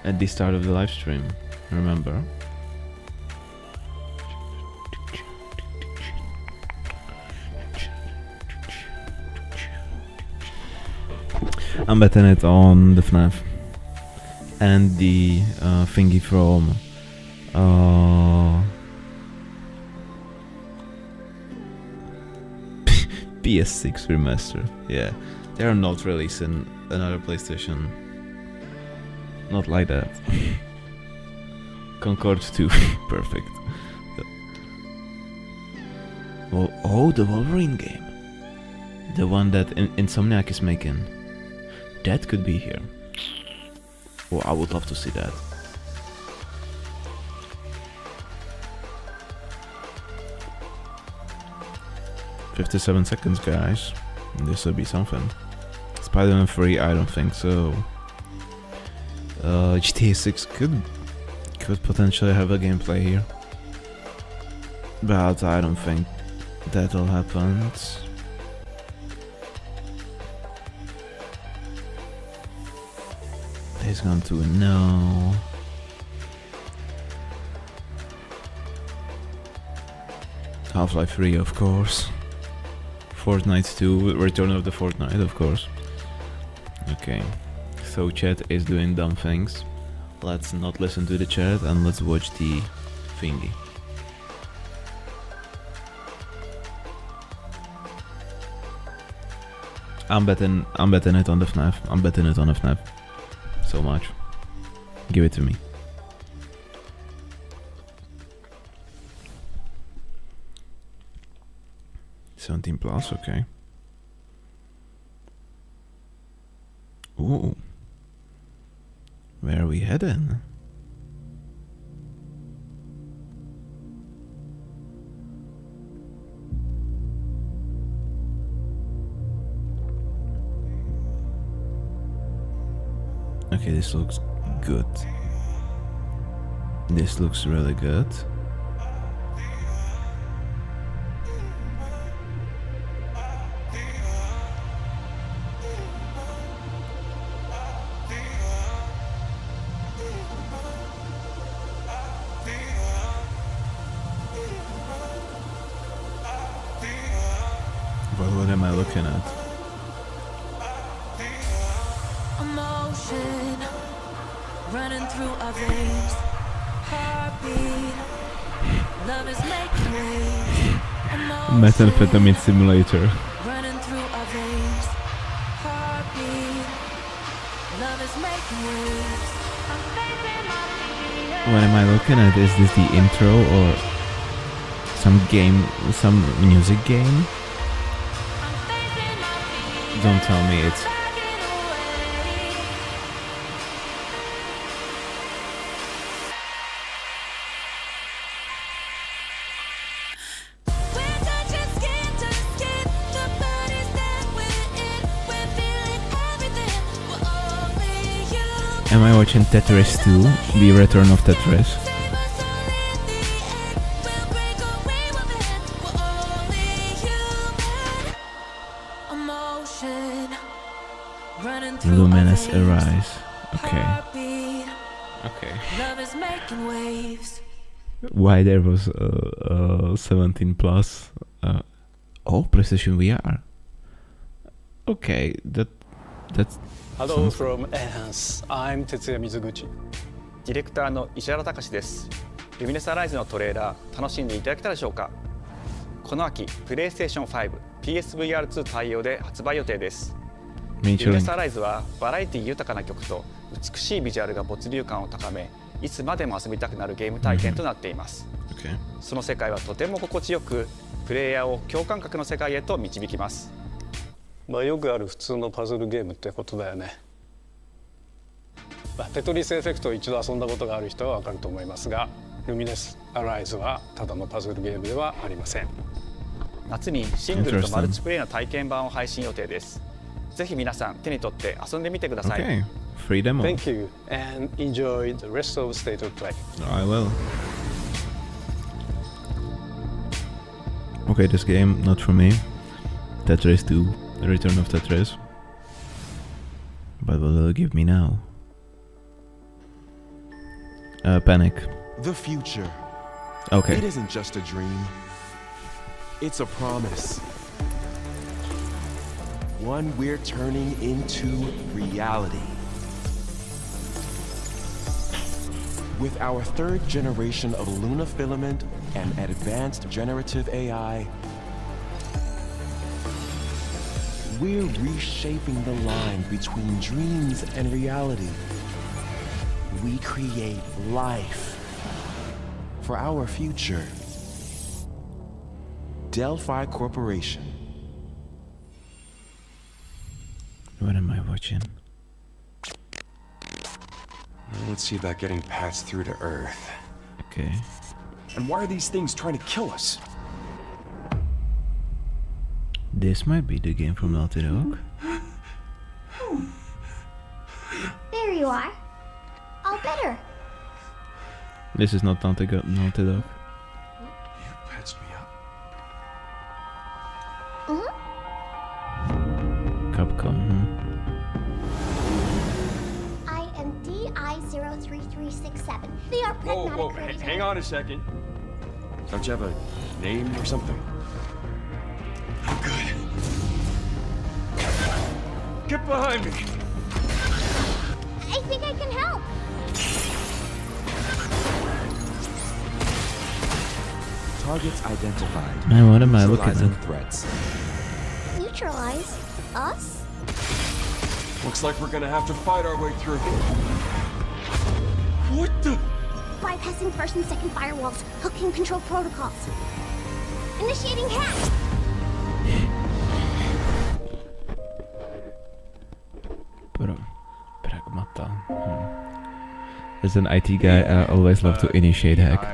at the start of the live stream, remember? I'm betting it on the FNAF and the thingy from PS6 remaster. Yeah, they are not releasing another PlayStation. Not like that. Concord 2, perfect. Oh, the Wolverine game. The one that Insomniac is making. That could be here. Oh, I would love to see that. "57 seconds, guys. This will be something." Spider-Man 3, I don't think so. GTA 6 could potentially have a gameplay here, but I don't think that'll happen. He's gone to no. Half-Life 3, of course. Fortnite 2, Return of the Fortnite, of course. Okay, so chat is doing dumb things. Let's not listen to the chat and let's watch the thingy. I'm betting it on the FNAF. I'm betting it on the FNAF. So much. Give it to me. $17+, okay. Ooh. Where are we heading? Okay, this looks good. This looks really good. But what am I looking at? Emotion running through our veins. Heartbeat. Love is making waves. Methamphetamine simulator. Running through our veins. Heartbeat. Love is making waves. I'm facing my fears. What am I looking at? Is this the intro or some game, some music game? Don't tell me it's... Am I watching Tetris 2? The Return of Tetris? Luminous Arise. Okay. Okay. Why there was 17+? Oh, PlayStation VR. Okay, that's. Hello from Enhance. I'm Tetsuya Mizuguchi. ディレクターの石原隆です。ルミネスアライズのトレーラー楽しんでいただけたでしょうか。この秋、プレイステーション5、PSVR2 対応で発売予定です。ルミネスアライズはバラエティ豊かな曲と美しいビジュアルが没入感を高め、いつまでも遊びたくなるゲーム体験となっています。その世界はとても心地よく、プレイヤーを共感覚の世界へと導きます。まあよくある普通のパズルゲームってことだよね。テトリスエフェクトを一度遊んだことがある人はわかると思いますが、ルミネスアライズはただのパズルゲームではありません。夏にシングルとマルチプレイの体験版を配信予定です。ぜひ皆さん手に取って遊んでみてください。Okay. Free demo. Thank you and enjoy the rest of State of Play. I will. Okay, this game not for me. Tetris 2, The Return of Tetris. But what will it give me now? Panic. The future. Okay. It isn't just a dream. It's a promise. One we're turning into reality. With our third generation of Luna filament and advanced generative AI, we're reshaping the line between dreams and reality. We create life for our future. Delphi Corporation. What am I watching? Let's see about getting passed through to Earth. Okay. And why are these things trying to kill us? This might be the game from Naughty Dog. There you are. All better. This is not Naughty Dog. You patched me up. Capcom. I am DI-03367. They are pragmatic. Whoa, hang on a second. Don't you have a name or something? I'm good. Get behind me! I think I can help. Targets identified. Man, what am I looking Neutralizing at? threats. Neutralize us? Looks like we're gonna have to fight our way through. What the? Bypassing first and second firewalls, hooking control protocols. Initiating hack. Pragmata. As an IT guy, I always love to initiate hack.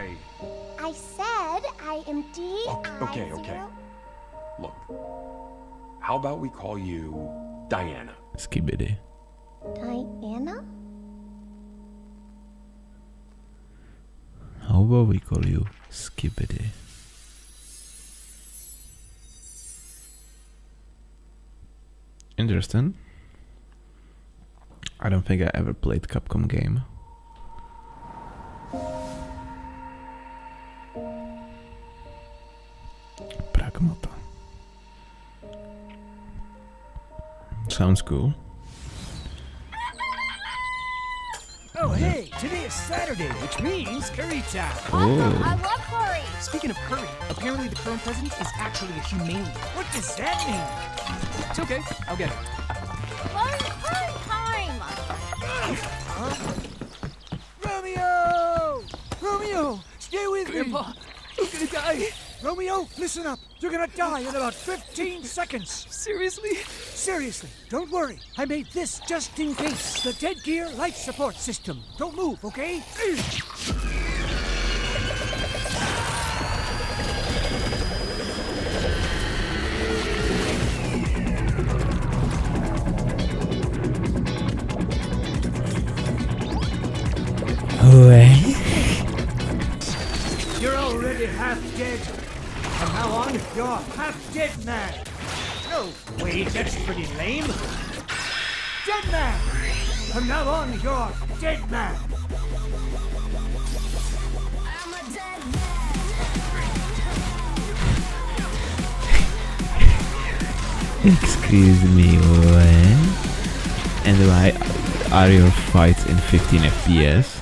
I said I am DI. Okay. Look, how about we call you Diana? Skibidi. Diana? How about we call you Skibidi? Interesting. I don't think I ever played Capcom game. Pragmata. Sounds cool. Oh, hey, today is Saturday, which means curry time. Oh. I love curry. Speaking of curry, apparently the current president is actually a humane. What does that mean? It's okay, I'll get it. Curry time! Romeo! Romeo, stay with Grandpa, me. I'm gonna die. Romeo, listen up. You're gonna die in about 15 seconds. Seriously? Seriously, don't worry. I made this just in case. The Dead Gear Life Support System. Don't move, okay? You're already half dead. From now on, you're half dead man. No, wait, that's pretty lame. Dead man. From now on, you're dead man. I'm a dead man. Excuse me, what? And why are your fights in 15 FPS?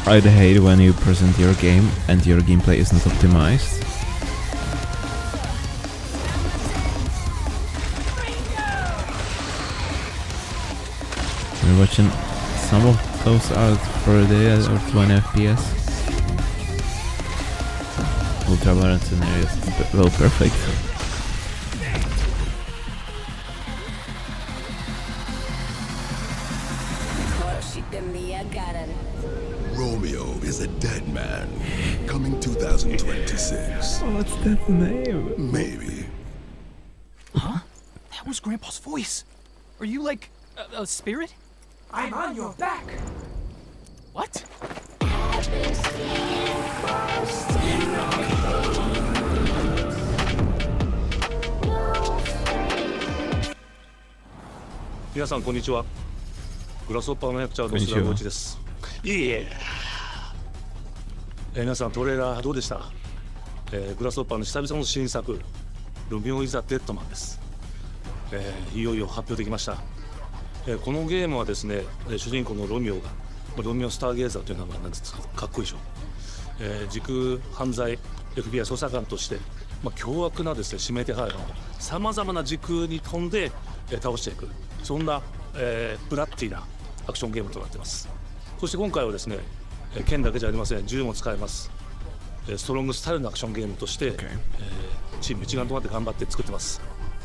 I'd hate when you present your game and your gameplay is not optimized. We're watching some of those out for the or 20 FPS. Ultraviolet scenarios, well, perfect. Romeo is a dead man. Coming 2026. What's that name? Maybe. Huh? That was Grandpa's voice. Are you like a spirit? I'm on your back. What? 皆さんこんにちは。グラスホッパーの役者の須田浩一です。いえ。皆さんトレーラーどうでした？グラスホッパーの久々の新作ロミオ・イザ・デッドマンです。いよいよ発表できました。このゲームはですね、主人公のロミオがロミオ・スターゲーザーという名前なんですがかっこいいでしょ。時空犯罪 FBI 捜査官として、凶悪なですね指名手配犯をさまざまな時空に飛んで、倒していくそんな、ブラッディなアクションゲームとなっています。そして今回はですね、剣だけじゃありません、銃も使えます。ストロングスタイルのアクションゲームとして、チーム一丸となって頑張って作ってます。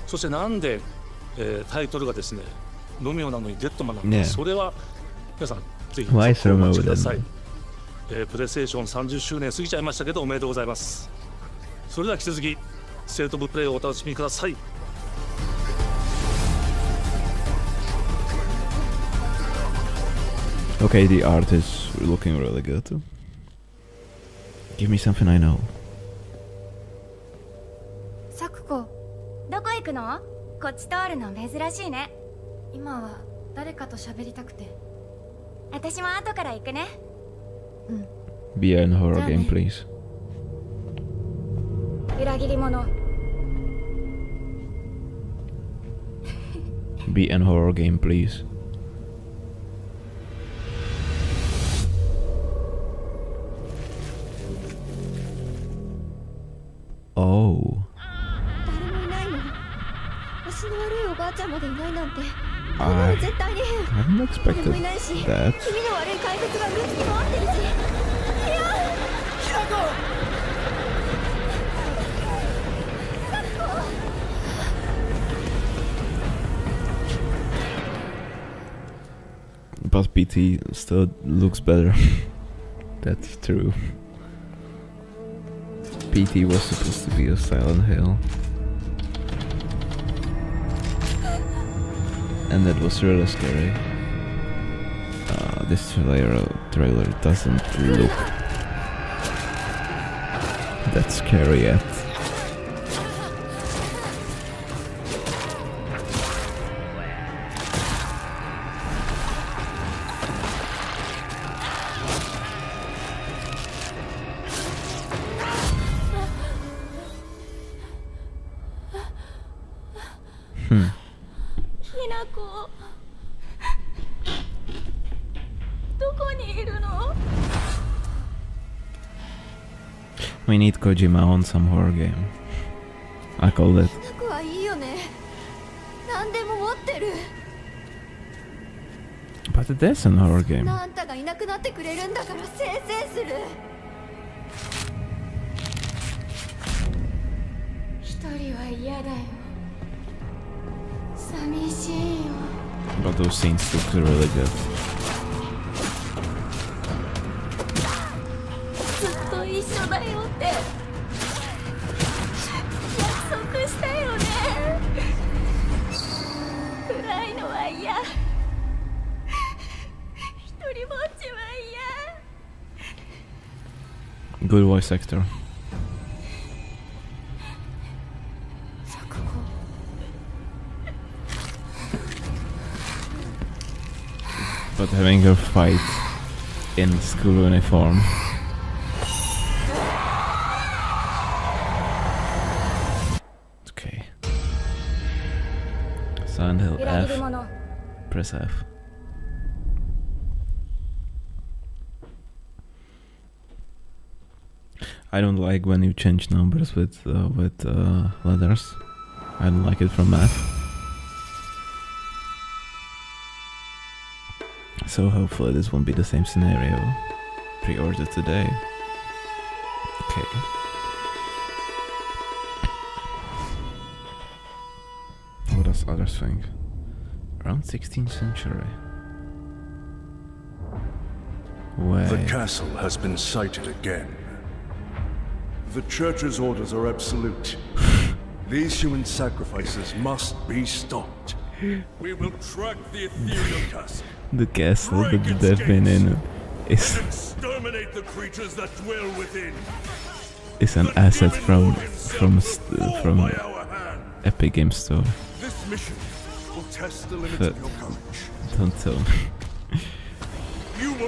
そしてなんで、タイトルがですねロミオなのにデッドマンなのか、ねそれは皆さんぜひ Why お待ちください Romo プレイステーション30周年過ぎちゃいましたけどおめでとうございます。それでは引き続きステートオブプレイをお楽しみください。Okay, the art is looking really good too. Give me something I know. サクコ、どこ行くの？こっち通るの珍しいね。今は誰かと喋りたくて。私も後から行くね。Be an horror game, please. 裏切り者。Be an horror game, please. Oh. 誰もいないの。足の悪いおばあちゃんまでいないなんて。 I 絶対に変。 hadn't expected 誰もいないし、 that. 気味の悪い怪物がルーツに回ってるし。いや、キラコ。 But PT still looks better. That's true. PT was supposed to be a Silent Hill. And that was really scary. This trailer doesn't look that scary yet. We need Kojima on some horror game. I call it. But it is an horror game. あんたがいなくなってくれるんだからせいせいする。一人は嫌だよ。寂しいよ。 But those scenes look really good. ずっと一緒だよって約束したよね。暗いのは嫌。 Good voice actor. But having her fight in school uniform. Okay. Silent Hill F. Press F. I don't like when you change numbers with letters. I don't like it from math. So hopefully this won't be the same scenario. Pre-order today. Okay. What does others think? Around 16th century. Wait. The castle has been sighted again. The Church's orders are absolute. These human sacrifices must be stopped. We will track the ethereal castle. The castle that they've been in is exterminate the creatures that dwell within. Is an asset from Epic Game Store. This mission will test the limits of your courage. Don't tell me.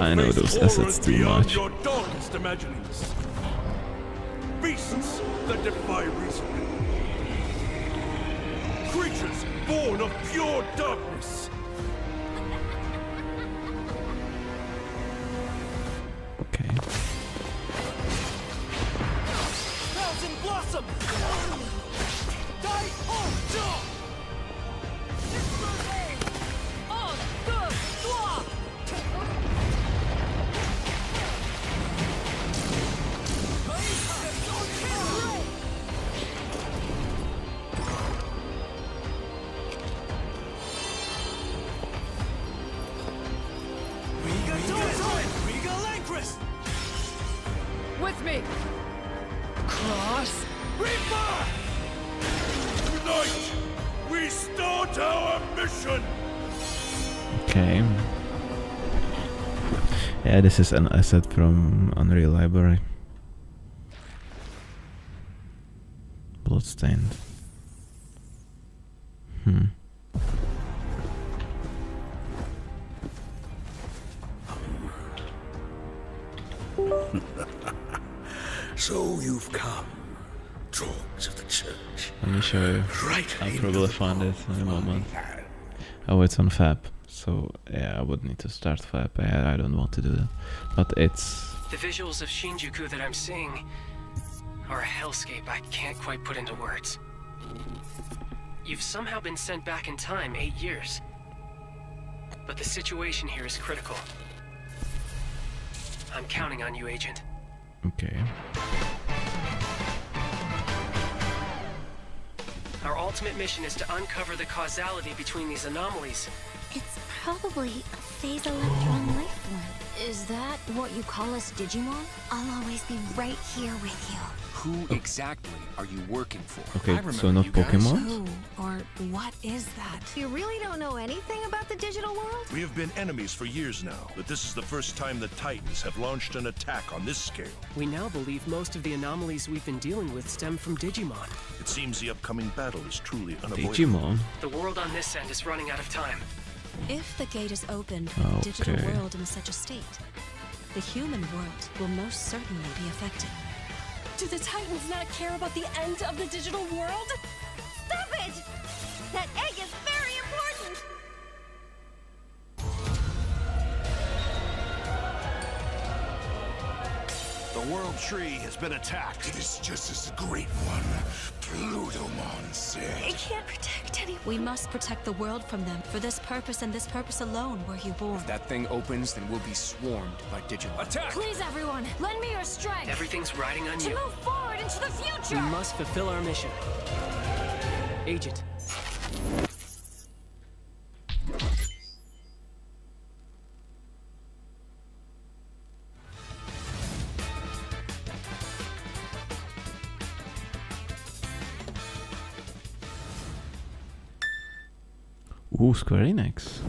I know those assets too much. Your darkest imaginings. Beasts that defy reason. Creatures born of pure darkness. Okay. Thousand Blossom! Die on jaw! On the floor! with me! Cross! Reaper! Tonight, we start our mission! Okay. Yeah, this is an asset from Unreal Library. Bloodstained. So you've come, dogs of the church. Let me show you. Right. I'll probably find it in a moment. Oh, it's on Fab. So yeah, I would need to start Fab. I don't want to do that. But it's... The visuals of Shinjuku that I'm seeing are a hellscape I can't quite put into words. You've somehow been sent back in time 8 years. But the situation here is critical. I'm counting on you, Agent. Okay. Our ultimate mission is to uncover the causality between these anomalies. It's probably a phase electron life form. Is that what you call us Digimon? I'll always be right here with you. Who exactly are you working for? Okay, so not Pokemon? Who or what is that? You really don't know anything about the digital world? We have been enemies for years now, but this is the first time the Titans have launched an attack on this scale. We now believe most of the anomalies we've been dealing with stem from Digimon. It seems the upcoming battle is truly unavoidable. Digimon? The world on this end is running out of time. If the gate is opened, Okay. the digital world in such a state, the human world will most certainly be affected. Do the Titans not care about the end of the digital world? Stop it! That egg is very important! The World Tree has been attacked. It is just as the Great One, Plutomon, said. It can't protect anyone. We must protect the world from them. For this purpose and this purpose alone were you born. If that thing opens, then we'll be swarmed by Digimon. Attack! Please, everyone, lend me your strength. Everything's riding on To you. move forward into the future. We must fulfill our mission. Agent. Ooh, Square Enix.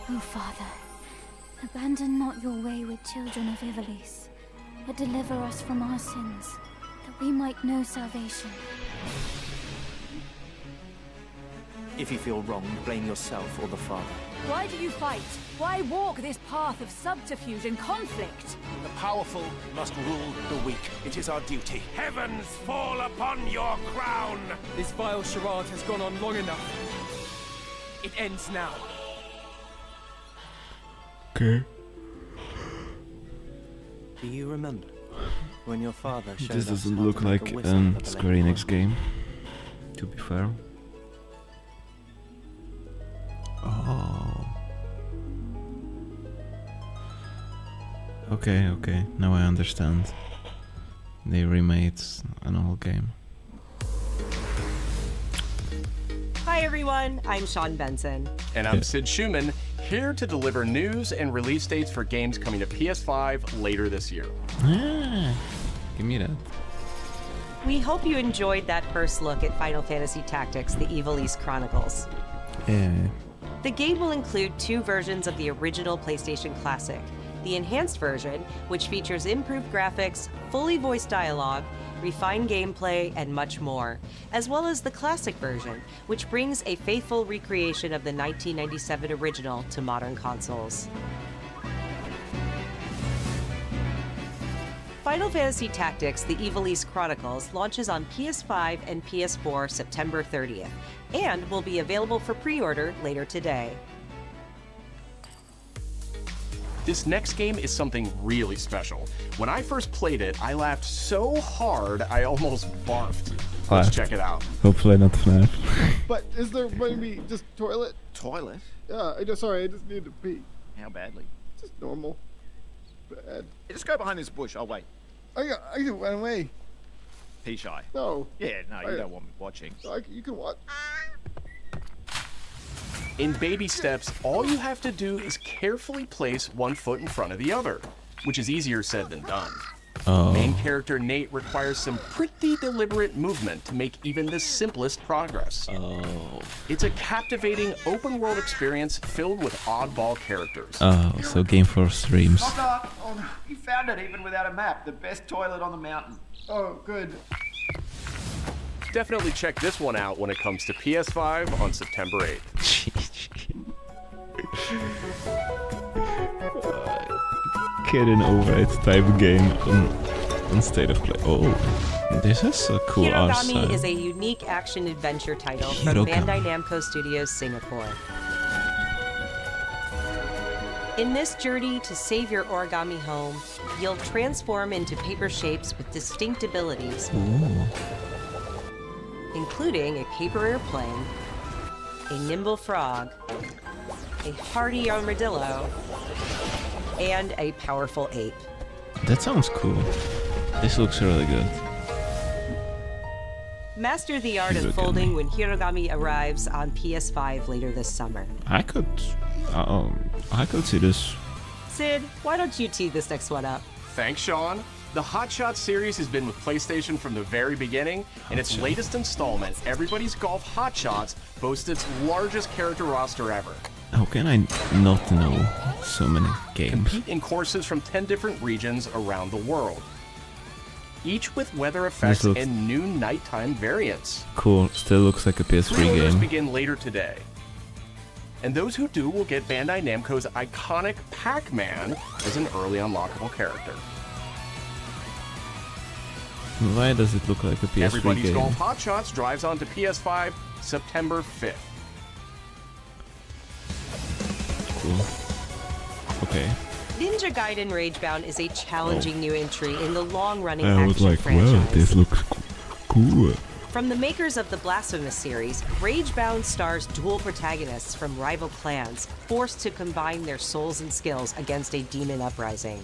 Oh, Father, abandon not your wayward children of Ivalice, but deliver us from our sins, that we might know salvation. If you feel wrong, blame yourself or the Father. Why do you fight? Why walk this path of subterfuge and conflict? The powerful must rule the weak. It is our duty. Heavens fall upon your crown! This vile charade has gone on long enough. It ends now. Okay. Do you remember when your father showed This us doesn't how look to make like a whistle an for the Square lady Enix game, to be fair. Oh. Okay, okay, now I understand. They remade an old game. Hi everyone, I'm Sean Benson. And I'm Sid Schumann, here to deliver news and release dates for games coming to PS5 later this year. Ah, give me that. We hope you enjoyed that first look at Final Fantasy Tactics: The Evil East Chronicles. Yeah. The game will include 2 versions of the original PlayStation Classic. The enhanced version, which features improved graphics, fully voiced dialogue, refined gameplay, and much more, as well as the classic version, which brings a faithful recreation of the 1997 original to modern consoles. Final Fantasy Tactics: The Evil East Chronicles launches on PS5 and PS4 September 30th, and will be available for pre-order later today. This next game is something really special. When I first played it, I laughed so hard I almost barfed. Let's check it out. Hopefully not FNAF. But is there maybe just toilet? Toilet? Yeah, I just need to pee. How badly? Just normal. Bad. Just go behind this bush. I'll wait. I can run away. Pee shy. No. Yeah, no, you don't want me watching. You can watch. In baby steps, all you have to do is carefully place one foot in front of the other, which is easier said than done. Main character Nate requires some pretty deliberate movement to make even the simplest progress. It's a captivating open-world experience filled with oddball characters. So game for streams. Oh no, you found it even without a map. The best toilet on the mountain. Oh, good. Definitely check this one out when it comes to PS5 on September 8th. Getting over it type game on State of Play. Oh, this is a cool art Hirogami style. is a unique action-adventure title from Hirogami. Bandai Namco Studios Singapore. In this journey to save your origami home, you'll transform into paper shapes with distinct abilities, including a paper airplane, a nimble frog, a hardy armadillo, and a powerful ape. That sounds cool. This looks really good. Master the art of Hirogami. folding when Hirogami arrives on PS5 later this summer. I could see this. Sid, why don't you tee this next one up? Thanks, Sean. The Hot Shots series has been with PlayStation from the very beginning, and its latest installment, Everybody's Golf Hot Shots, boasts its largest character roster ever. How can I not know so many games? Compete in courses from 10 different regions around the world, each with weather effects looks- and new nighttime variants. Cool. Still looks like a PS3 Pre-orders game. begin later today. And those who do will get Bandai Namco's iconic Pac-Man as an early unlockable character. Why does it look like a PS3 Everybody's game? Golf Hot Shots drives onto PS5 September 5th. Cool. Okay. Ninja Gaiden Ragebound is a challenging new entry in the long-running I was action like, franchise. wow, this looks cool. From the makers of the Blasphemous series, Ragebound stars dual protagonists from rival clans, forced to combine their souls and skills against a demon uprising.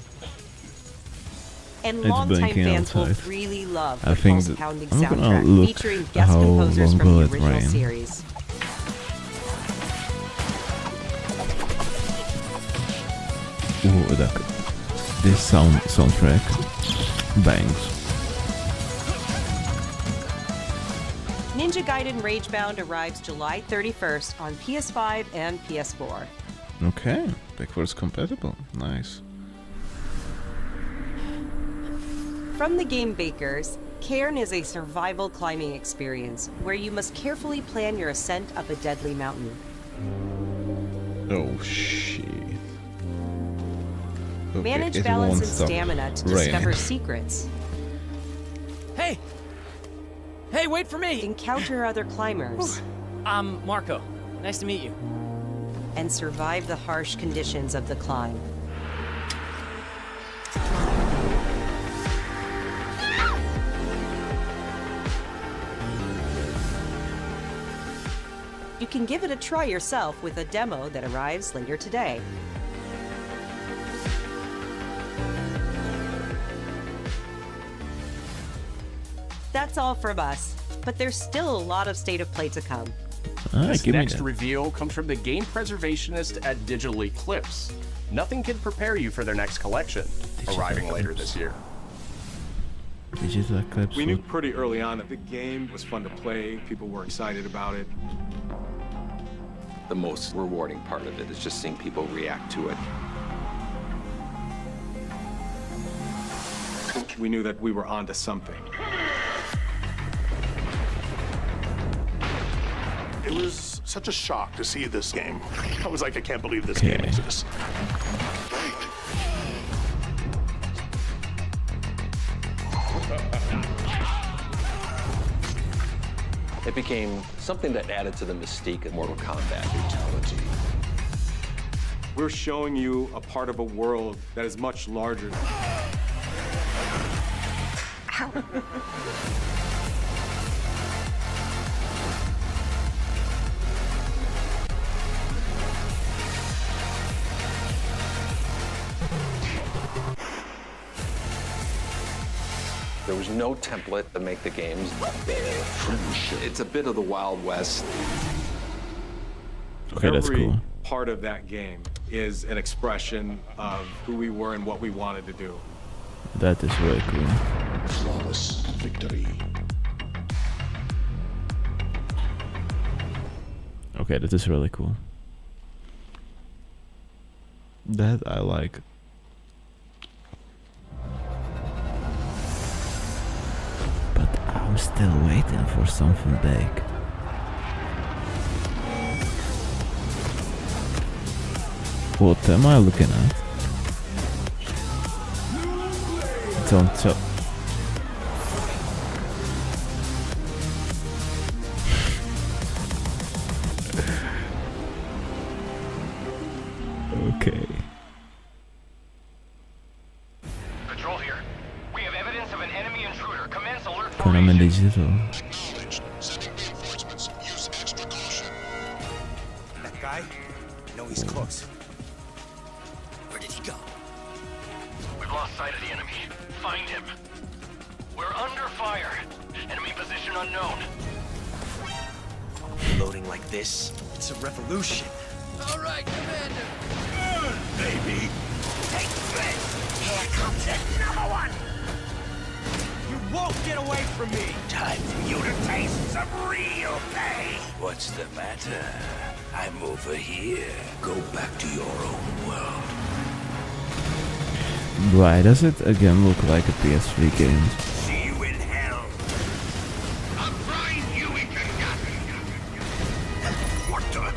And It's longtime blinking fans will outside. really love I the think pulse-pounding I'm gonna soundtrack look featuring guest how composers long from will the it original rain. series. Ooh, this soundtrack bangs. Ninja Gaiden Ragebound arrives July 31st on PS5 and PS4. Okay, backwards compatible. Nice. From the game bakers, Cairn is a survival climbing experience where you must carefully plan your ascent up a deadly mountain. Oh shit. Okay, Manage it balance won't and stop stamina to raining. discover secrets. Hey! Hey, wait for me! Encounter other climbers. I'm Marco. Nice to meet you. And survive the harsh conditions of the climb. You can give it a try yourself with a demo that arrives later today. That's all from us, but there's still a lot of State of Play to come. This next reveal comes from the game preservationist at Digital Eclipse. Nothing can prepare you for their next collection, arriving later this year. Digital Eclipse. We knew pretty early on that the game was fun to play. People were excited about it. The most rewarding part of it is just seeing people react to it. We knew that we were onto something. It was such a shock to see this game. I was like, I can't believe this game exists. It became something that added to the mystique of Mortal Kombat. Fatality. We're showing you a part of a world that is much larger. There was no template to make the games. It's a bit of the Wild West. Okay, that's Every cool. part of that game is an expression of who we were and what we wanted to do. That is really cool. Flawless victory. Okay, that is really cool. That I like. But I'm still waiting for something big. What am I looking at? Don't tell. Okay. Patrol here. We have evidence of an enemy intruder. Commence alert Konami Digital. That guy? No, he's close. Where did he go? We've lost sight of the enemy. Find him. We're under fire. Enemy position unknown. Loading like this? It's a revolution. All right, Commander. Burn, baby! Take this! Here comes another one! You won't get away from me! Time for you to taste some real pain! What's the matter? I'm over here. Go back to your own world. Why does it again look like a PS3 game? See you in hell. I'll grind you into nothing. What the?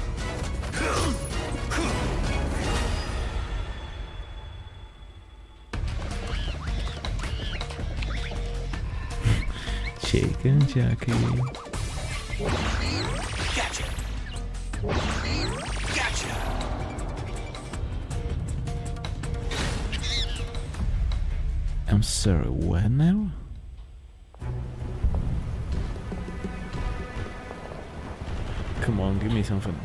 Chicken Jackie. Gotcha. Gotcha. I'm sorry, what now? Come on, give me something.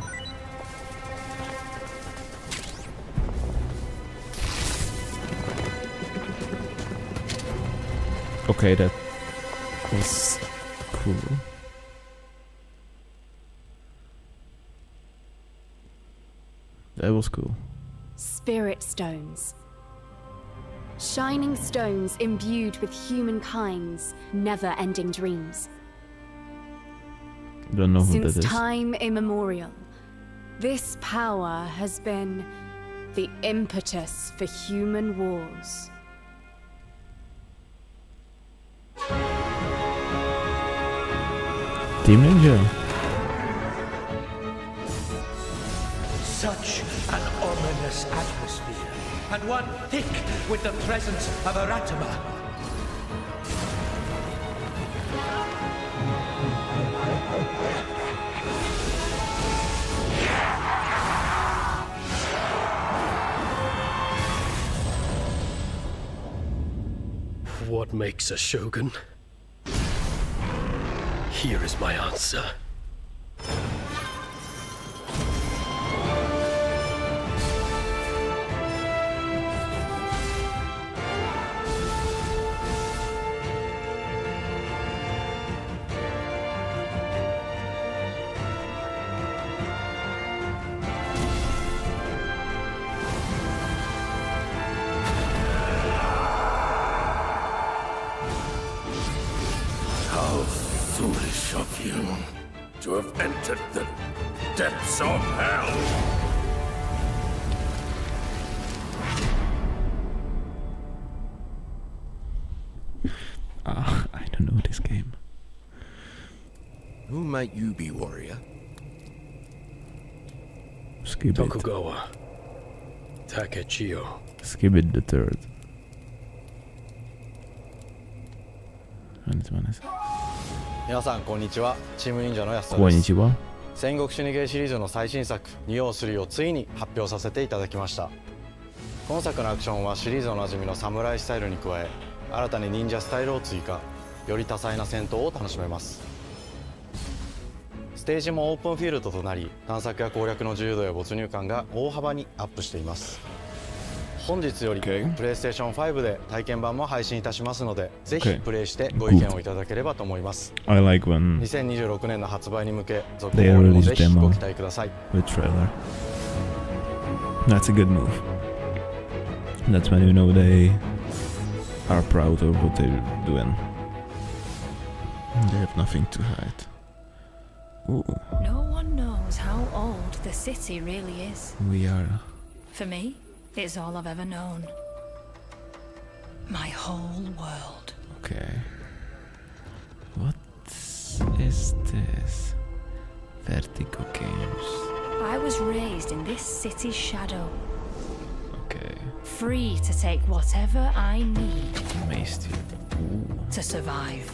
Okay, that was cool. That was cool. Spirit stones. Shining stones imbued with humankind's never-ending dreams. Don't know who Since that is. time immemorial, this power has been the impetus for human wars. Team Ninja. Such an ominous atmosphere, and one thick with the presence of Aratama. What makes a shogun? Here is my answer. How foolish of you to have entered the depths of hell. I don't know this game. Who might you be, warrior? Skibidi. Tokugawa. Takechiyo. Skibidi the third. And this one is. 皆さんこんにちは。チーム忍者の安田こんです。にちは。戦国死にゲーシリーズの最新作「ニオ3」をついに発表させていただきました。今作のアクションはシリーズおなじみのサムライスタイルに加え、新たに忍者スタイルを追加、より多彩な戦闘を楽しめます。ステージもオープンフィールドとなり、探索や攻略の自由度や没入感が大幅にアップしています。本日より PlayStation 5で体験版も配信いたしますので、ぜひ Okay. プレイしてご意見をいただければと思います。 I like when 2026年の発売に向け続 they 報にも release ぜひご demo 期待ください。 with trailer. That's a good move. That's when you know they are proud of what they're doing. They have nothing to hide. Ooh, No one knows how old the city really is. we are. For me, it's all I've ever known. My whole world. Okay. What is this? Vertigo Games. I was raised in this city's shadow. Okay. Free to take whatever I need Amazed you. to survive.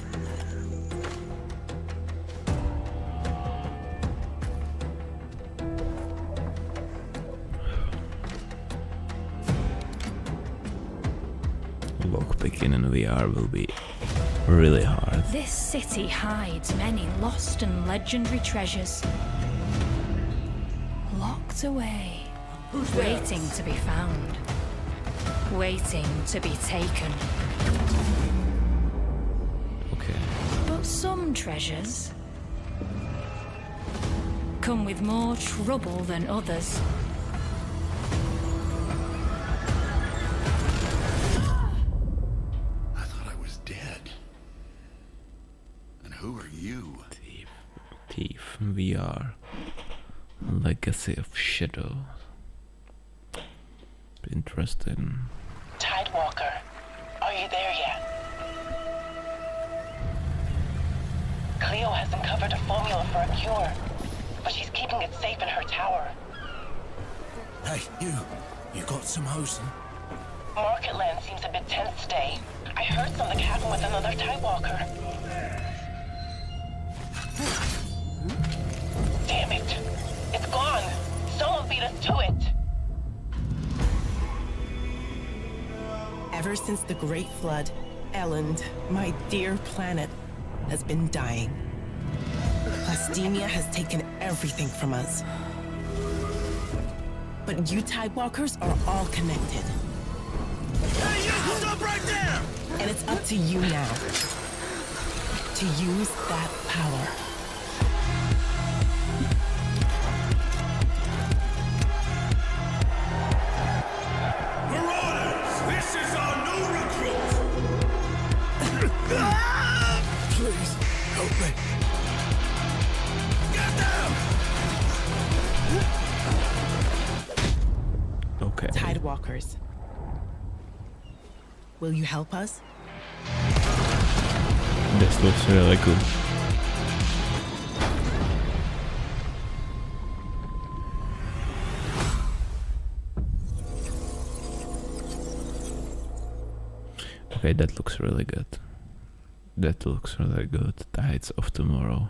Lockpicking in VR will be really hard. This city hides many lost and legendary treasures. Locked away, waiting to be found, waiting to be taken. Okay. But some treasures come with more trouble than others. I thought I was dead. And who are you? Thief VR. Legacy of Shadow. Interesting. Tidewalker, are you there yet? Cleo has uncovered a formula for a cure, but she's keeping it safe in her tower. Hey, you got some hosen? Marketland seems a bit tense today. I heard something happen with another Tidewalker. Damn it! It's gone! Someone beat us to it! Ever since the Great Flood, Elend, my dear planet, has been dying. Plastemia has taken everything from us. But you Tidewalkers are all connected. Hey, you! Stop right there! And it's up to you now to use that power. Marauders! This is our new recruit! Please, help me. Get them! Okay. Tidewalkers. Will you help us? This looks really cool. Okay, that looks really good. That looks really good. Tides of Tomorrow.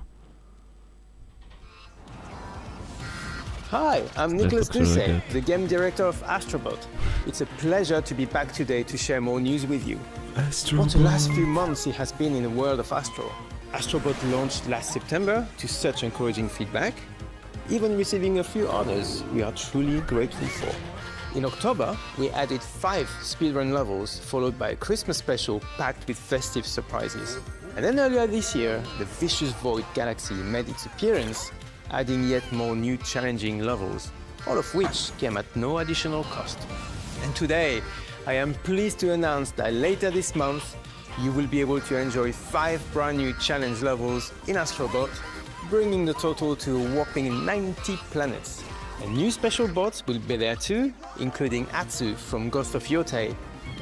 Hi, I'm That Nicholas looks really Doucet, good. the game director of Astrobot. It's a pleasure to be back today to share more news with you. For the last few months, it has been in the world of Astro. Astrobot launched last September to such encouraging feedback, even receiving a few honors we are truly grateful for. In October, we added 5 speedrun levels, followed by a Christmas special packed with festive surprises. And then earlier this year, the Vicious Void Galaxy made its appearance, adding yet more new challenging levels, all of which came at no additional cost. And today, I am pleased to announce that later this month, you will be able to enjoy 5 brand new challenge levels in Astrobot, bringing the total to a whopping 90 planets. And new special bots will be there too, including Atsu from Ghost of Witeye,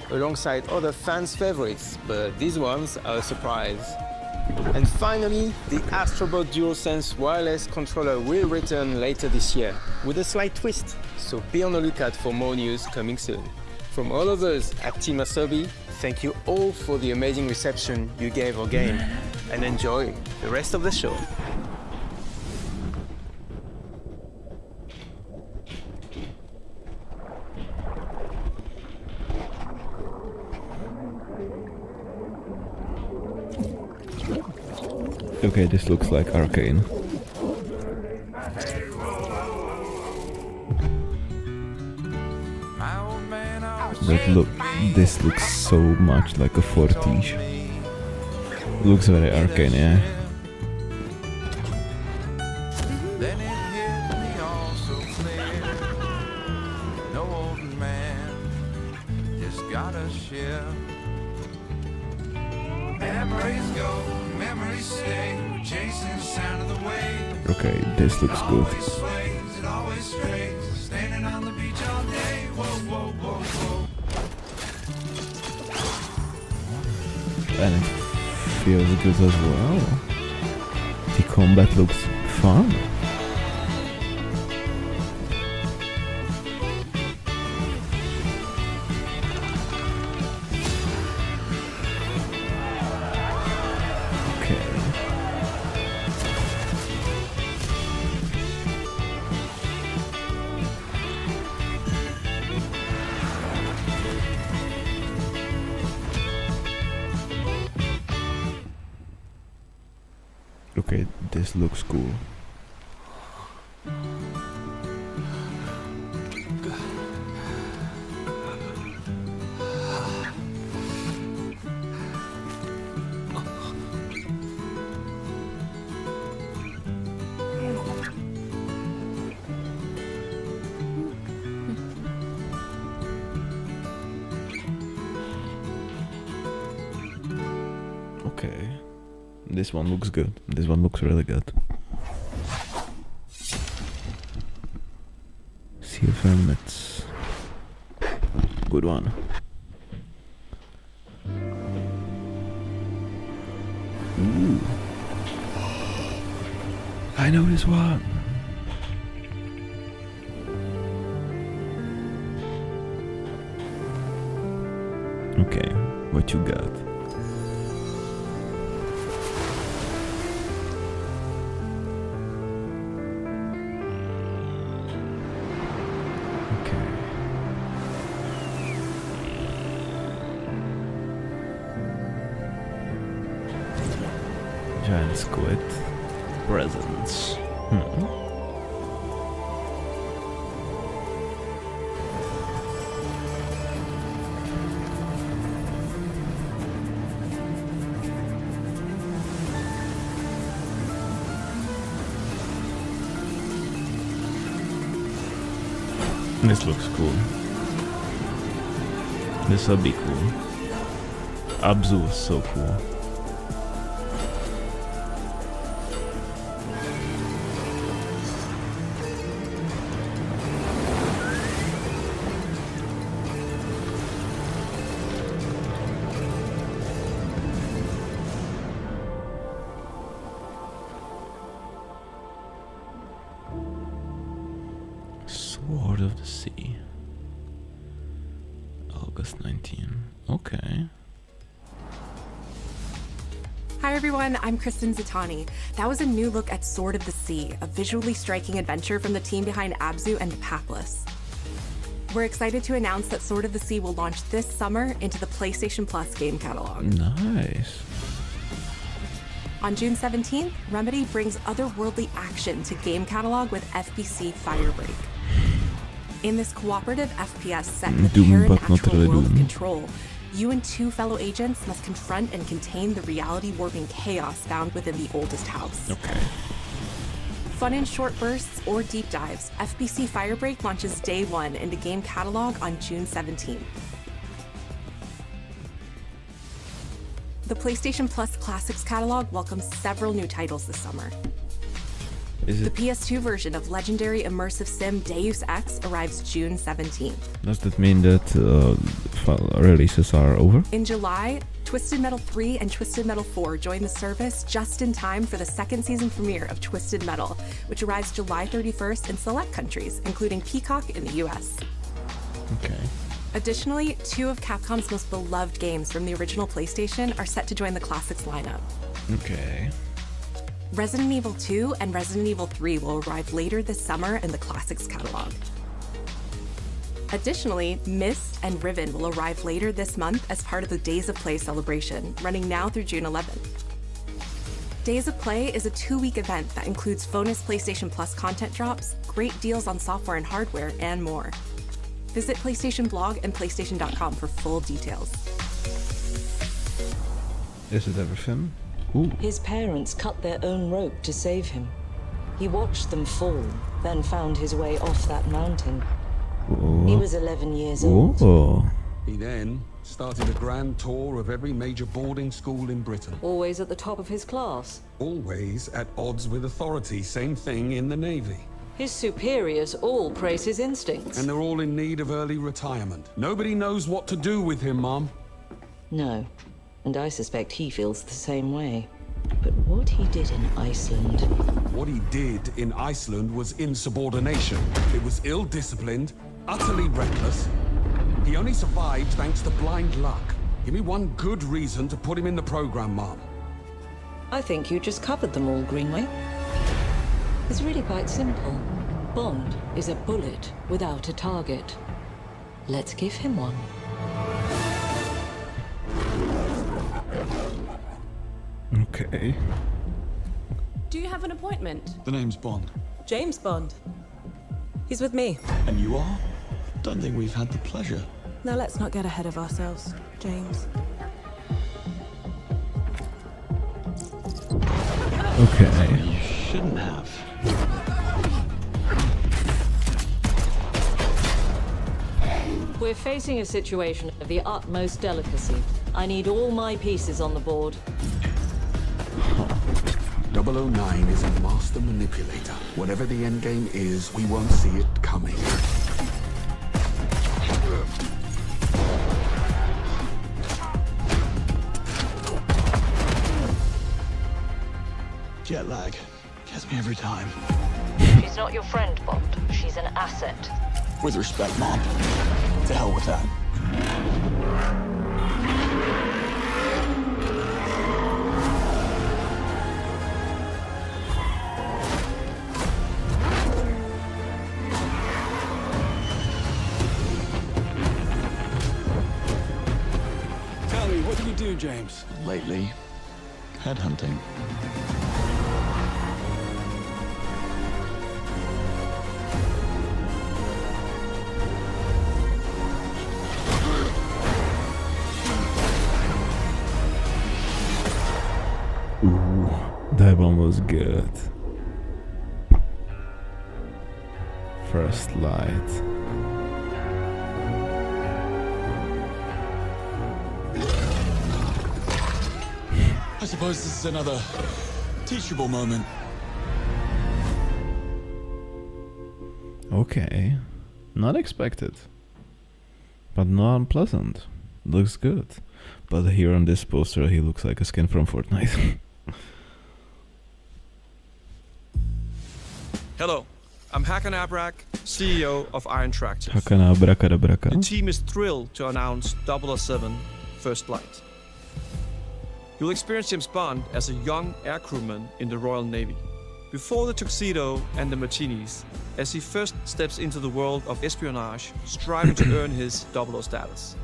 alongside other fans' favorites, but these ones are a surprise. And finally, the Astrobot DualSense wireless controller will return later this year, with a slight twist, so be on the lookout for more news coming soon. From all of us at Team Asobi, thank you all for the amazing reception you gave our game, and enjoy the rest of the show. Okay, this looks like Arcane. My old man always This looks so much like a Fortige. Looks very arcane, yeah. Then it hit me all so clear. No old man just got a ship. Memories go, memories stay. We're chasing the sound of the waves. Okay, this looks good. It always strays. Standing on the beach all day. Whoa, whoa, whoa, whoa. And it feels good as well. The combat looks fun. Okay, this looks cool. Okay. This one looks good. This one looks really good. Sea of Helmets. Good one. Ooh. I know this one. Okay, what you got? Giant squid presents. This looks cool. This will be cool. Abzu was so cool. Sword of the Sea. August 19. Okay. Hi everyone, I'm Kristen Zitani. That was a new look at Sword of the Sea, a visually striking adventure from the team behind Abzu and Papless. We're excited to announce that Sword of the Sea will launch this summer into the PlayStation Plus game catalog. Nice. On June 17th, Remedy brings otherworldly action to game catalog with FBC Firebreak. In this cooperative FPS set in the parent-natural world of Control, you and two fellow agents must confront and contain the reality-warping chaos found within the oldest house. Okay. Fun in short bursts or deep dives, FBC Firebreak launches day one into game catalog on June 17th. The PlayStation Plus Classics catalog welcomes several new titles this summer. The PS2 version of legendary immersive sim Deus Ex arrives June 17th. Does that mean that releases are over? In July, Twisted Metal 3 and Twisted Metal 4 join the service just in time for the second season premiere of Twisted Metal, which arrives July 31st in select countries, including Peacock in the US. Okay. Additionally, two of Capcom's most beloved games from the original PlayStation are set to join the Classics lineup. Okay. Resident Evil 2 and Resident Evil 3 will arrive later this summer in the Classics catalog. Additionally, Myst and Riven will arrive later this month as part of the Days of Play celebration, running now through June 11th. Days of Play is a 2-week event that includes bonus PlayStation Plus content drops, great deals on software and hardware, and more. Visit PlayStation Blog and PlayStation.com for full details. Is it everything? Ooh. His parents cut their own rope to save him. He watched them fall, then found his way off that mountain. Ooh. He was 11 years old. Ooh. He then started a grand tour of every major boarding school in Britain. Always at the top of his class. Always at odds with authority. Same thing in the Navy. His superiors all praise his instincts. And they're all in need of early retirement. Nobody knows what to do with him, Mom. No, and I suspect he feels the same way. But what he did in Iceland... What he did in Iceland was insubordination. It was ill-disciplined, utterly reckless. He only survived thanks to blind luck. Give me one good reason to put him in the program, Mom. I think you just covered them all, Greenway. It's really quite simple. Bond is a bullet without a target. Let's give him one. Okay. Do you have an appointment? The name's Bond. James Bond. He's with me. And you are? Don't think we've had the pleasure. Now let's not get ahead of ourselves, James. Okay. You shouldn't have. We're facing a situation of the utmost delicacy. I need all my pieces on the board. 009 is a master manipulator. Whatever the endgame is, we won't see it coming. Jet lag gets me every time. She's not your friend, Bond. She's an asset. With respect, Mom. To hell with that. Tell me, what do you do, James? Lately, headhunting. Ooh, that one was good. First light. I suppose this is another teachable moment. Okay. Not expected. But not unpleasant. Looks good. But here on this poster he looks like a skin from Fortnite. Hello, I'm Hakan Abrak, CEO of Iron Tractive. Hakan Abraka. The team is thrilled to announce 007 First Light. You'll experience James Bond as a young air crewman in the Royal Navy. Before the tuxedo and the martinis, as he first steps into the world of espionage, striving to earn his 00 status.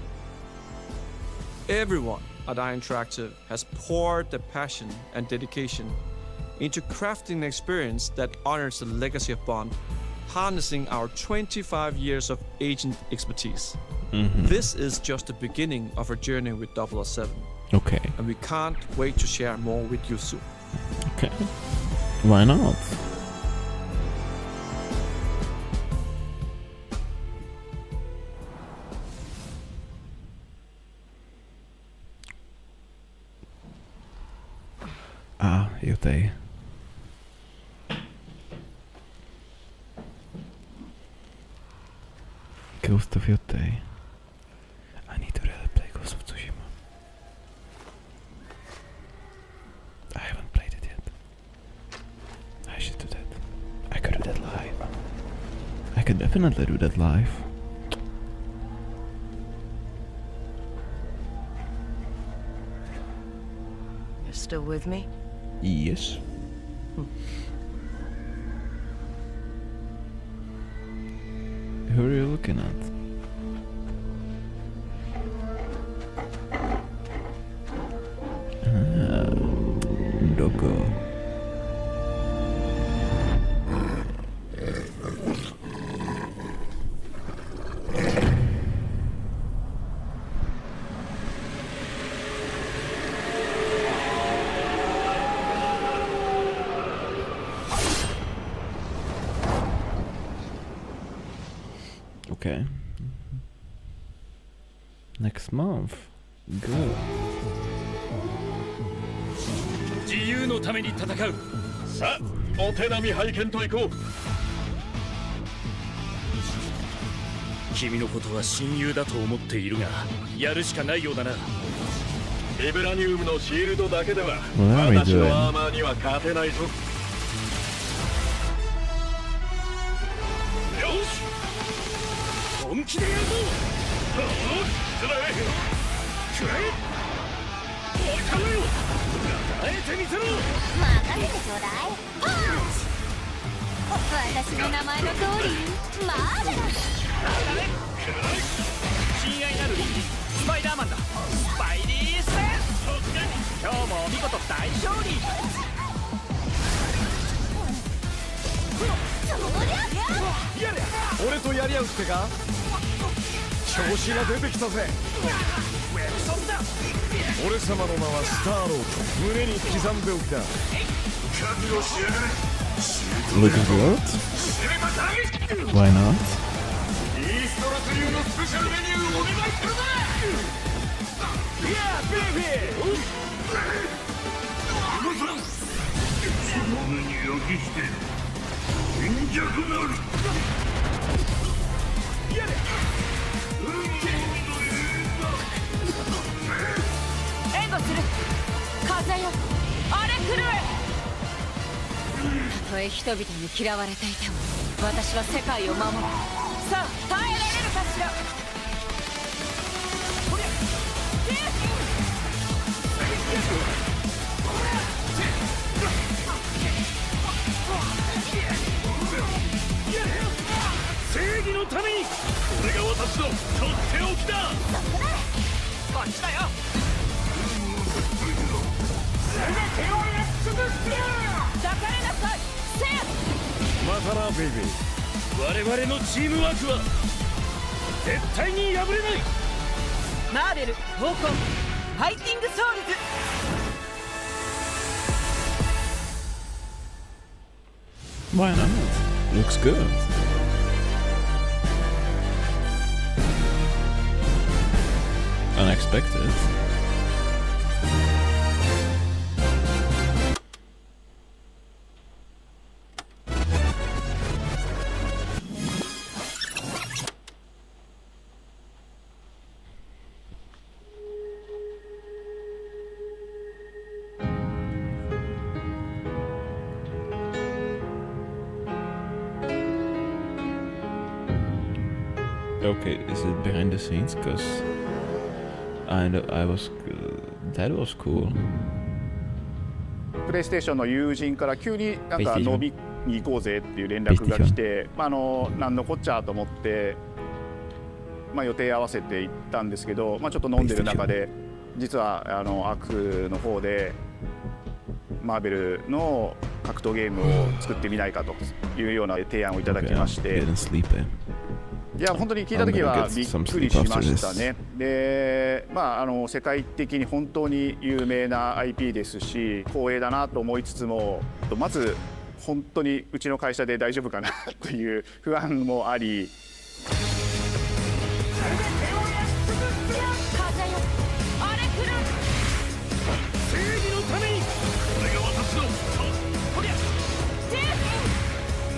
Everyone at Iron Tractive has poured their passion and dedication into crafting an experience that honors the legacy of Bond, harnessing our 25 years of agent expertise. This is just the beginning of our journey with 007. Okay. And we can't wait to share more with you soon. Okay. Why not? Ah, Witeye. Ghost of Witeye. I need to really play Ghost of Tsushima. I haven't played it yet. I should do that. I could do that live. I could definitely do that live. You're still with me? Yes. Who are you looking at? Doggo. Okay. Next month. Good. 自由のために戦う。さあ、お手並み拝見と行こう。君のことは親友だと思っているが、やるしかないようだな。ビブラニウムのシールドだけでは私のアーマーには勝てないぞ。よし、本気でやるぞ。くらえおいかめよ、耐えてみせろ。任せてちょうだい。パンチ。私の名前の通りマーベラス。親愛なるリンリン、スパイダーマンだ。スパイリーセンス。今日も見事大勝利。俺とやり合うってか。調子が出てきたぜ。俺様の名はスターロード。胸に刻んでおきだ。覚悟しやがれ。 Look good. Why not? イーストラス流のスペシャルメニューお願いするぜ。いやベイビー。その目に焼き付け貧弱なる。援護する。風よ、荒れ狂え。たとえ人々に嫌われていても、私は世界を守る。さあ、耐えられるかしら。正義のために、これが私のとっておきだ。こっちだよ。全てをやっつぶしてやる。抱かれなさい。せや。またなベイビー。我々のチームワークは絶対に破れない。マーベル闘魂ファイティングソウルズ。Why not? Looks good. Unexpected. Okay, is it behind the scenes? Cause I was that was cool. プレイステーションの友人から急になんか飲みに行こうぜっていう連絡が来て、なんのこっちゃと思って、予定合わせて行ったんですけど、ちょっと飲んでる中で実はアークの方でマーベルの格闘ゲームを作ってみないかというような提案をいただきまして。いや本当に聞いた時はびっくりしましたね。で、世界的に本当に有名な IP ですし、光栄だなと思いつつも、まず本当にうちの会社で大丈夫かなという不安もあり。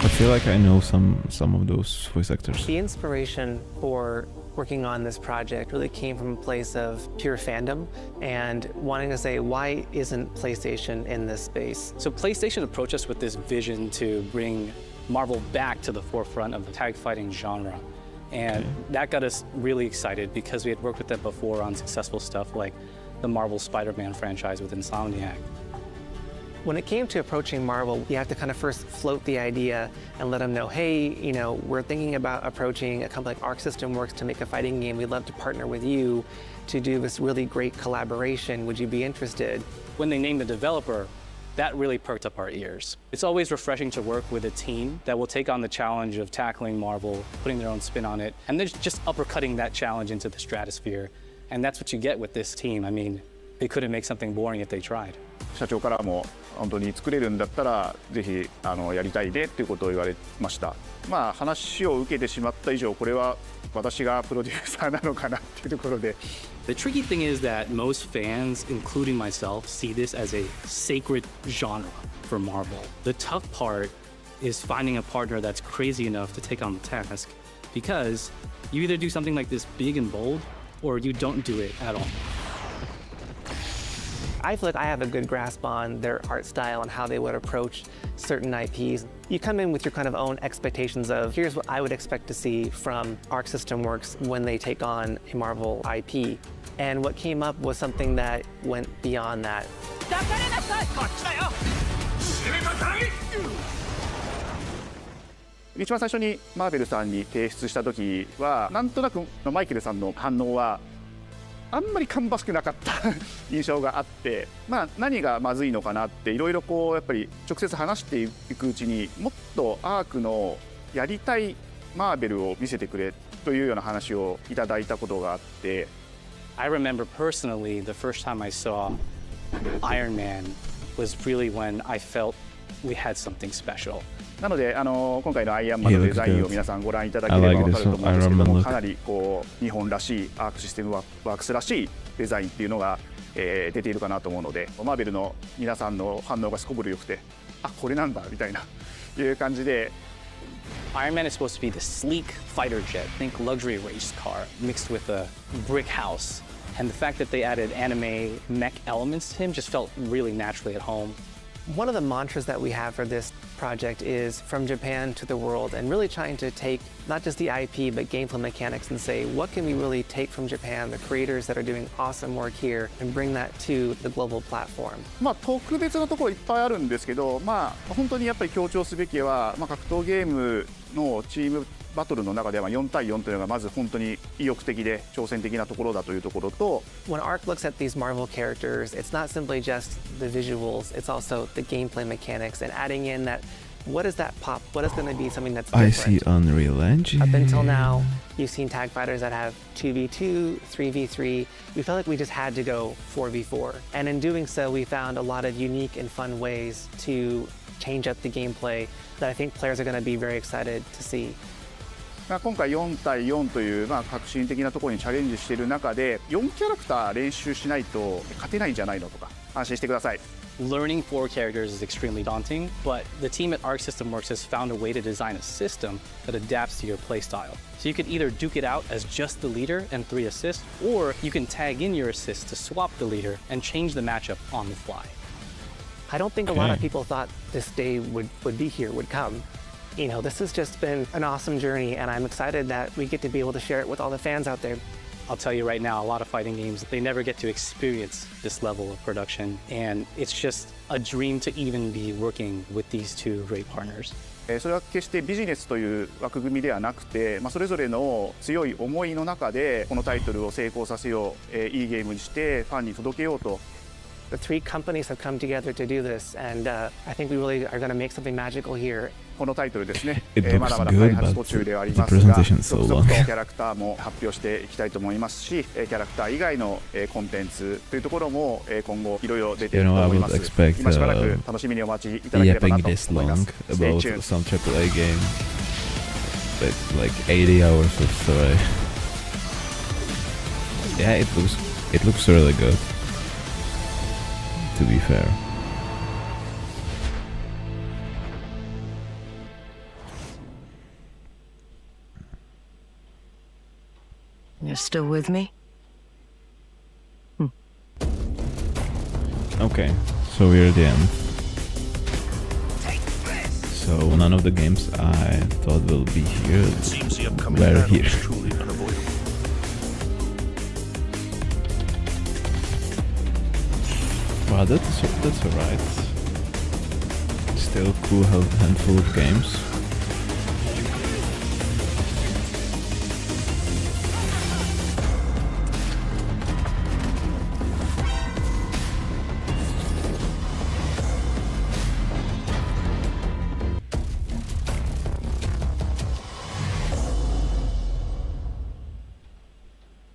I feel like I know some of those voice actors. The inspiration for working on this project really came from a place of pure fandom and wanting to say, why isn't PlayStation in this space? So PlayStation approached us with this vision to bring Marvel back to the forefront of the tag fighting genre. And that got us really excited because we had worked with them before on successful stuff like the Marvel Spider-Man franchise with Insomniac. When it came to approaching Marvel, you have to kind of first float the idea and let them know, hey, we're thinking about approaching a company like Arc System Works to make a fighting game. We'd love to partner with you to do this really great collaboration. Would you be interested? When they named the developer, that really perked up our ears. It's always refreshing to work with a team that will take on the challenge of tackling Marvel, putting their own spin on it, and they're just uppercutting that challenge into the stratosphere. And that's what you get with this team. I mean, they couldn't make something boring if they tried. 社長からも本当に作れるんだったらぜひやりたいねっていうことを言われました。まあ話を受けてしまった以上これは私がプロデューサーなのかなっていうところで。The tricky thing is that most fans, including myself, see this as a sacred genre for Marvel. The tough part is finding a partner that's crazy enough to take on the task, because you either do something like this big and bold, or you don't do it at all. I feel like I have a good grasp on their art style and how they would approach certain IPs. You come in with your kind of own expectations of, here's what I would expect to see from Arc System Works when they take on a Marvel IP. And what came up was something that went beyond that. 一番最初にマーベルさんに提出した時はなんとなくマイケルさんの反応はあんまり芳しくなかった印象があって、まあ、何がまずいのかなっていろいろこうやっぱり直接話していくうちにもっとアークのやりたいマーベルを見せてくれというような話をいただいたことがあって。I remember personally the first time I saw Iron Man was really when I felt we had something special. なので今回のアイアンマンのデザインを皆さんご覧いただければ分かると思うんですけども、かなりこう日本らしいアークシステムワークスらしいデザインっていうのが、出ているかなと思うので、マーベルの皆さんの反応がすこぶる良くて、あ、これなんだみたいないう感じで。Iron Man is supposed to be the sleek fighter jet, think luxury race car mixed with a brick house. And the fact that they added anime mech elements to him just felt really naturally at home. One of the mantras that we have for this project is from Japan to the world, and really trying to take not just the IP but gameplay mechanics and say what can we really take from Japan, the creators that are doing awesome work here, and bring that to the global platform. まあ特別なところいっぱいあるんですけど、まあ本当にやっぱり強調すべきは、まあ格闘ゲームのチームバトルの中では4対4というのがまず本当に意欲的で挑戦的なところだというところと。 When Arc looks at these Marvel characters, it's not simply just the visuals, it's also the gameplay mechanics and adding in that what is that pop? What is going to be something that's different? I see Unreal Engine. Up until now, you've seen tag fighters that have 2v2, 3v3. We felt like we just had to go 4v4. And in doing so, we found a lot of unique and fun ways to change up the gameplay that I think players are going to be very excited to see. 今回4対4という、革新的なところにチャレンジしている中で4キャラクター練習しないと勝てないんじゃないのとか安心してください。 Learning 4 characters is extremely daunting, but the team at Arc System Works has found a way to design a system that adapts to your playstyle. So you could either duke it out as just the leader and 3 assists, or you can tag in your assists to swap the leader and change the matchup on the fly. I don't think a lot of people thought this day would be here, would come. You know, this has just been an awesome journey, and I'm excited that we get to be able to share it with all the fans out there. I'll tell you right now, a lot of fighting games, they never get to experience this level of production, and it's just a dream to even be working with these two great partners. それは決してビジネスという枠組みではなくて、それぞれの強い思いの中でこのタイトルを成功させよう、いいゲームにしてファンに届けようと。 The 3 companies have come together to do this, and I think we really are going to make something magical here. このタイトルですね、 It まだま looks だ開 good, 発 but 途中ではあり the ますが、 presentation is so 続々 long. とキャラクターも発表していきたいと思いますし、キャラクター以外のコンテンツというところも今後いろいろ出ていると思います。今しばらく楽しみにお待ちいただければなと思います。Stay about tuned. some AAA game. It's like 80 hours of story. Yeah, it looks really good. To be fair. You're still with me? Okay, so we're at the end. So none of the games I thought will be here were here. Wow, that's alright. Still cool handful of games.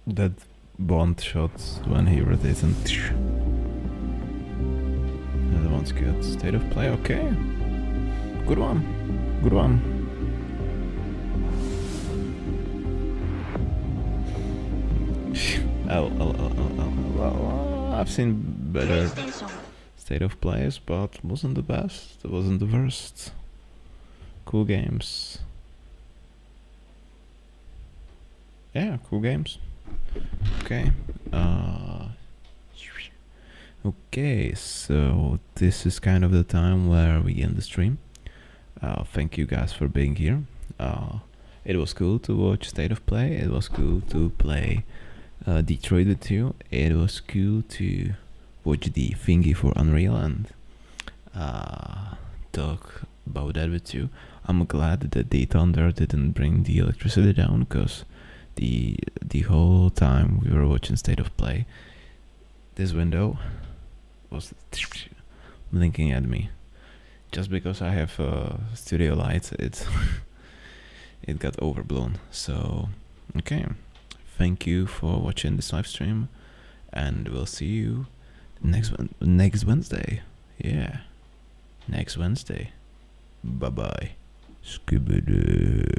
That Bond shots when he rotates and that one's good. State of play, okay. Good one. Good one. Well, I've seen better state of plays, but wasn't the best. It wasn't the worst. Cool games. Yeah, cool games. Okay. Okay, so this is kind of the time where we end the stream. Thank you guys for being here. It was cool to watch State of Play. It was cool to play Detroit with you. It was cool to watch the thingy for Unreal and talk about that with you. I'm glad that the thunder didn't bring the electricity down, because the whole time we were watching State of Play, this window was blinking at me. Just because I have studio lights, it got overblown. So okay, thank you for watching this live stream, and we'll see you next Wednesday. Yeah, next Wednesday. Bye bye. Skibidi.